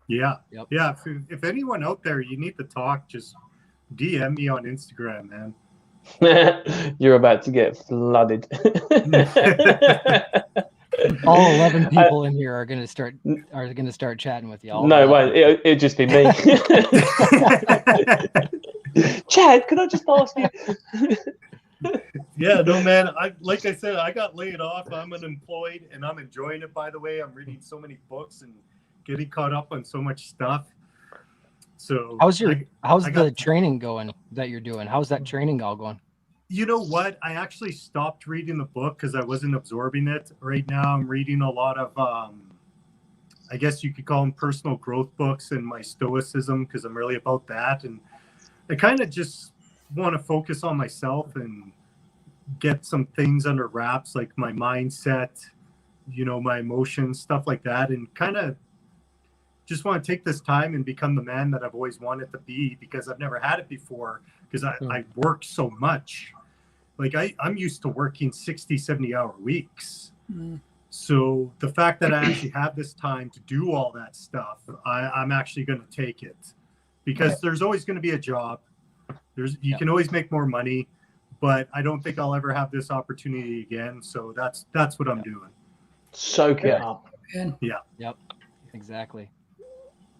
Yeah. Yep. Yeah. If anyone out there, you need to talk, just DM me on Instagram, man. You're about to get flooded. All 11 people in here are gonna start chatting with you. No, well, it'll just be me. Chad, could I just ask you? Yeah, no, man. Like I said, I got laid off. I'm unemployed, and I'm enjoying it. By the way, I'm reading so many books and getting caught up on so much stuff. So, how's the training going that you're doing? How's that training all going? You know what? I actually stopped reading the book because I wasn't absorbing it. Right now, I'm reading a lot of, I guess you could call them personal growth books and my stoicism because I'm really about that. And I kind of just want to focus on myself and get some things under wraps, like my mindset, my emotions, stuff like that. And kind of just want to take this time and become the man that I've always wanted to be because I've never had it before because I work so much. Like I'm used to working 60, 70-hour weeks. So the fact that I actually have this time to do all that stuff, I'm actually going to take it because there's always going to be a job. You can always make more money, but I don't think I'll ever have this opportunity again. So that's what I'm doing. Soak it up. Yeah. Yep. Exactly.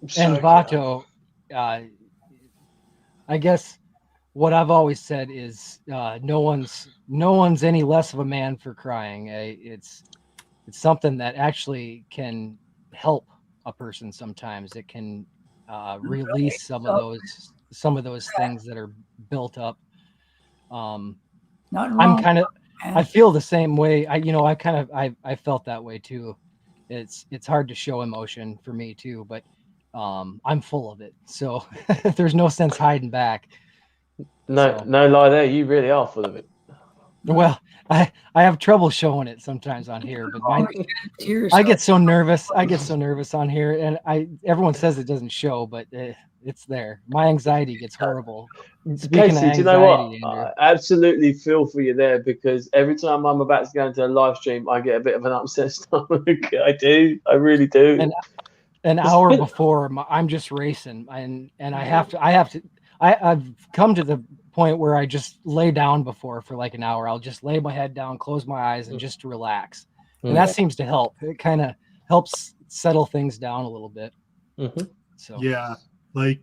Soak and Vato, I guess what I've always said is no one's any less of a man for crying. It's something that actually can help a person sometimes. It can release some of those things that are built up. I'm kind of, I feel the same way. I felt that way too. It's hard to show emotion for me too, but I'm full of it. So there's no sense hiding back. No lie there. You really are full of it. Well, I have trouble showing it sometimes on here, but I get so nervous. I get so nervous on here, and everyone says it doesn't show, but it's there. My anxiety gets horrible. Speaking Casey, of anxiety, do you know what? Andrew, I absolutely feel for you there because every time I'm about to go into a live stream, I get a bit of an upset stomach. I do. I really do. And an hour before, I'm just racing, and I've come to the point where I just lay down for like an hour. I'll just lay my head down, close my eyes, and just relax. And that seems to help. It kind of helps settle things down a little bit. So yeah, like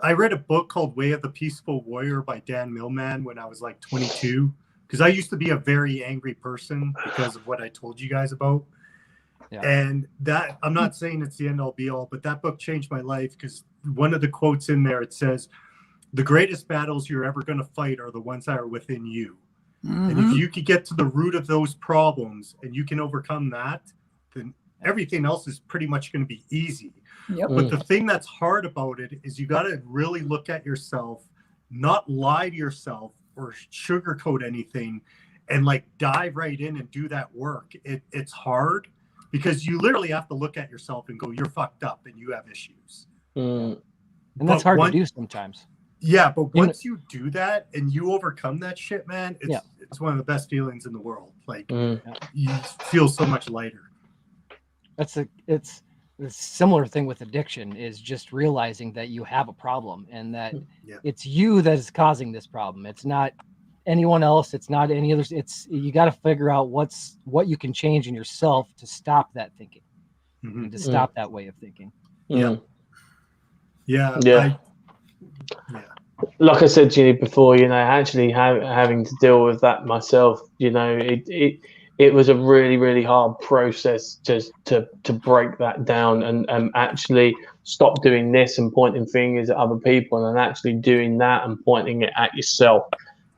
I read a book called Way of the Peaceful Warrior by Dan Millman when I was like 22, because I used to be a very angry person because of what I told you guys about. Yeah. And that, I'm not saying it's the end all be all, but that book changed my life because one of the quotes in there, it says, the greatest battles you're ever going to fight are the ones that are within you. And if you could get to the root of those problems and you can overcome that, then everything else is pretty much going to be easy. But the thing that's hard about it is you got to really look at yourself, not lie to yourself or sugarcoat anything, and like dive right in and do that work. It's hard, because you literally have to look at yourself and go, you're fucked up and you have issues. And that's hard to do sometimes. Yeah, but once you do that and you overcome that shit, man, it's one of the best feelings in the world. Like you feel so much lighter. It's a similar thing with addiction, is just realizing that you have a problem and that it's you that is causing this problem. It's not anyone else. It's not any others. You got to figure out what you can change in yourself to stop that thinking, and to stop that way of thinking. Yeah. Like I said to you before, actually having to deal with that myself, it was a really, really hard process just to break that down and actually stop doing this and pointing fingers at other people and actually doing that and pointing it at yourself,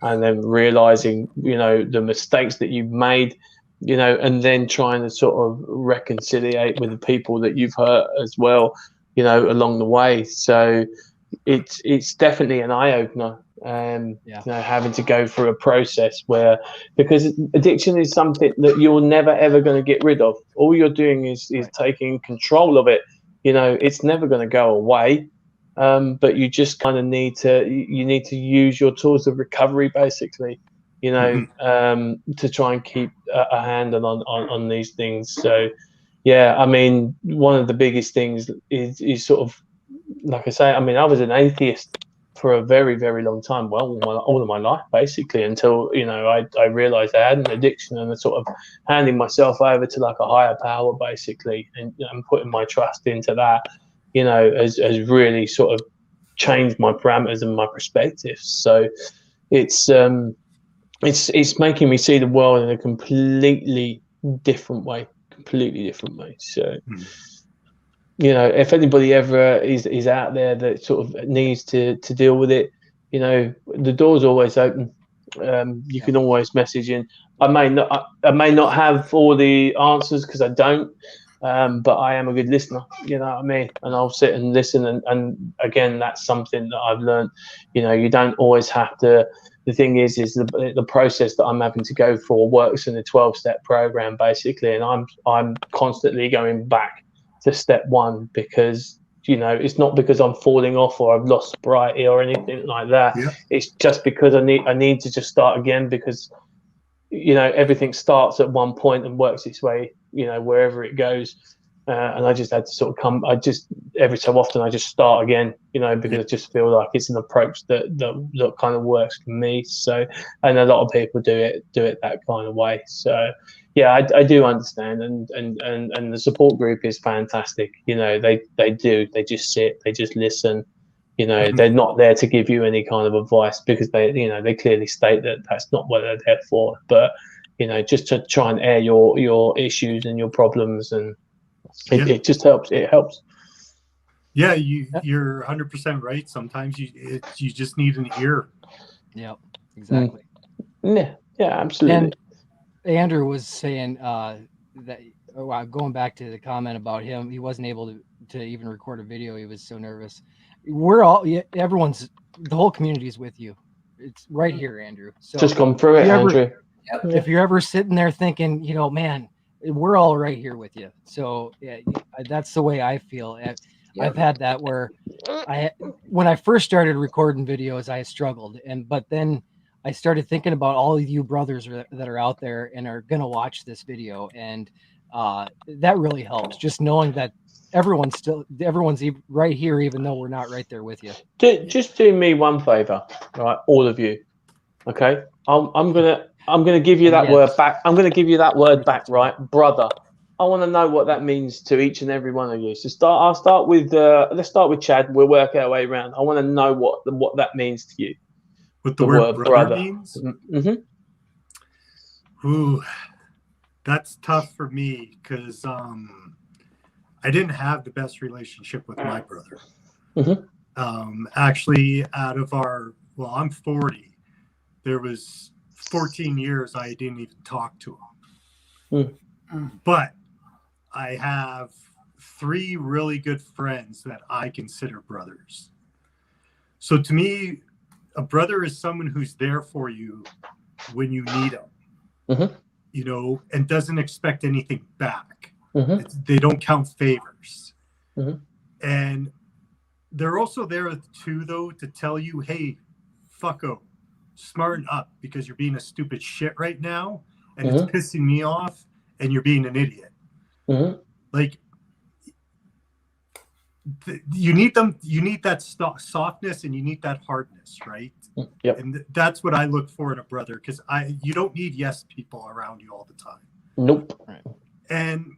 and then realizing, the mistakes that you've made, and then trying to sort of reconciliate with the people that you've hurt as well, along the way. So it's definitely an eye-opener, having to go through a process because addiction is something that you're never ever going to get rid of. All you're doing is taking control of it. It's never going to go away, but you just kind of need to use your tools of recovery, basically, to try and keep a hand on these things. So I mean, one of the biggest things is sort of, like I say, I mean, I was an atheist for a very, very long time. Well, all of my life, basically, until, I realized I had an addiction, and sort of handing myself over to like a higher power, basically, and putting my trust into that, has really sort of changed my parameters and my perspective. So it's making me see the world in a completely different way. So if anybody ever is out there that sort of needs to deal with it, the door's always open. You can always message in. I may not have all the answers, because I don't, but I am a good listener, you know what I mean? And I'll sit and listen, and again, that's something that I've learned. You don't always have to. The thing is the process that I'm having to go for works in a 12-step program, basically, and I'm constantly going back to step one, because it's not because I'm falling off or I've lost sobriety or anything like that. It's just because I need to just start again, because everything starts at one point and works its way wherever it goes, and I just had to sort of every so often I just start again, because I just feel like it's an approach that kind of works for me. So, and a lot of people do it that kind of way. So I do understand, and the support group is fantastic. They just sit, they just listen. They're not there to give you any kind of advice, because they clearly state that that's not what they're there for. But just to try and air your issues and your problems, and it just helps. It helps. Yeah, you're 100% right. Sometimes you just need an ear. Yeah, exactly. Yeah, absolutely. And Andrew was saying that going back to the comment about him, he wasn't able to even record a video. He was so nervous. The whole community is with you. It's right here, Andrew. So just come through it, Andrew. If you're ever sitting there thinking, man, we're all right here with you. So that's the way I feel. I've had that where when I first started recording videos, I struggled, but then I started thinking about all of you brothers that are out there and are going to watch this video. And that really helps, just knowing that everyone's right here, even though we're not right there with you. Just do me one favor, right? All of you. Okay. I'm gonna give you that word back. I'm gonna give you that word back, right, brother? I want to know what that means to each and every one of you. So I'll start with let's start with Chad. We'll work our way around. I want to know what that means to you. What the word brother means? Mm-hmm. Ooh, that's tough for me, because I didn't have the best relationship with my brother. Mm-hmm. Actually, I'm 40. There was 14 years I didn't even talk to him. But I have 3 really good friends that I consider brothers. So to me, a brother is someone who's there for you when you need them, and doesn't expect anything back. They don't count favors. Mm-hmm. And they're also there too, though, to tell you, hey, fucko, smarten up because you're being a stupid shit right now, and it's pissing me off, and you're being an idiot. Like, you need them. You need that softness, and you need that hardness, right? Yep. And that's what I look for in a brother, because you don't need yes people around you all the time. Nope. And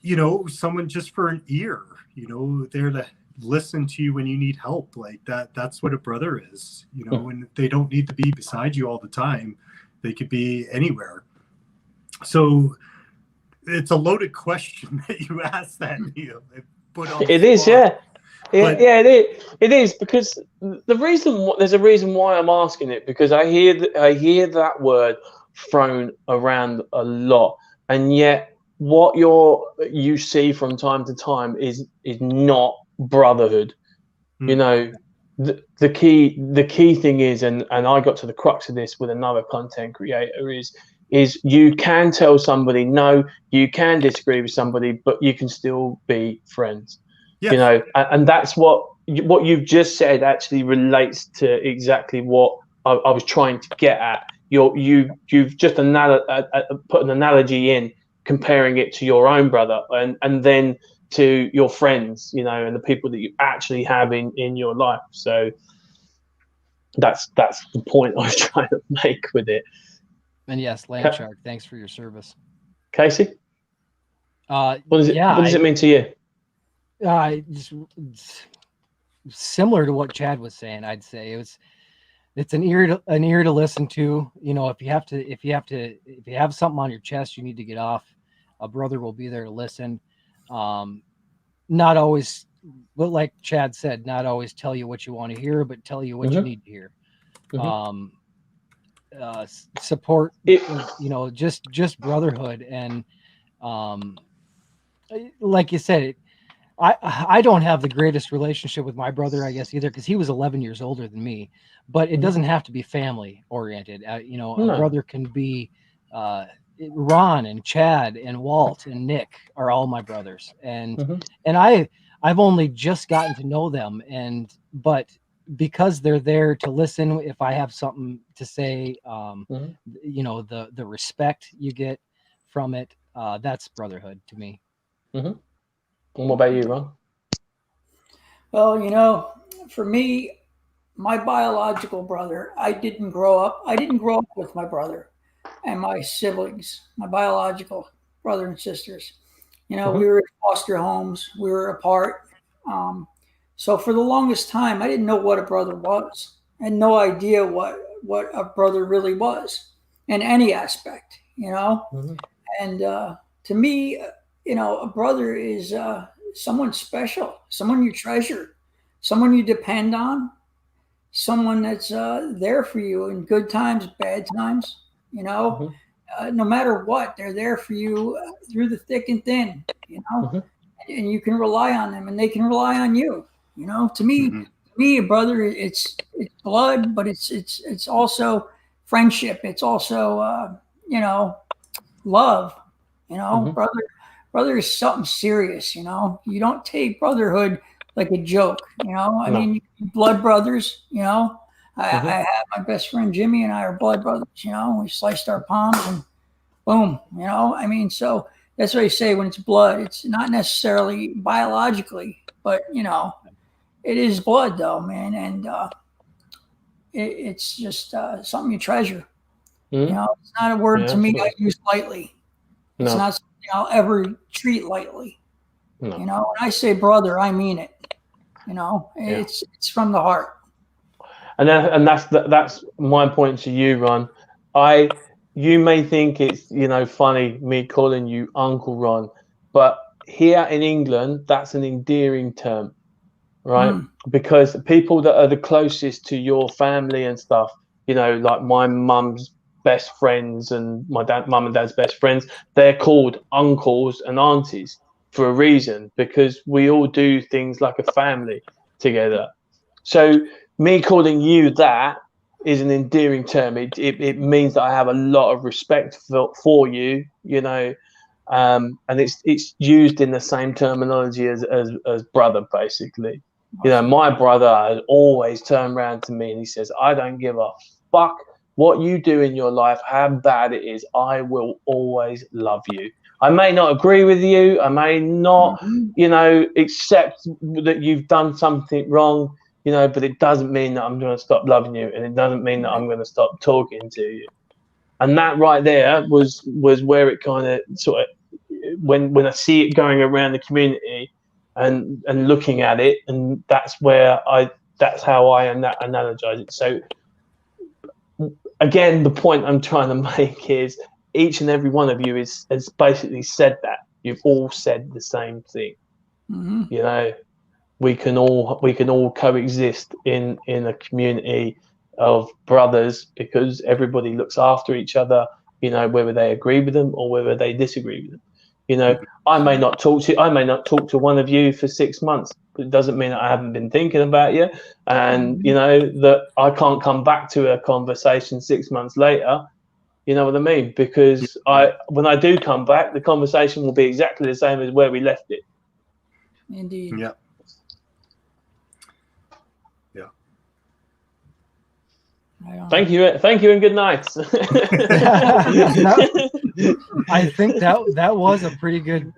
you know, someone just for an ear, you know, there to listen to you when you need help, like that. That's what a brother is, you know. And they don't need to be beside you all the time. They could be anywhere. So it's a loaded question that you asked that, Neil. It is, yeah. It is, because there's a reason why I'm asking it, because I hear that word thrown around a lot, and yet what you see from time to time is not brotherhood. You know, the key thing is, and I got to the crux of this with another content creator, is you can tell somebody no, you can disagree with somebody, but you can still be friends. Yes. You know, and that's what you've just said actually relates to exactly what I was trying to get at. You've just put an analogy in, comparing it to your own brother, and then to your friends, you know, and the people that you actually have in your life. So that's the point I was trying to make with it. And yes, Landshark, thanks for your service. Casey? What does it mean to you? Similar to what Chad was saying, I'd say it's an ear to listen to. You know, if you have something on your chest you need to get off, a brother will be there to listen. Not always, but like Chad said, not always tell you what you want to hear, but tell you what you need to hear. Support, you know, just brotherhood. And like you said, I don't have the greatest relationship with my brother, I guess, either, because he was 11 years older than me, but it doesn't have to be family oriented. You know, a brother can be Ron and Chad and Walt and Nick are all my brothers. And I've only just gotten to know them, but because they're there to listen if I have something to say, you know, the respect you get from it, that's brotherhood to me. And what about you, Ron? Well, you know, for me, my biological brother, I didn't grow up with my brother and my siblings, my biological brother and sisters. You know, we were in foster homes, we were apart. So for the longest time, I didn't know what a brother was. I had no idea what a brother really was in any aspect, you know. And to me, you know, a brother is someone special, someone you treasure, someone you depend on, someone that's there for you in good times, bad times, you know. No matter what, they're there for you through the thick and thin, you know. And you can rely on them, and they can rely on you. You know, to me, a brother, it's blood, but it's also friendship. It's also you know, love. You know, brother is something serious. You know, you don't take brotherhood like a joke. You know, I mean, blood brothers. You know, I have my best friend Jimmy and I are blood brothers. You know, we sliced our palms and boom. You know, I mean, so that's what I say when it's blood. It's not necessarily biologically, but you know. It is blood, though, man, and it's just something you treasure. You know, it's not a word to me I use lightly. It's not something I'll ever treat lightly. You know, when I say brother, I mean it. You know, it's from the heart. And that's my point to you, Ron. You may think it's, you know, funny me calling you Uncle Ron, but here in England, that's an endearing term. Right, because people that are the closest to your family and stuff, you know, like my mum's best friends and my mum and dad's best friends, they're called uncles and aunties for a reason, because we all do things like a family together. So me calling you that is an endearing term. It means that I have a lot of respect for you, you know, and it's used in the same terminology as brother, basically. You know, my brother has always turned around to me and he says, I don't give a fuck what you do in your life, how bad it is. I will always love you. I may not agree with you. I may not, you know, accept that you've done something wrong, you know, but it doesn't mean that I'm going to stop loving you, and it doesn't mean that I'm going to stop talking to you. And that right there was where it kind of sort of, when I see it going around the community and looking at it, and that's how I analogize it. So again, the point I'm trying to make is each and every one of you has basically said that. You've all said the same thing. You know, we can all coexist in a community of brothers because everybody looks after each other, you know, whether they agree with them or whether they disagree with them. You know, I may not talk to one of you for 6 months, but it doesn't mean that I haven't been thinking about you, and you know that I can't come back to a conversation 6 months later. You know what I mean? Because when I do come back, the conversation will be exactly the same as where we left it. Indeed. Yeah. Thank you, and good night. I think that was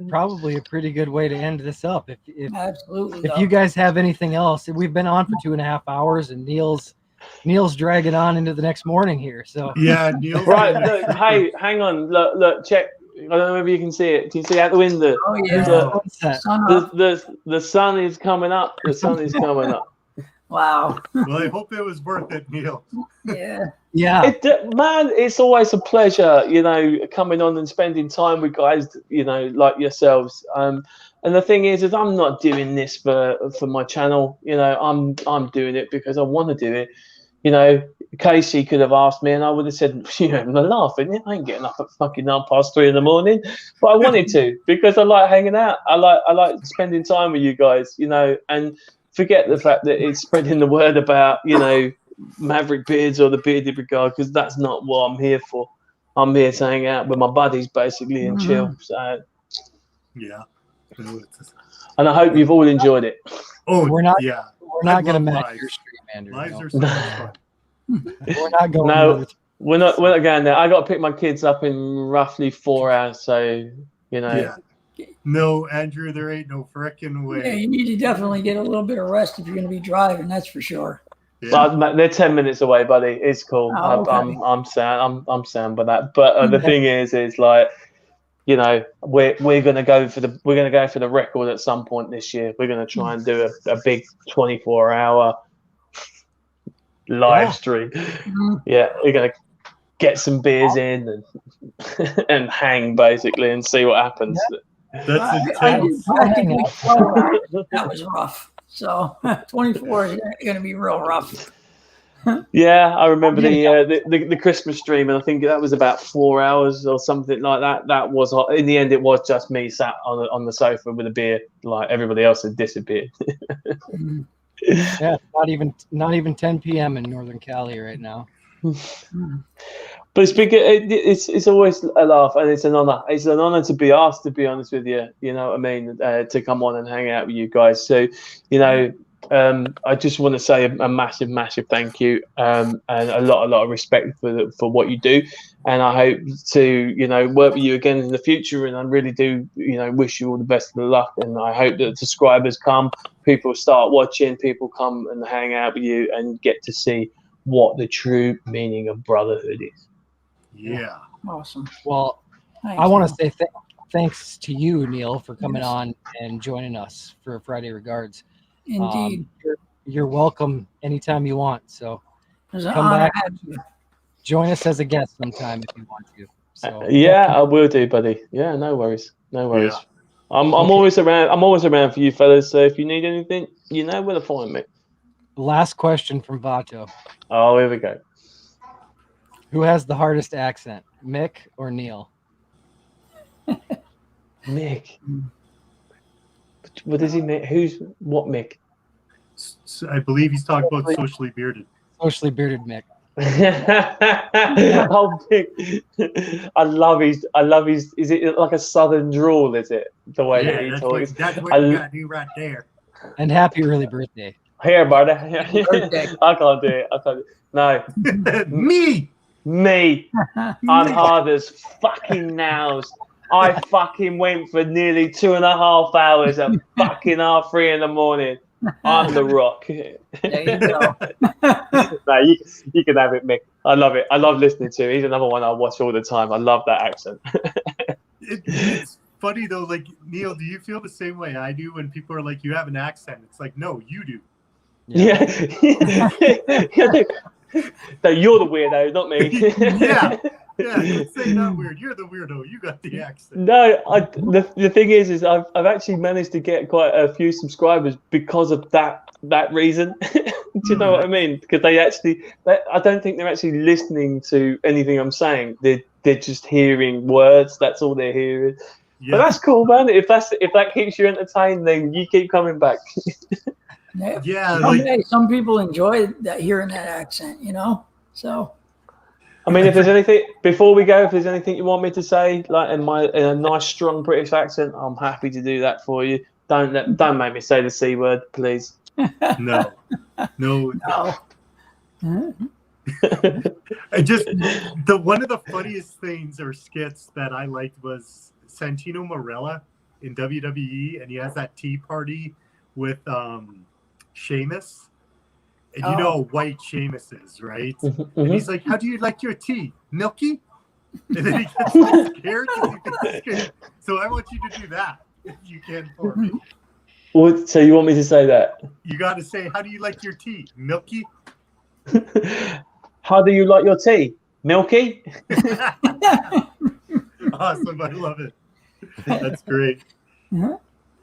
probably a pretty good way to end this up. If Absolutely. If you guys have anything else, we've been on for 2.5 hours, and Neil's dragging on into the next morning here. So yeah, Neil's right. Look, hey, hang on. Look, check. I don't know if you can see it. Can you see out the window? Oh yeah. The sun is coming up. The sun is coming up. Wow. Well, I hope it was worth it, Neil. Yeah. Man, it's always a pleasure, you know, coming on and spending time with guys, you know, like yourselves. And the thing is I'm not doing this for my channel. You know, I'm doing it because I want to do it. You know, Casey could have asked me and I would have said, you're having a laugh, isn't it? I ain't getting up at fucking 3:30 in the morning. But I wanted to because I like hanging out. I like spending time with you guys, you know, and forget the fact that it's spreading the word about, you know, Maverick Beards or the Bearded Regard, because that's not what I'm here for. I'm here to hang out with my buddies, basically, and chill. So, yeah. And I hope you've all enjoyed it. Oh, we're not going to match lives. your stream, Andrew. Lives are so much fun. We're not going. No, we're not going there. I got to pick my kids up in roughly 4 hours, so you know. Yeah. No, Andrew, there ain't no frickin' way. Yeah, you need to definitely get a little bit of rest if you're going to be driving. That's for sure. Yeah. They're 10 minutes away, buddy. It's cool. Oh, okay. I'm sound by that. But the thing is like, you know, we're gonna go for the record at some point this year. We're gonna try and do a big 24-hour live stream. Yeah, we're gonna get some beers in and hang basically and see what happens. That's intense. That was rough. So 24 is going to be real rough. Yeah, I remember the Christmas stream, and I think that was about 4 hours or something like that. That was, in the end, it was just me sat on the sofa with a beer. Like everybody else had disappeared. Yeah, not even 10 p.m. in Northern Cali right now. But it's always a laugh, and it's an honor. It's an honor to be asked, to be honest with you. You know what I mean? To come on and hang out with you guys. So, you know, I just want to say a massive, massive thank you, and a lot of respect for what you do. And I hope to, you know, work with you again in the future. And I really do, you know, wish you all the best of luck. And I hope that subscribers come, people start watching, people come and hang out with you and get to see what the true meaning of brotherhood is. Yeah. Awesome. Well, I want to say thanks to you, Neil, for coming on and joining us for Friday Regards. Indeed. You're welcome anytime you want. So come back. Join us as a guest sometime if you want to. So I will do, buddy. Yeah, no worries. Yeah. I'm always around. I'm always around for you fellas. So if you need anything, you know where to find me. Last question from Vato. Oh, here we go. Who has the hardest accent, Mick or Neil? Mick. What does he mean? What Mick? I believe he's talking about socially bearded. Socially bearded Mick. Oh, I love his. Is it like a southern drawl? Is it the way that he talks? That's what you gotta do right there. And happy early birthday. Here, brother. I can't do it. I can't do it. No. Me. I'm hard as fucking nails. I fucking went for nearly 2.5 hours at fucking 3:30 in the morning. I'm the Rock. There you go. No, you can have it, Mick. I love it. I love listening to him. He's another one I watch all the time. I love that accent. It's funny though. Like, Neil, do you feel the same way I do when people are like, "You have an accent"? It's like, no, you do. Yeah. No, you're the weirdo, not me. Yeah. Don't say not weird. You're the weirdo. You got the accent. No, the thing is I've actually managed to get quite a few subscribers because of that reason. Do you know what I mean? Because I don't think they're actually listening to anything I'm saying. They're just hearing words. That's all they're hearing. Yeah. But that's cool, man. If that keeps you entertained, then you keep coming back. Yeah. Some people enjoy hearing that accent, So. I mean, if there's anything before we go, if there's anything you want me to say, like in a nice, strong British accent, I'm happy to do that for you. Don't make me say the C word, please. No. One of the funniest things or skits that I liked was Santino Marella in WWE, and he has that tea party with Sheamus. And you know how white Sheamus is, right? Mm-hmm. And he's like, "How do you like your tea? Milky?" And then he gets so scared. So I want you to do that if you can for me. What? So you want me to say that? You got to say, "How do you like your tea? Milky?" How do you like your tea? Milky? Awesome. I love it. That's great. Mm-hmm.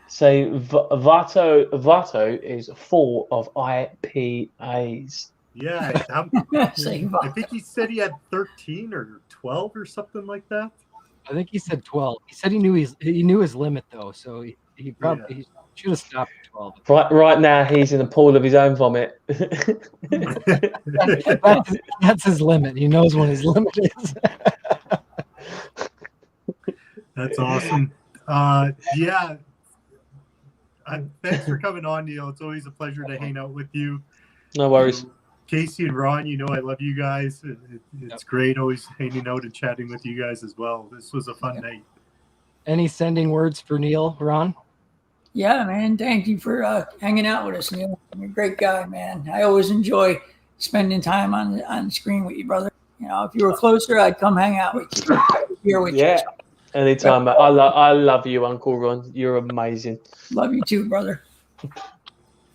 So Vato is full of IPAs. Yeah, I think he said he had 13 or 12 or something like that. I think he said 12. He said he knew his limit though, so he probably he should have stopped at 12. Right now he's in a pool of his own vomit. That's his limit. He knows what his limit is. That's awesome. Yeah. Thanks for coming on, Neil. It's always a pleasure to hang out with you. No worries. Casey and Ron, I love you guys. It's great always hanging out and chatting with you guys as well. This was a fun night. Any sending words for Neil, Ron? Yeah, man. Thank you for hanging out with us, Neil. You're a great guy, man. I always enjoy spending time on the screen with you, brother. If you were closer, I'd come hang out with you. Here with you. Anytime. I love you, Uncle Ron. You're amazing. Love you too, brother.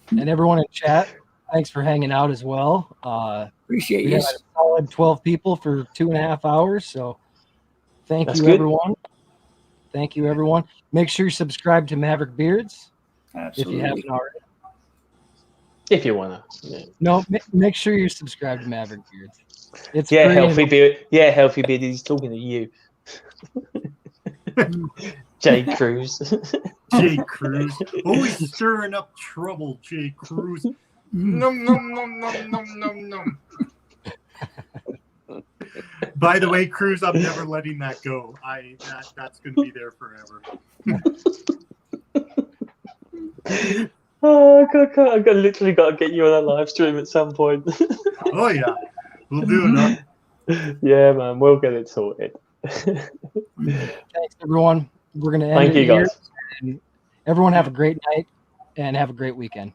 And everyone in chat, thanks for hanging out as well. Appreciate you. We had a solid 12 people for 2.5 hours. So thank you, everyone. Thank you, everyone. Make sure you subscribe to Maverick Beards. Absolutely. If you haven't already. If you want to. Yeah. No, make sure you subscribe to Maverick Beards. It's Healthy Beard. Yeah, Healthy Beard. He's talking to you. Jay Cruz. Jay Cruz. Always stirring up trouble, Jay Cruz. Nom. By the way, Cruz, I'm never letting that go. That's going to be there forever. Oh, I literally got to get you on a live stream at some point. Oh, yeah. We'll do it, huh? Yeah, man. We'll get it sorted. Thanks, everyone. We're going to end Thank you, guys. And everyone have a great night and have a great weekend.